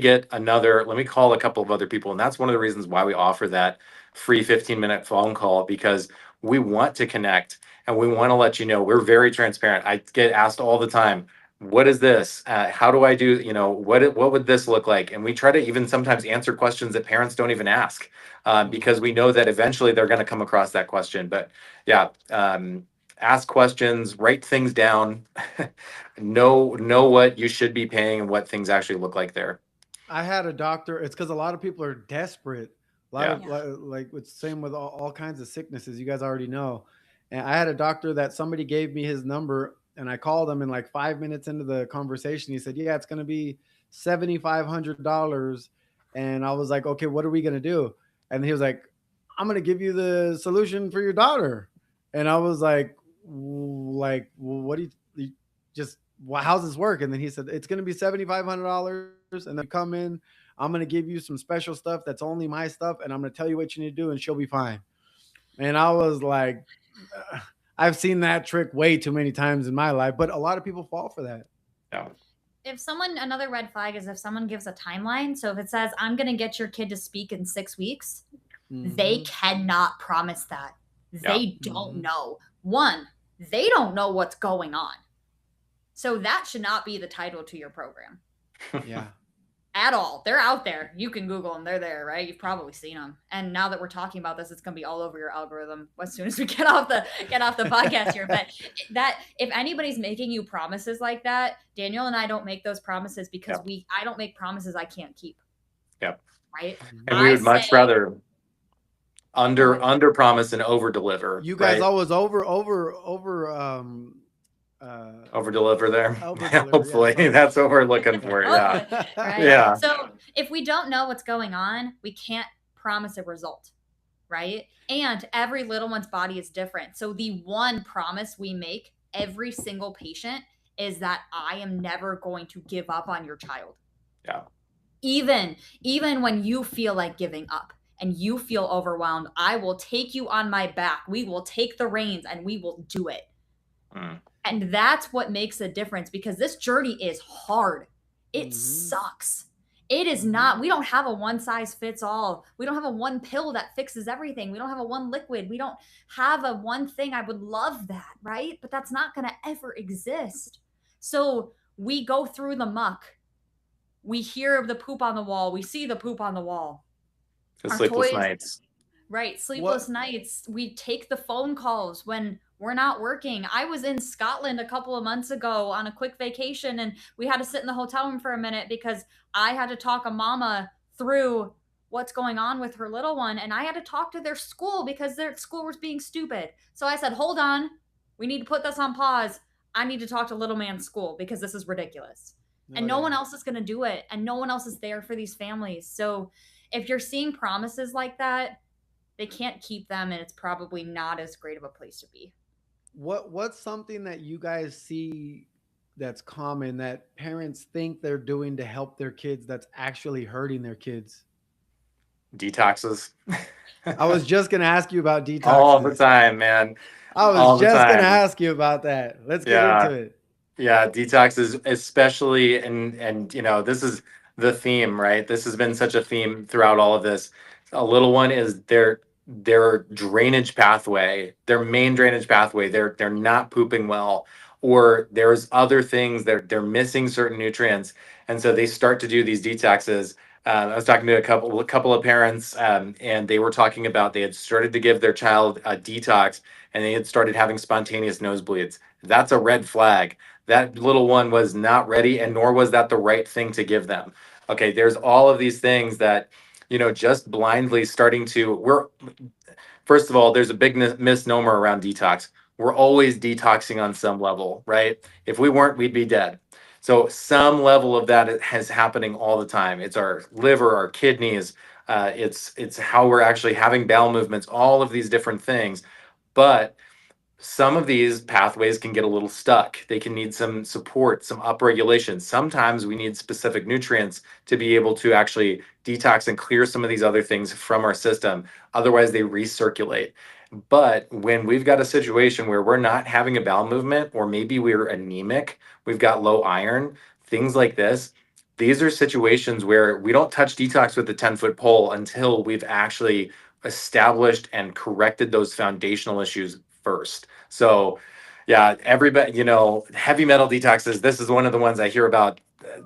call a couple of other people. And that's one of the reasons why we offer that free 15-minute phone call, because we want to connect and we want to let you know we're very transparent. I get asked all the time, what is this? How do I do, what would this look like? And we try to even sometimes answer questions that parents don't even ask, because we know that eventually they're going to come across that question. But yeah, ask questions, write things down, know what you should be paying and what things actually look like there. I had a doctor. It's because a lot of people are desperate. A lot Yeah. of like it's same with all kinds of sicknesses. You guys already know. And I had a doctor that somebody gave me his number, and I called him. And like 5 minutes into the conversation, he said, "Yeah, it's going to be $7,500." And I was like, "Okay, what are we going to do?" And he was like, "I'm going to give you the solution for your daughter." And I was like, what do you just? How's this work?" And then he said, "It's going to be $7,500, and then come in. I'm going to give you some special stuff that's only my stuff, and I'm going to tell you what you need to do, and she'll be fine." And I was like, I've seen that trick way too many times in my life, but a lot of people fall for that. Yeah. Another red flag is if someone gives a timeline. So if it says, I'm going to get your kid to speak in 6 weeks, they cannot promise that. They don't know. One, they don't know what's going on. So that should not be the title to your program. Yeah. At all. They're out there. You can Google them. They're there, right? You've probably seen them. And now that we're talking about this, it's going to be all over your algorithm as soon as we get off the podcast here. But that, if anybody's making you promises like that, Daniel and I don't make those promises because I don't make promises I can't keep. Yep. Right? And we would much rather under promise and over deliver. You guys right? always over deliver there. Over-deliver, Hopefully, yeah. that's what we're looking for. Yeah. Right? Yeah. So if we don't know what's going on, we can't promise a result, right? And every little one's body is different. So the one promise we make every single patient is that I am never going to give up on your child. Yeah. Even when you feel like giving up and you feel overwhelmed, I will take you on my back. We will take the reins and we will do it. And that's what makes a difference, because this journey is hard. It sucks. It is not, we don't have a one size fits all. We don't have a one pill that fixes everything. We don't have a one liquid. We don't have a one thing. I would love that, right? But that's not going to ever exist. So we go through the muck. We hear the poop on the wall. We see the poop on the wall. The sleepless nights. Right. Sleepless nights. We take the phone calls when we're not working. I was in Scotland a couple of months ago on a quick vacation, and we had to sit in the hotel room for a minute because I had to talk a mama through what's going on with her little one. And I had to talk to their school because their school was being stupid. So I said, hold on, we need to put this on pause. I need to talk to little man's school because this is ridiculous. And no one else is going to do it. And no one else is there for these families. So if you're seeing promises like that, they can't keep them, and it's probably not as great of a place to be. What's something that you guys see that's common that parents think they're doing to help their kids that's actually hurting their kids? Detoxes. I was just gonna ask you about detoxes. All the time, man. I was just gonna ask you about that. Let's get into it. Yeah, detoxes, especially, and this is the theme, right? This has been such a theme throughout all of this. A little one is their drainage pathway, their main drainage pathway. They're not pooping well, or there's other things they're missing certain nutrients, and so they start to do these detoxes. I was talking to a couple of parents, and they were talking about they had started to give their child a detox, and they had started having spontaneous nosebleeds. That's a red flag. That little one was not ready, and nor was that the right thing to give them. Okay, there's all of these things that, just blindly starting to, first of all, there's a big misnomer around detox. We're always detoxing on some level, right? If we weren't, we'd be dead. So some level of that is happening all the time. It's our liver, our kidneys, it's how we're actually having bowel movements, all of these different things. But some of these pathways can get a little stuck. They can need some support, some upregulation. Sometimes we need specific nutrients to be able to actually detox and clear some of these other things from our system. Otherwise, they recirculate. But when we've got a situation where we're not having a bowel movement, or maybe we're anemic, we've got low iron, things like this, these are situations where we don't touch detox with the 10-foot pole until we've actually established and corrected those foundational issues first. So, yeah, everybody, heavy metal detoxes, this is one of the ones I hear about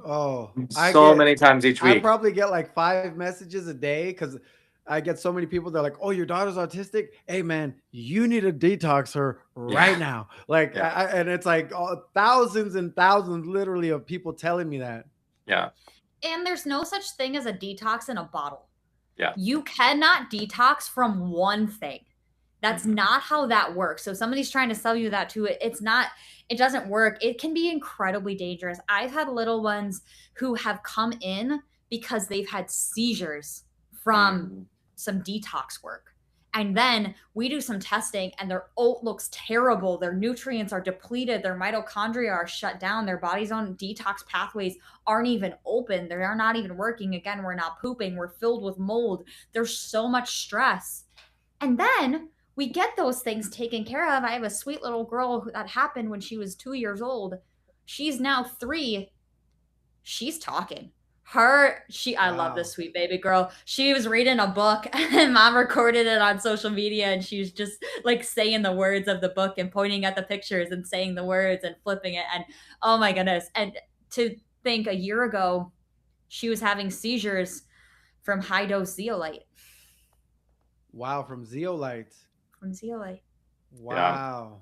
Oh, so many times each I week. probably get like 5 messages a day because I get so many people. They're like, "Oh, your daughter's autistic. Hey, man, you need to detox her right Yeah. now." Like, Yeah. and it's like thousands and thousands, literally, of people telling me that. Yeah. And there's no such thing as a detox in a bottle. Yeah. You cannot detox from one thing. That's not how that works. So somebody's trying to sell you that too. It's not, it doesn't work. It can be incredibly dangerous. I've had little ones who have come in because they've had seizures from some detox work. And then we do some testing and their oat looks terrible. Their nutrients are depleted. Their mitochondria are shut down. Their body's own detox pathways aren't even open. They are not even working. Again, we're not pooping. We're filled with mold. There's so much stress. And then we get those things taken care of. I have a sweet little girl that happened when she was 2 years old. She's now 3. She's talking. I love this sweet baby girl. She was reading a book and mom recorded it on social media and she was just like saying the words of the book and pointing at the pictures and saying the words and flipping it. And oh my goodness. And to think a year ago, she was having seizures from high dose zeolite. Wow, from zeolite. From zeolite. Wow.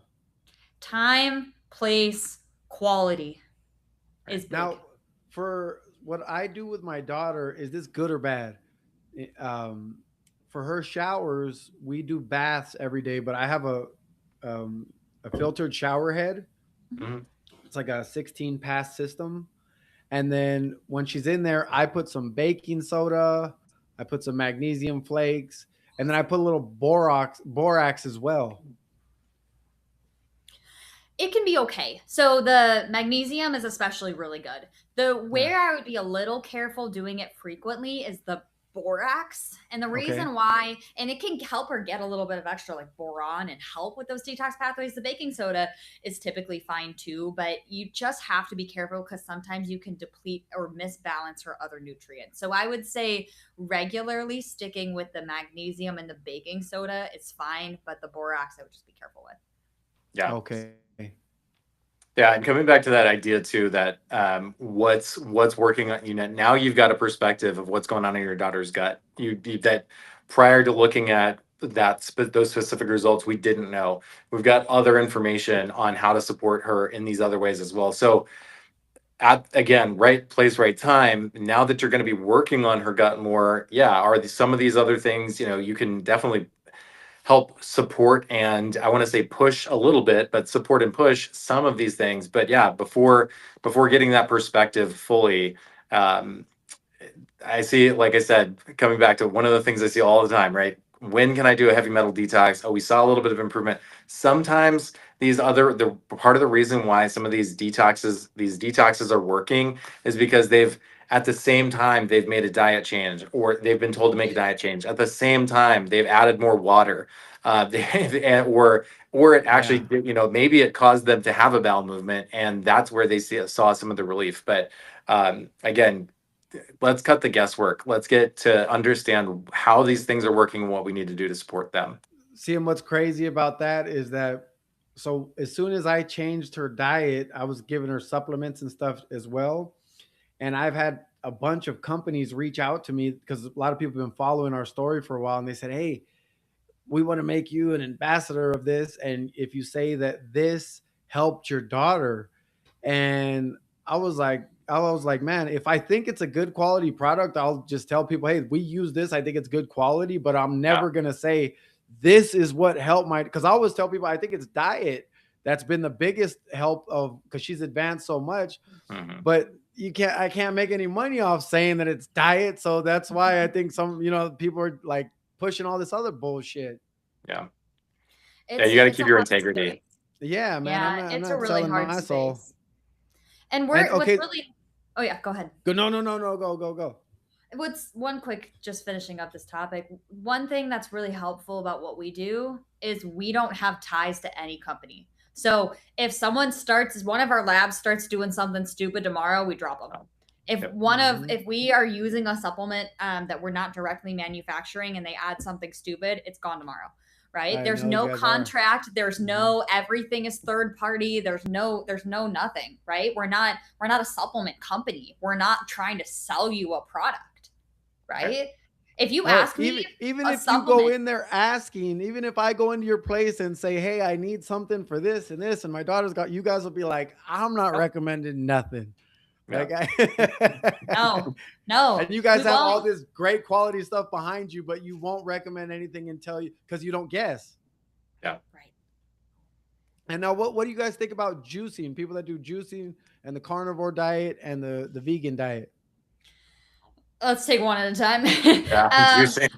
Time, place, quality is big. Now, for what I do with my daughter, is this good or bad? For her showers, we do baths every day, but I have a filtered shower head. Mm-hmm. It's like a 16 pass system. And then when she's in there, I put some baking soda, I put some magnesium flakes, and then I put a little borax as well. It can be okay. So the magnesium is especially really good. Where I would be a little careful doing it frequently is the borax. And the reason why, and it can help her get a little bit of extra like boron and help with those detox pathways. The baking soda is typically fine too, but you just have to be careful because sometimes you can deplete or misbalance her other nutrients. So I would say regularly sticking with the magnesium and the baking soda is fine, but the borax I would just be careful with. Yeah. Okay. Yeah, and coming back to that idea too, that what's working on, now you've got a perspective of what's going on in your daughter's gut. You that prior to looking at those specific results, we didn't know. We've got other information on how to support her in these other ways as well. So again, right place, right time. Now that you're going to be working on her gut more, some of these other things, you can definitely help support and I want to say push a little bit, but support and push some of these things. But yeah, before getting that perspective fully, I see, like I said, coming back to one of the things I see all the time, right? When can I do a heavy metal detox? Oh, we saw a little bit of improvement. Sometimes the part of the reason why some of these detoxes are working is because at the same time they've made a diet change or they've been told to make a diet change. At the same time, they've added more water. Or it actually, maybe it caused them to have a bowel movement, and that's where they saw some of the relief. But again, let's cut the guesswork. Let's get to understand how these things are working and what we need to do to support them. See, and what's crazy about that is that, so as soon as I changed her diet, I was giving her supplements and stuff as well. And I've had a bunch of companies reach out to me because a lot of people have been following our story for a while. And they said, hey, we want to make you an ambassador of this. And if you say that this helped your daughter, and I was like, man, if I think it's a good quality product, I'll just tell people, hey, we use this. I think it's good quality, but I'm never going to say this is what helped because I always tell people, I think it's diet that's been the biggest help because she's advanced so much, but I can't make any money off saying that it's diet. So that's why I think some, people are like pushing all this other bullshit. Yeah. Yeah, you got to it's a keep your hard integrity. space. Yeah, man. Yeah, I'm it's a not really selling hard my soul. space. And And what's okay, really, oh yeah, go ahead. go. No, go. What's one quick, just finishing up this topic, one thing that's really helpful about what we do is we don't have ties to any company. So if one of our labs starts doing something stupid tomorrow, we drop them. If we are using a supplement that we're not directly manufacturing and they add something stupid, it's gone tomorrow. Right? There's no contract. There's no, everything is third party. There's no nothing, right? We're not a supplement company. We're not trying to sell you a product, right? If you ask me, even if you go in there asking, even if I go into your place and say, hey, I need something for this and this, and my daughter's got, you guys will be like, I'm not recommending nothing. Like, no. And you guys have all this great quality stuff behind you, but you won't recommend anything until because you don't guess. Yeah. Right. And now what do you guys think about juicing? People that do juicing and the carnivore diet and the vegan diet? Let's take one at a time. Juicing.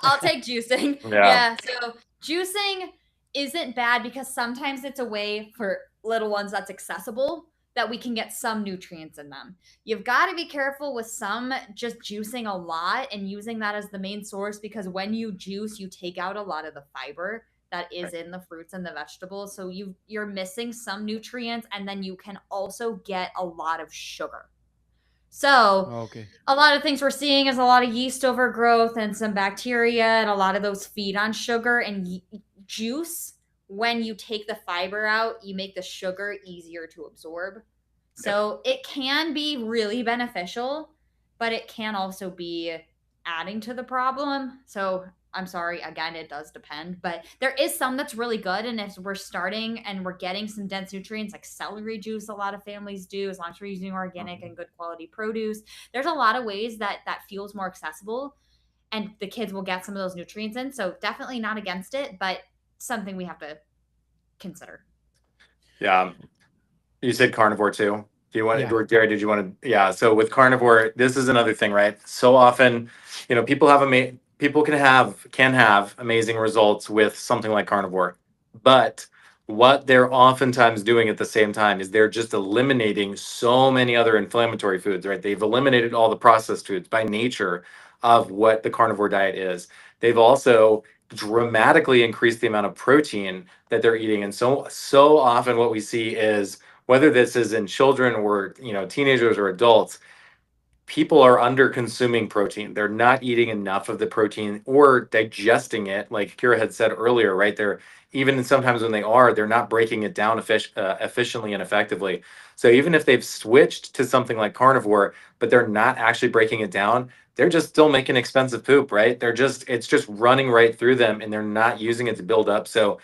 I'll take juicing. Yeah. So juicing isn't bad because sometimes it's a way for little ones that's accessible, that we can get some nutrients in them. You've got to be careful with some just juicing a lot and using that as the main source, because when you juice, you take out a lot of the fiber that is in the fruits and the vegetables. So you're missing some nutrients, and then you can also get a lot of sugar. So a lot of things we're seeing is a lot of yeast overgrowth and some bacteria, and a lot of those feed on sugar. And juice, when you take the fiber out, you make the sugar easier to absorb. So it can be really beneficial, but it can also be adding to the problem. So I'm sorry, again, it does depend, but there is some that's really good. And if we're starting and we're getting some dense nutrients like celery juice, a lot of families do, as long as we're using organic and good quality produce, there's a lot of ways that feels more accessible and the kids will get some of those nutrients in. So definitely not against it, but something we have to consider. Yeah. You said carnivore too. Do you want to, Jared, did you want to? Yeah. So with carnivore, this is another thing, right? So often, people can have amazing results with something like carnivore, but what they're oftentimes doing at the same time is they're just eliminating so many other inflammatory foods, right? They've eliminated all the processed foods by nature of what the carnivore diet is. They've also dramatically increased the amount of protein that they're eating. And so often what we see is, whether this is in children or teenagers or adults, people are under consuming protein. They're not eating enough of the protein or digesting it, like Kyrah had said earlier, right? They're even sometimes when they're not breaking it down efficiently and effectively. So even if they've switched to something like carnivore, but they're not actually breaking it down, they're just still making expensive poop, right? It's just running right through them, and they're not using it to build up. So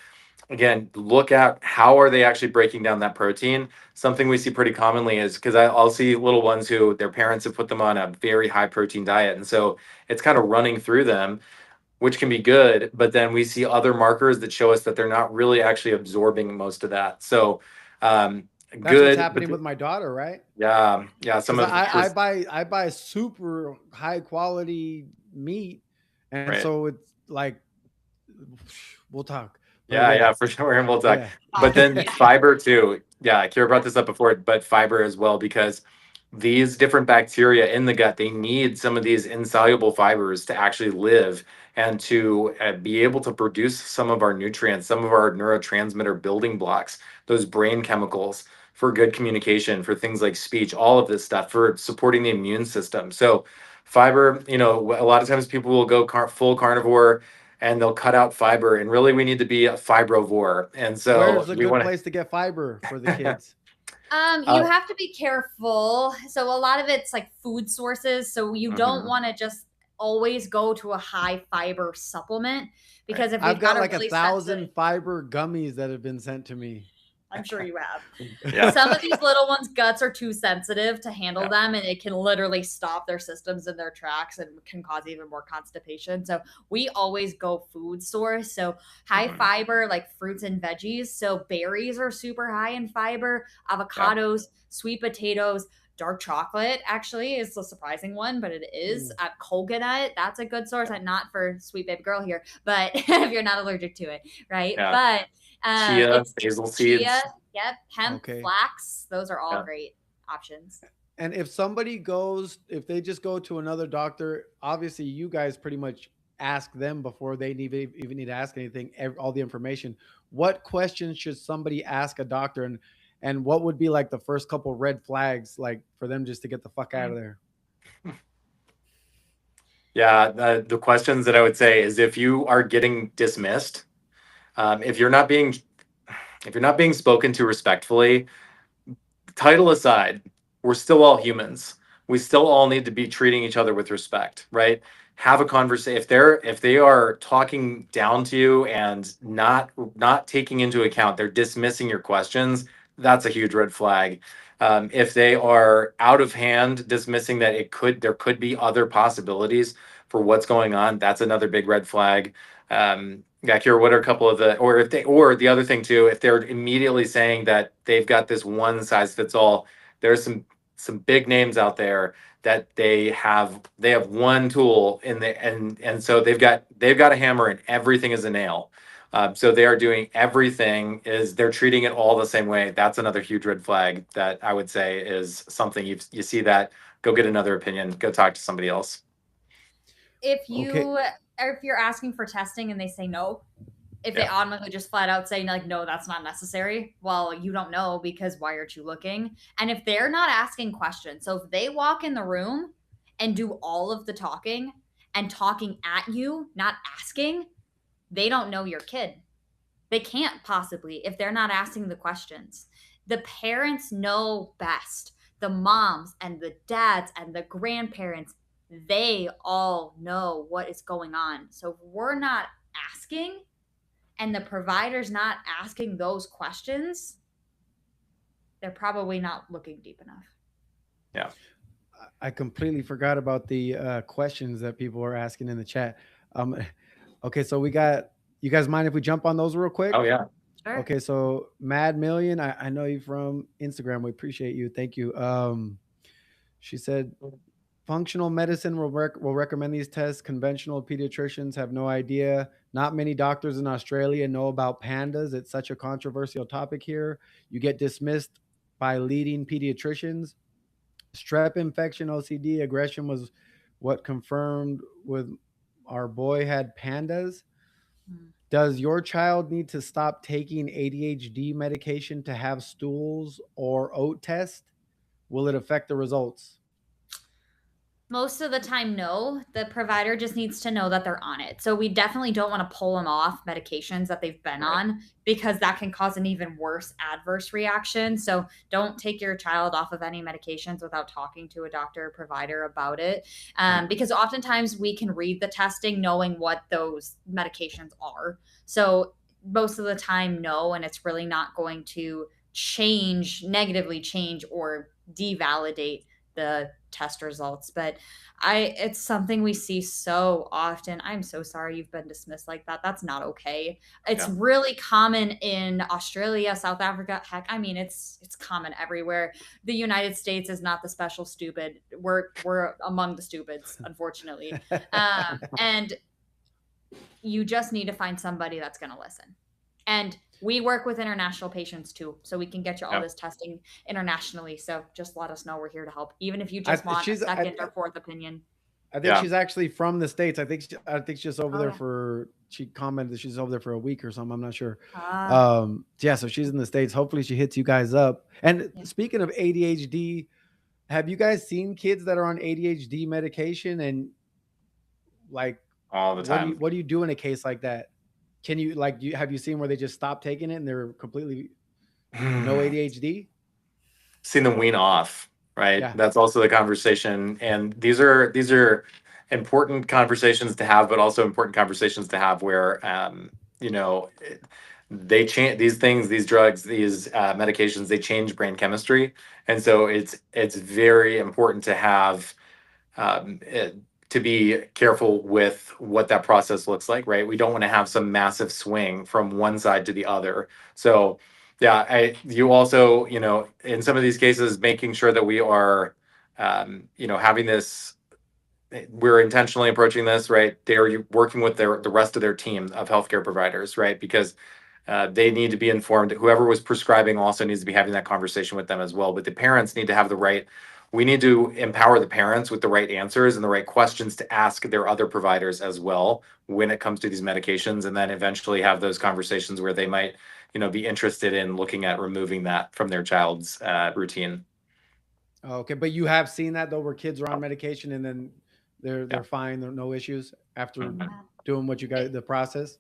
again, look at how are they actually breaking down that protein. Something we see pretty commonly is, because I'll see little ones who their parents have put them on a very high protein diet, and so it's kind of running through them, which can be good, but then we see other markers that show us that they're not really actually absorbing most of that. So that's what's happening with my daughter, right? Yeah. I buy super high quality meat, and so it's like, we'll talk. Yeah, for sure. And we'll talk. Yeah. But then fiber too. Yeah, Kyrah brought this up before, but fiber as well, because these different bacteria in the gut, they need some of these insoluble fibers to actually live and to be able to produce some of our nutrients, some of our neurotransmitter building blocks, those brain chemicals for good communication, for things like speech, all of this stuff, for supporting the immune system. So fiber, a lot of times people will go full carnivore and they'll cut out fiber, and really we need to be a fibrovore. And so where's a good place to get fiber for the kids? You have to be careful. So a lot of it's like food sources. So you don't want to just always go to a high fiber supplement, because if I've got like 1,000 fiber gummies that have been sent to me. I'm sure you have. Some of these little ones' guts are too sensitive to handle them, and it can literally stop their systems in their tracks and can cause even more constipation. So we always go food source. So high fiber, like fruits and veggies. So berries are super high in fiber, avocados, sweet potatoes, Dark chocolate actually is the surprising one, but it is. Coconut, that's a good source. Not for sweet baby girl here, but if you're not allergic to it, right? Yeah. But Chia, it's basil seeds. chia, yep, hemp, Okay. flax. Those are all Yeah. great options. And if somebody goes, if they just go to another doctor, obviously you guys pretty much ask them before they even need to ask anything, all the information. What questions should somebody ask a doctor, and what would be like the first couple red flags, like for them just to get the fuck out of there? Yeah, the questions that I would say is if you are getting dismissed, if you're not being spoken to respectfully, title aside, we're still all humans. We still all need to be treating each other with respect, right? Have a conversation. If they are talking down to you and not taking into account, they're dismissing your questions, that's a huge red flag. If they are out of hand, dismissing that there could be other possibilities for what's going on, that's another big red flag. Yeah, Kyrah, what are a couple of or the other thing too, if they're immediately saying that they've got this one size fits all, there's some big names out there that they have one tool in the and so they've got a hammer and everything is a nail. So they are doing everything they're treating it all the same way. That's another huge red flag that I would say is something you see that, go get another opinion, go talk to somebody else. If you're asking for testing and they say no, if they automatically just flat out say like, no, that's not necessary, well, you don't know because why aren't you looking? And if they're not asking questions, so if they walk in the room and do all of the talking and talking at you, not asking, they don't know your kid. They can't possibly if they're not asking the questions. The parents know best. The moms and the dads and the grandparents, they all know what is going on. So if we're not asking and the provider's not asking those questions, they're probably not looking deep enough. Yeah. I completely forgot about the questions that people were asking in the chat. Okay, so we got, you guys mind if we jump on those real quick? Oh yeah. Sure. Okay, so Mad Million, I know you from Instagram. We appreciate you. Thank you. She said, functional medicine will recommend these tests. Conventional pediatricians have no idea. Not many doctors in Australia know about PANDAS. It's such a controversial topic here. You get dismissed by leading pediatricians. Strep infection, OCD, aggression was what confirmed with our boy had PANDAS. Does your child need to stop taking ADHD medication to have stools or OAT test? Will it affect the results? Most of the time, no. The provider just needs to know that they're on it. So we definitely don't want to pull them off medications that they've been on because that can cause an even worse adverse reaction. So don't take your child off of any medications without talking to a doctor or provider about it. Because oftentimes we can read the testing knowing what those medications are. So most of the time, no, and it's really not going to negatively change or devalidate the test results. But it's something we see so often. I'm so sorry you've been dismissed like that. That's not okay. It's really common in Australia, South Africa. Heck, I mean, it's common everywhere. The United States is not the special stupid. We're among the stupids, unfortunately. And you just need to find somebody that's going to listen. And we work with international patients too, so we can get you all this testing internationally. So just let us know. We're here to help, even if you just want a second or fourth opinion. I think she's actually from the States. I think she's over there for. She commented that she's over there for a week or something. I'm not sure. Yeah, so she's in the States. Hopefully, she hits you guys up. And speaking of ADHD, have you guys seen kids that are on ADHD medication and like all the time? What do you do in a case like that? Can you have you seen where they just stop taking it and they're completely no ADHD? Seen them wean off, right? Yeah. That's also the conversation. And these are important conversations to have, but also important conversations to have where, they change these things, these drugs, these medications, they change brain chemistry. And so it's very important to have, to be careful with what that process looks like, right? We don't want to have some massive swing from one side to the other. So Yeah, you also, in some of these cases, making sure that we are, having this, we're intentionally approaching this, right? They're working with the rest of their team of healthcare providers, right? Because they need to be informed. Whoever was prescribing also needs to be having that conversation with them as well. But the parents need to have the right. We need to empower the parents with the right answers and the right questions to ask their other providers as well when it comes to these medications, and then eventually have those conversations where they might, be interested in looking at removing that from their child's routine. Okay, but you have seen that though, where kids are on medication and then they're Yeah. they're fine, there are no issues after Mhm. doing what you got the process.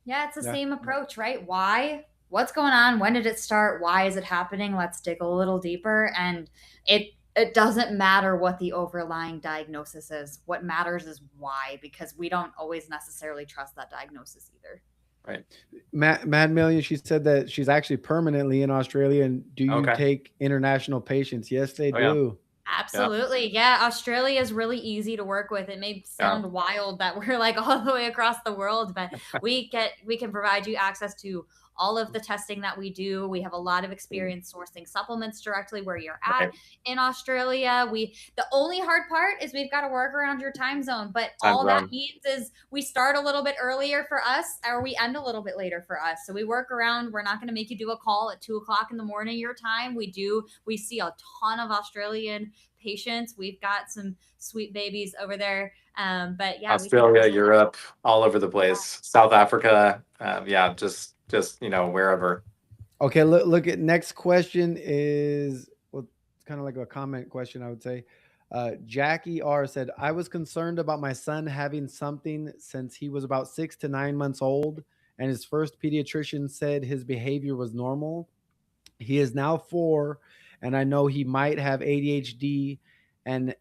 Yeah, it's the Yeah. same approach, right? Why? What's going on? When did it start? Why is it happening? Let's dig a little deeper. And it doesn't matter what the overlying diagnosis is. What matters is why, because we don't always necessarily trust that diagnosis either. Right. Mad Million, she said that she's actually permanently in Australia. And do you Okay. take international patients? Yes, they Oh, yeah. do. Absolutely. Yeah. Australia is really easy to work with. It may sound wild that we're like all the way across the world, but we can provide you access to all of the testing that we do. We have a lot of experience sourcing supplements directly where you're at Right. in Australia. The only hard part is we've got to work around your time zone, but Time all that zone. means is we start a little bit earlier for us or we end a little bit later for us. So we work around. We're not going to make you do a call at 2:00 in the morning your time. We see a ton of Australian patients. We've got some sweet babies over there. But yeah, Australia, Europe, all over the place. South Africa, yeah, just wherever. Okay, look at next question is, well, it's kind of like a comment question, I would say. Jackie R said, I was concerned about my son having something since he was about 6 to 9 months old, and his first pediatrician said his behavior was normal. He is now 4, and I know he might have ADHD, and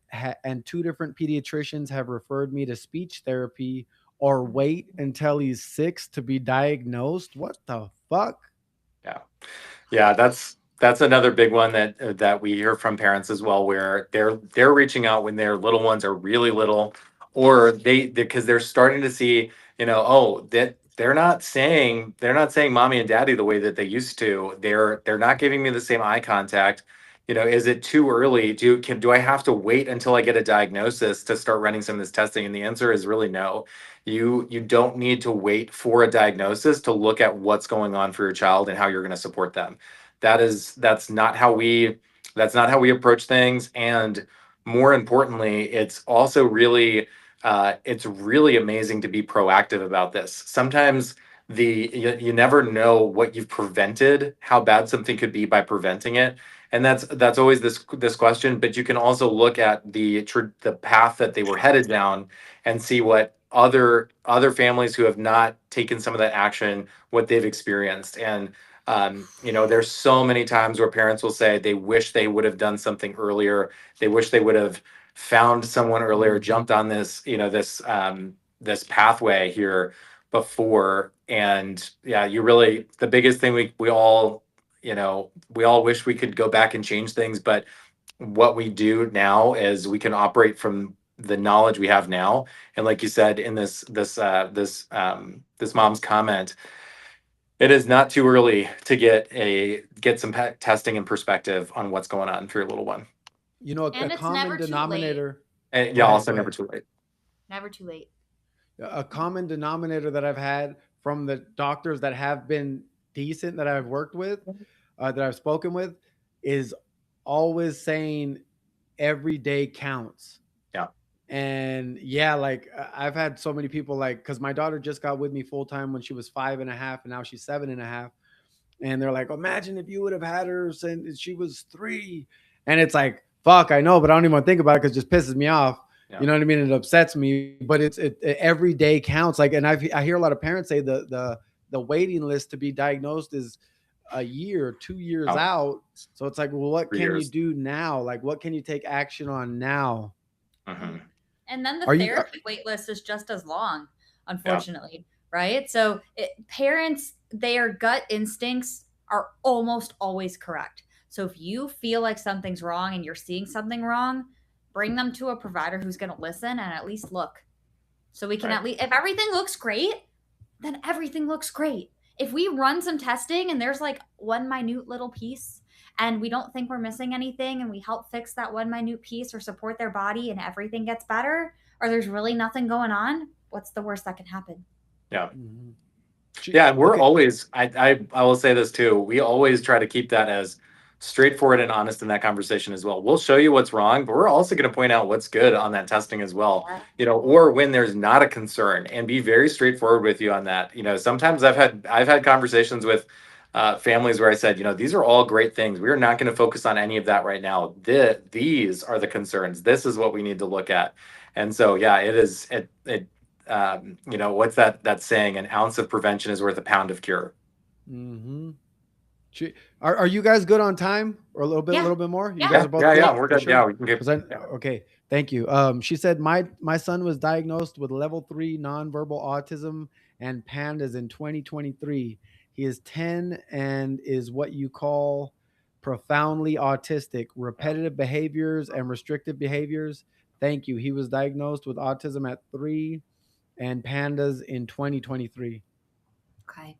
two different pediatricians have referred me to speech therapy or wait until he's 6 to be diagnosed. What the fuck? Yeah, that's another big one that we hear from parents as well, where they're reaching out when their little ones are really little, or because they're starting to see, oh, that they're not saying mommy and daddy the way that they used to. They're not giving me the same eye contact. Is it too early? Do I have to wait until I get a diagnosis to start running some of this testing? And the answer is really no. You don't need to wait for a diagnosis to look at what's going on for your child and how you're going to support them. That's not how we approach things. And more importantly, it's really amazing to be proactive about this. Sometimes you never know what you've prevented, how bad something could be by preventing it. And that's always this question. But you can also look at the path that they were headed down and see what other families who have not taken some of that action, what they've experienced. And there's so many times where parents will say they wish they would have done something earlier. They wish they would have found someone earlier, jumped on this pathway here before. And yeah, the biggest thing we all wish we could go back and change things, but what we do now is we can operate from the knowledge we have now. And like you said in this mom's comment, it is not too early to get some testing and perspective on what's going on for your little one. A And it's common never too late. denominator. And Go ahead, also go never ahead. too late. Never too late. A common denominator that I've had from the doctors that have been decent that I've worked with, that I've spoken with, is always saying every day counts. Yeah. And yeah, like I've had so many people, like, because my daughter just got with me full time when she was 5.5, and now she's 7.5. And they're like, imagine if you would have had her since she was 3. And it's like, fuck, I know, but I don't even want to think about it because it just pisses me off. Yeah. You know what I mean? It upsets me, but every day counts. Like, and I hear a lot of parents say the waiting list to be diagnosed is a year, 2 years out. So it's like, well, what 3 can you years. do now? Like, what can you take action on now? Mhm. And then the Are you- therapy wait list is just as long, unfortunately, right? So parents, their gut instincts are almost always correct. So if you feel like something's wrong and you're seeing something wrong, bring them to a provider who's going to listen and at least look. So we can Right. at least, if everything looks great, then everything looks great. if we run some testing and there's like one minute little piece and we don't think we're missing anything and we help fix that one minute piece or support their body and everything gets better, or there's really nothing going on, what's the worst that can happen? Yeah. Mhm. Yeah, and we're Okay. always, I will say this too. We always try to keep that as straightforward and honest in that conversation as well. We'll show you what's wrong, but we're also going to point out what's good on that testing as well. Yeah. You know, or when there's not a concern, and be very straightforward with you on that. You know, sometimes I've had conversations with families where I said, you know, these are all great things. We are not going to focus on any of that right now. These are the concerns. This is what we need to look at. And so, yeah, it is. You know, what's that saying? An ounce of prevention is worth a pound of cure. Mm-hmm. Are you guys good on time, or a little bit more? You Yeah. guys are both Yeah, good? yeah, we're For good. sure? Yeah, we can get. 'Cause I, Yeah. okay, thank you. She said my son was diagnosed with level 3 nonverbal autism and PANDAS in 2023. He is 10 and is what you call profoundly autistic, repetitive behaviors and restrictive behaviors. Thank you. He was diagnosed with autism at 3 and PANDAS in 2023. Okay.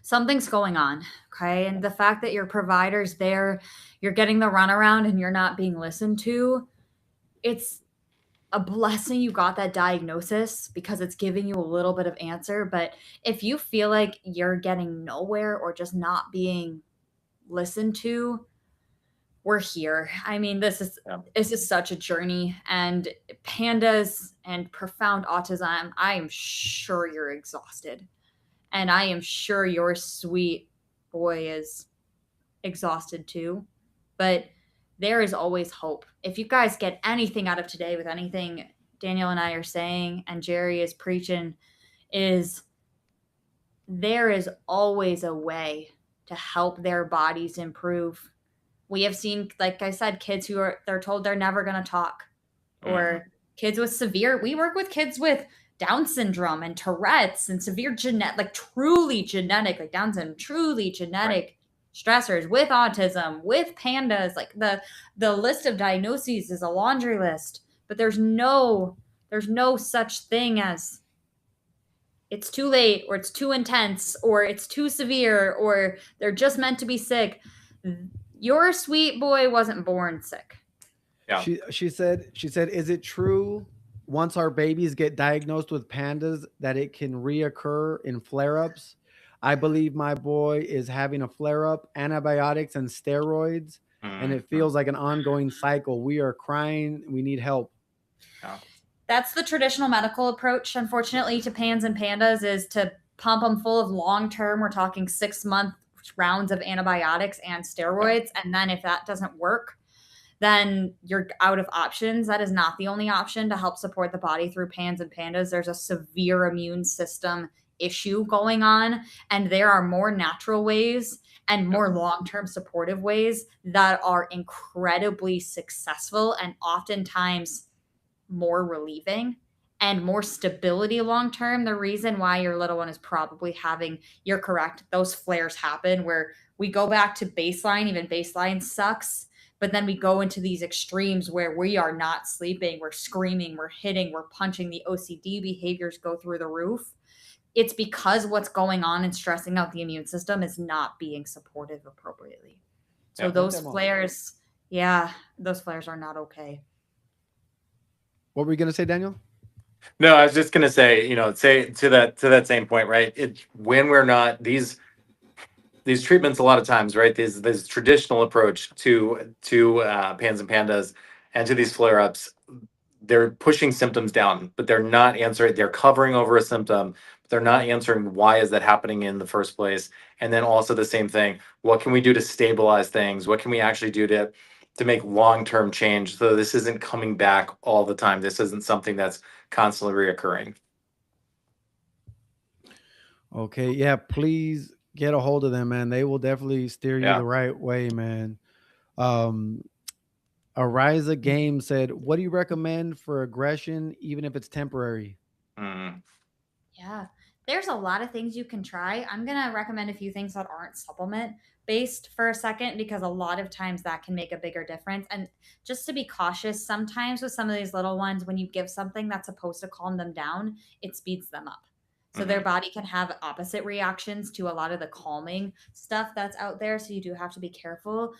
Something's going on. Okay. And the fact that your provider's there, you're getting the runaround and you're not being listened to, it's a blessing you got that diagnosis because it's giving you a little bit of answer. But if you feel like you're getting nowhere or just not being listened to, we're here. I mean, this is such a journey, and PANDAS and profound autism, I am sure you're exhausted. And I am sure your sweet boy is exhausted too. But there is always hope. If you guys get anything out of today with anything Daniel and I are saying and Jerry is preaching, is there is always a way to help their bodies improve. We have seen, like I said, kids who they're told they're never going to talk, or kids with severe, we work with kids with Down syndrome and Tourette's and severe like truly genetic, like Down syndrome, truly genetic stressors, with autism, with PANDAS. Like the list of diagnoses is a laundry list, but there's no such thing as it's too late, or it's too intense, or it's too severe, or they're just meant to be sick. Your sweet boy wasn't born sick. Yeah. She said, is it true once our babies get diagnosed with PANDAS that it can reoccur in flare-ups? I believe my boy is having a flare-up, antibiotics and steroids, and it feels like an ongoing cycle. We are crying. We need help. Yeah. That's the traditional medical approach, unfortunately, to PANS and PANDAS, is to pump them full of long-term, we're talking 6-month rounds of antibiotics and steroids. And then if that doesn't work, then you're out of options. That is not the only option to help support the body through PANS and PANDAS. There's a severe immune system issue going on, and there are more natural ways and more long-term supportive ways that are incredibly successful and oftentimes more relieving and more stability long-term. The reason why your little one is probably having, you're correct, those flares happen where we go back to baseline. Even baseline sucks. But then we go into these extremes where we are not sleeping, we're screaming, we're hitting, we're punching, the OCD behaviors go through the roof. It's because what's going on and stressing out the immune system is not being supported appropriately. So those flares, those flares are not okay. What were you going to say, Daniel? No, I was just going to say, you know, say to that same point, right? When we're not these treatments, a lot of times, right? This traditional approach to PANS and PANDAS and to these flare-ups, they're pushing symptoms down, but they're not answering. They're covering over a symptom, but they're not answering why is that happening in the first place. And then also the same thing: what can we do to stabilize things? What can we actually do to make long-term change so this isn't coming back all the time? This isn't something that's constantly reoccurring. Okay, yeah, please get a hold of them, man. They will definitely steer you the right way, man. Ariza Game said, what do you recommend for aggression, even if it's temporary? Yeah, there's a lot of things you can try. I'm going to recommend a few things that aren't supplement based for a second, because a lot of times that can make a bigger difference. And just to be cautious, sometimes with some of these little ones, when you give something that's supposed to calm them down, it speeds them up. So their body can have opposite reactions to a lot of the calming stuff that's out there. So you do have to be careful.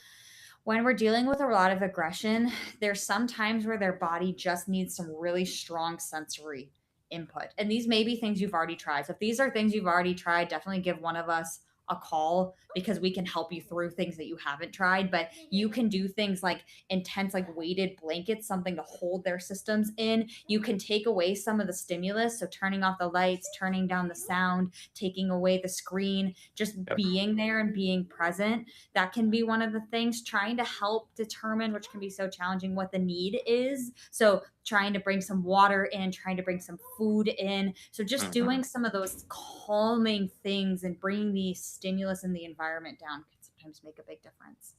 When we're dealing with a lot of aggression, there's some times where their body just needs some really strong sensory input. And these may be things you've already tried. So if these are things you've already tried, definitely give one of us a call because we can help you through things that you haven't tried. But you can do things like intense, like weighted blankets, something to hold their systems in. You can take away some of the stimulus. So turning off the lights, turning down the sound, taking away the screen, just Yep. being there and being present. That can be one of the things, trying to help determine, which can be so challenging, what the need is. So trying to bring some water in, trying to bring some food in. So just doing some of those calming things and bringing the stimulus in the environment down can sometimes make a big difference.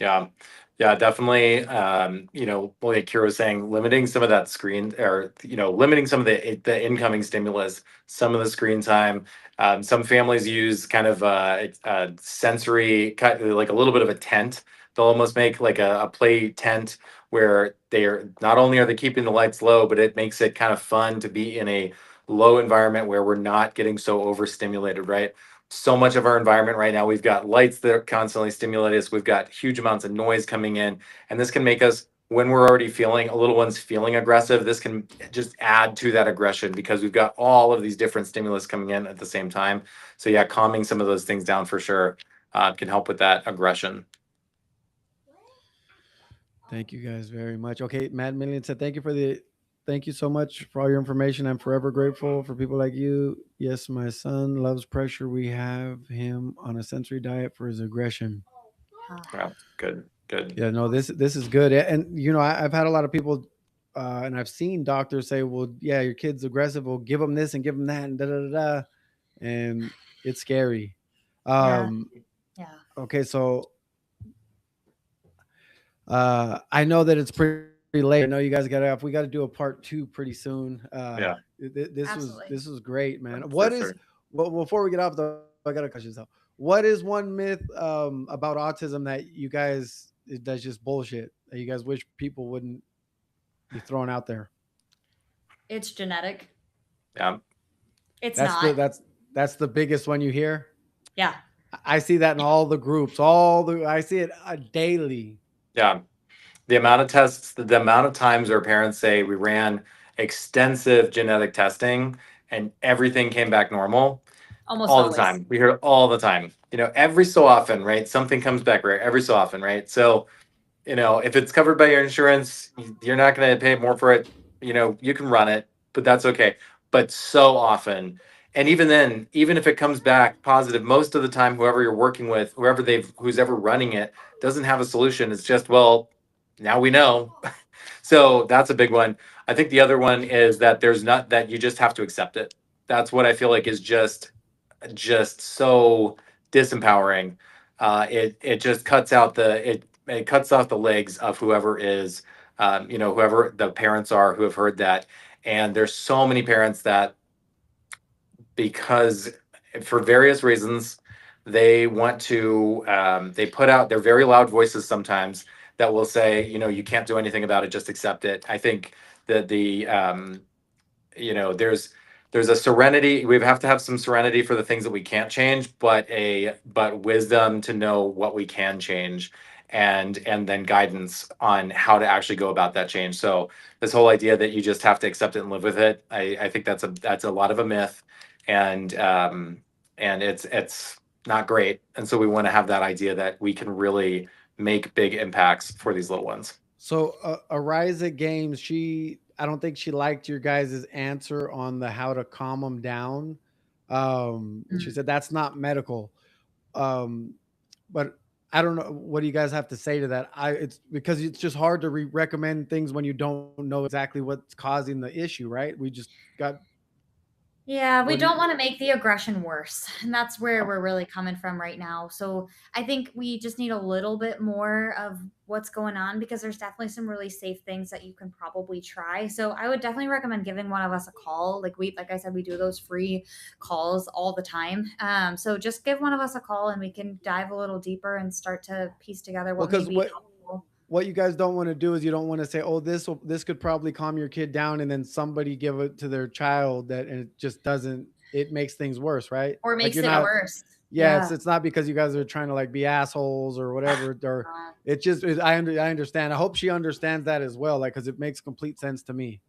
Yeah, yeah, definitely. Like Kira was saying, limiting some of that screen, or limiting some of the incoming stimulus, some of the screen time. Some families use kind of a sensory, like a little bit of a tent. They'll almost make like a play tent where they're not only are they keeping the lights low, but it makes it kind of fun to be in a low environment where we're not getting so overstimulated, right? So much of our environment right now, we've got lights that are constantly stimulate us, we've got huge amounts of noise coming in, and this can make us, when we're already feeling a little one's feeling aggressive, this can just add to that aggression because we've got all of these different stimulus coming in at the same time. So yeah, calming some of those things down for sure can help with that aggression. Thank you guys very much. Okay, Matt Million said thank you so much for all your information. I'm forever grateful for people like you. Yes, my son loves pressure. We have him on a sensory diet for his aggression. Yeah, good. Yeah, no, this is good. And I've had a lot of people and I've seen doctors say, well, yeah, your kid's aggressive. Well, give them this and give them that and da da da da. And it's scary. Yeah. Um, Yeah. okay, so I know that it's pretty late. I know you guys got off. We got to do a part 2 pretty soon. Yeah, Absolutely. This was great, man. for sure. Well, before we get off though, I got a question. So, what is one myth about autism that you guys that's just bullshit that you guys wish people wouldn't be throwing out there? It's genetic. Yeah, It's That's not. That's the biggest one you hear. Yeah. I see that in all the groups. I see it daily. yeah. The amount of tests, the amount of times our parents say we ran extensive genetic testing and everything came back normal. Almost All the always. time. We hear it all the time. Every so often, right? Something comes back, right? Every so often, right? So, if it's covered by your insurance, you're not going to pay more for it. You can run it, but that's okay. But so often, and even then, even if it comes back positive, most of the time, whoever you're working with, who's ever running it, doesn't have a solution. It's just, well, now we know. So that's a big one. I think the other one is that there's not that you just have to accept it. That's what I feel like is just so disempowering. It just cuts out it cuts off the legs of whoever is, whoever the parents are who have heard that. And there's so many parents that, because for various reasons, they want to, they put out their very loud voices sometimes that will say, you can't do anything about it, just accept it. I think that there's a serenity. We have to have some serenity for the things that we can't change, but wisdom to know what we can change, and then guidance on how to actually go about that change. So this whole idea that you just have to accept it and live with it, I think that's a lot of a myth, and it's not great. And so we want to have that idea that we can really make big impacts for these little ones. So Ariza Games, I don't think she liked your guys' answer on the how to calm them down. She said that's not medical. But I don't know. What do you guys have to say to that? It's because it's just hard to recommend things when you don't know exactly what's causing the issue, right? We just got. Yeah, we What do don't you, want to make the aggression worse. And that's where we're really coming from right now. So I think we just need a little bit more of what's going on because there's definitely some really safe things that you can probably try. So I would definitely recommend giving one of us a call. Like I said, we do those free calls all the time. So just give one of us a call and we can dive a little deeper and start to piece together what may be helpful. What you guys don't want to do is you don't want to say, "Oh, this could probably calm your kid down," and then somebody give it to their child and it just doesn't. it makes things worse, right? Or Like makes you're it not, worse. yeah, it's not because you guys are trying to like be assholes or whatever, or it just I understand. I hope she understands that as well, like because it makes complete sense to me.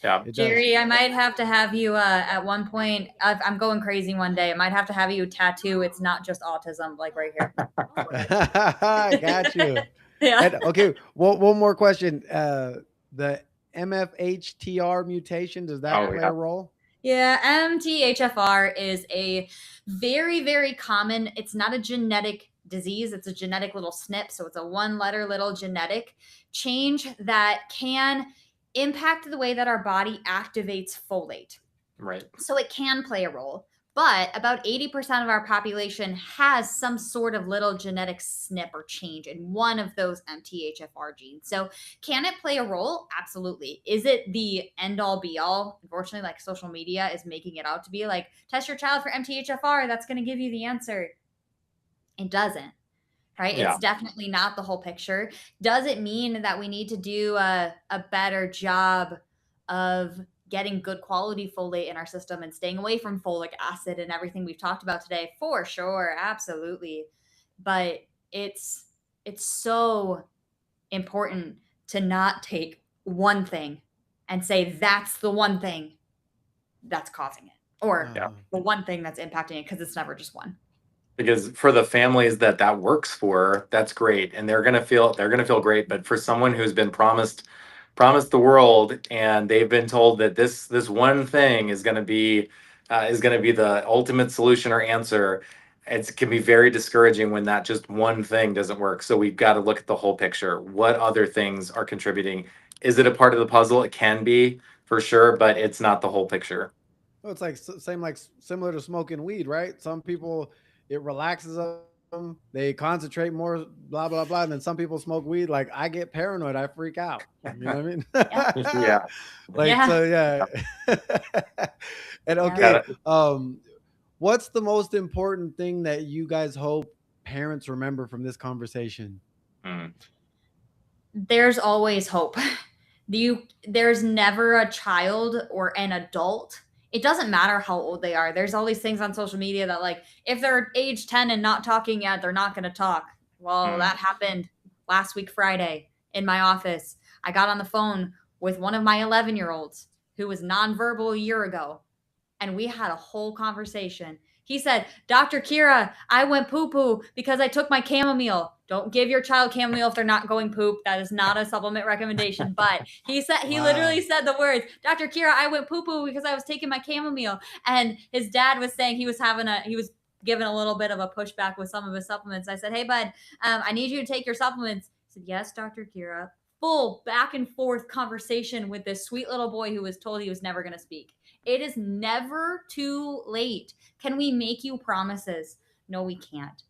Yeah, It does. Jerry, I might have to have you at one point. I'm going crazy one day. I might have to have you tattoo. It's not just autism, like right here. I got you. Yeah. And, okay, one more question. The MFHTR mutation, does that play a role? Yeah, MTHFR is a very, very common, it's not a genetic disease, it's a genetic little SNP. So it's a 1-letter little genetic change that can impact the way that our body activates folate. Right. So it can play a role. But about 80% of our population has some sort of little genetic SNP or change in one of those MTHFR genes. So can it play a role? Absolutely. Is it the end all be all? Unfortunately, like social media is making it out to be like, test your child for MTHFR. That's going to give you the answer. It doesn't. Right? Yeah. It's definitely not the whole picture. Does it mean that we need to do a better job of getting good quality folate in our system and staying away from folic acid and everything we've talked about today? For sure, absolutely. But it's so important to not take one thing and say that's the one thing that's causing it, or the one thing that's impacting it, because it's never just one. Because for the families that works for, that's great, and they're gonna feel great. But for someone who's been promised the world, and they've been told that this one thing is gonna be the ultimate solution or answer, it can be very discouraging when that just one thing doesn't work. So we've got to look at the whole picture. What other things are contributing? Is it a part of the puzzle? It can be, for sure, but it's not the whole picture. Well, it's like similar to smoking weed, right? Some people, it relaxes them, they concentrate more, blah blah blah. And then some people smoke weed, like I get paranoid, I freak out. You know what I mean? Yeah. Like so, yeah. And okay, what's the most important thing that you guys hope parents remember from this conversation? There's always hope. There's never a child or an adult. It doesn't matter how old they are. There's all these things on social media that, like, if they're age 10 and not talking yet, they're not going to talk. Well, that happened last week, Friday, in my office. I got on the phone with one of my 11-year-olds who was nonverbal a year ago, and we had a whole conversation. He said, Dr. Kyrah, I went poo-poo because I took my chamomile. Don't give your child chamomile if they're not going poop. That is not a supplement recommendation. But he literally said the words, Dr. Kyrah, I went poo-poo because I was taking my chamomile. And his dad was saying he was given a little bit of a pushback with some of his supplements. I said, hey, bud, I need you to take your supplements. He said, yes, Dr. Kyrah. Full back and forth conversation with this sweet little boy who was told he was never going to speak. It is never too late. Can we make you promises? No, we can't.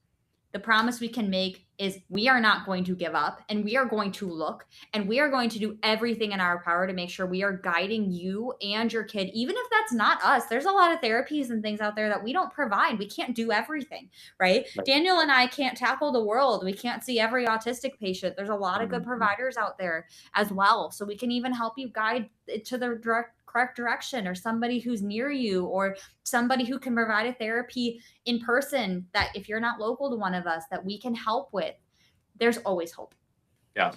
The promise we can make is we are not going to give up, and we are going to look, and we are going to do everything in our power to make sure we are guiding you and your kid, even if that's not us. There's a lot of therapies and things out there that we don't provide. We can't do everything, right? Daniel and I can't tackle the world. We can't see every autistic patient. There's a lot of good providers out there as well. So we can even help you guide it to the correct direction, or somebody who's near you, or somebody who can provide a therapy in person that if you're not local to one of us that we can help with. There's always hope. Yeah.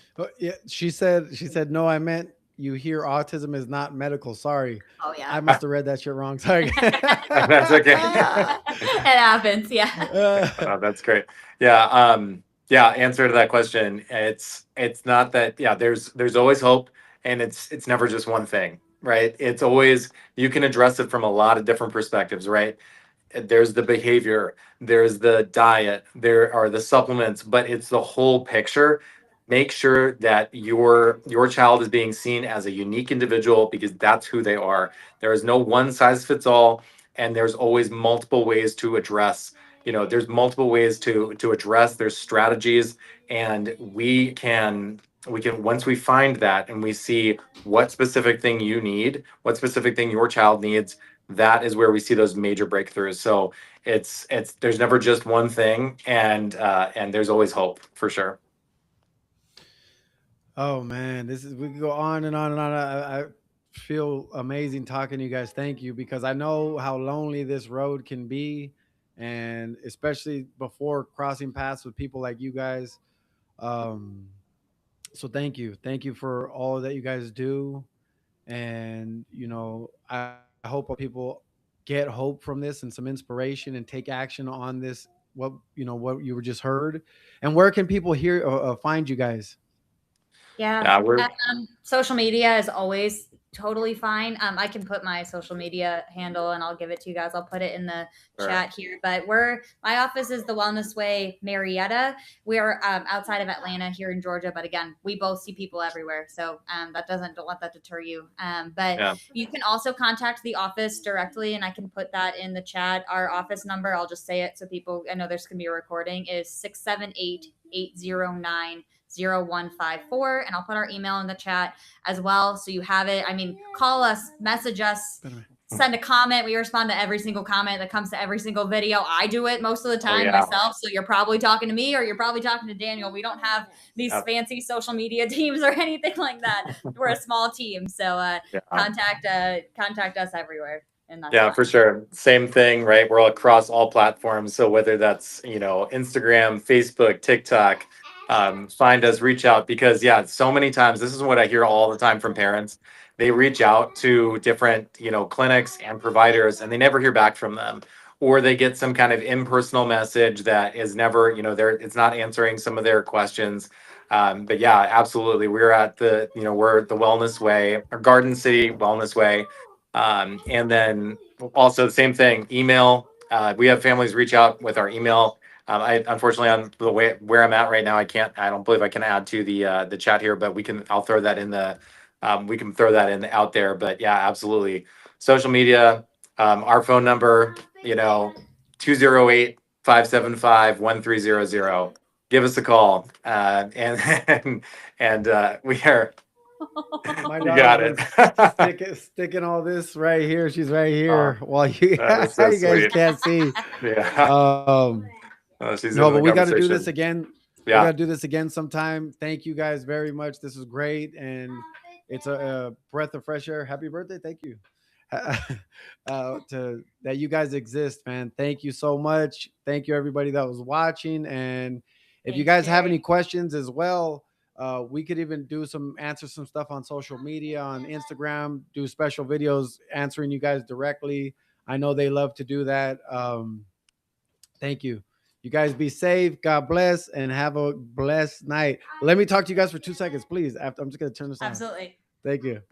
She said, no, I meant you hear autism is not medical. Sorry. Oh yeah. I must have read that shit wrong. Sorry. That's okay. It happens. Yeah. Oh, that's great. Yeah. Answer to that question. It's not that, there's always hope, and it's never just one thing, right? It's always, you can address it from a lot of different perspectives, right? There's the behavior, there's the diet, there are the supplements, but it's the whole picture. Make sure that your child is being seen as a unique individual, because that's who they are. There is no one size fits all, and there's always multiple ways to address. There's multiple ways to address. There's strategies, and we can, once we find that and we see what specific thing you need, what specific thing your child needs, that is where we see those major breakthroughs. So it's there's never just one thing, and there's always hope, for sure. Oh man, we can go on and on and on. feel amazing talking to you guys. Thank you, because I know how lonely this road can be, and especially before crossing paths with people like you guys. Um, so thank you for all that you guys do, and I hope people get hope from this and some inspiration and take action on this. What you were just heard, and where can people find you guys? Yeah. Yeah, we're Social media is always totally fine. I can put my social media handle and I'll give it to you guys. I'll put it in the chat here. But my office is the Wellness Way, Marietta. We are outside of Atlanta here in Georgia. But again, we both see people everywhere. So don't let that deter you. But you can also contact the office directly, and I can put that in the chat. Our office number, I'll just say it so people, I know there's going to be a recording, is 678-809-0154, and I'll put our email in the chat as well, so you have it. I mean, call us, message us, send a comment. We respond to every single comment that comes to every single video. I do it most of the time myself, so you're probably talking to me or you're probably talking to Daniel. We don't have these fancy social media teams or anything like that. We're a small team, so contact us everywhere. Yeah, for sure. Same thing, right? We're all across all platforms. So whether that's, Instagram, Facebook, TikTok, find us, reach out, because so many times, this is what I hear all the time from parents. They reach out to different, clinics and providers, and they never hear back from them. Or they get some kind of impersonal message that is never, it's not answering some of their questions. But yeah, absolutely. We're at we're the Wellness Way, or Garden City Wellness Way. And then also the same thing, email. We have families reach out with our email. I unfortunately, on the way where I'm at right now, I don't believe I can add to the chat here, but I'll throw that in we can throw that in out there. But yeah, absolutely. Social media, our phone number, 208-575-1300. Give us a call. And we are. My You got it. Sticking all this right here. She's right here. While you guys sweet. can't see. Yeah. She's No, in the but we got to do conversation. this again. Yeah. We got to do this again sometime. Thank you guys very much. This was great, and it's a breath of fresh air. Happy birthday! Thank you. To that you guys exist, man. Thank you so much. Thank you everybody that was watching, and if you guys have any questions as well, we could even answer some stuff on social media, on Instagram, do special videos answering you guys directly. I know they love to do that. Thank you. You guys be safe. God bless, and have a blessed night. Let me talk to you guys for 2 seconds, please. I'm just going to turn this on. Absolutely. Thank you. Okay.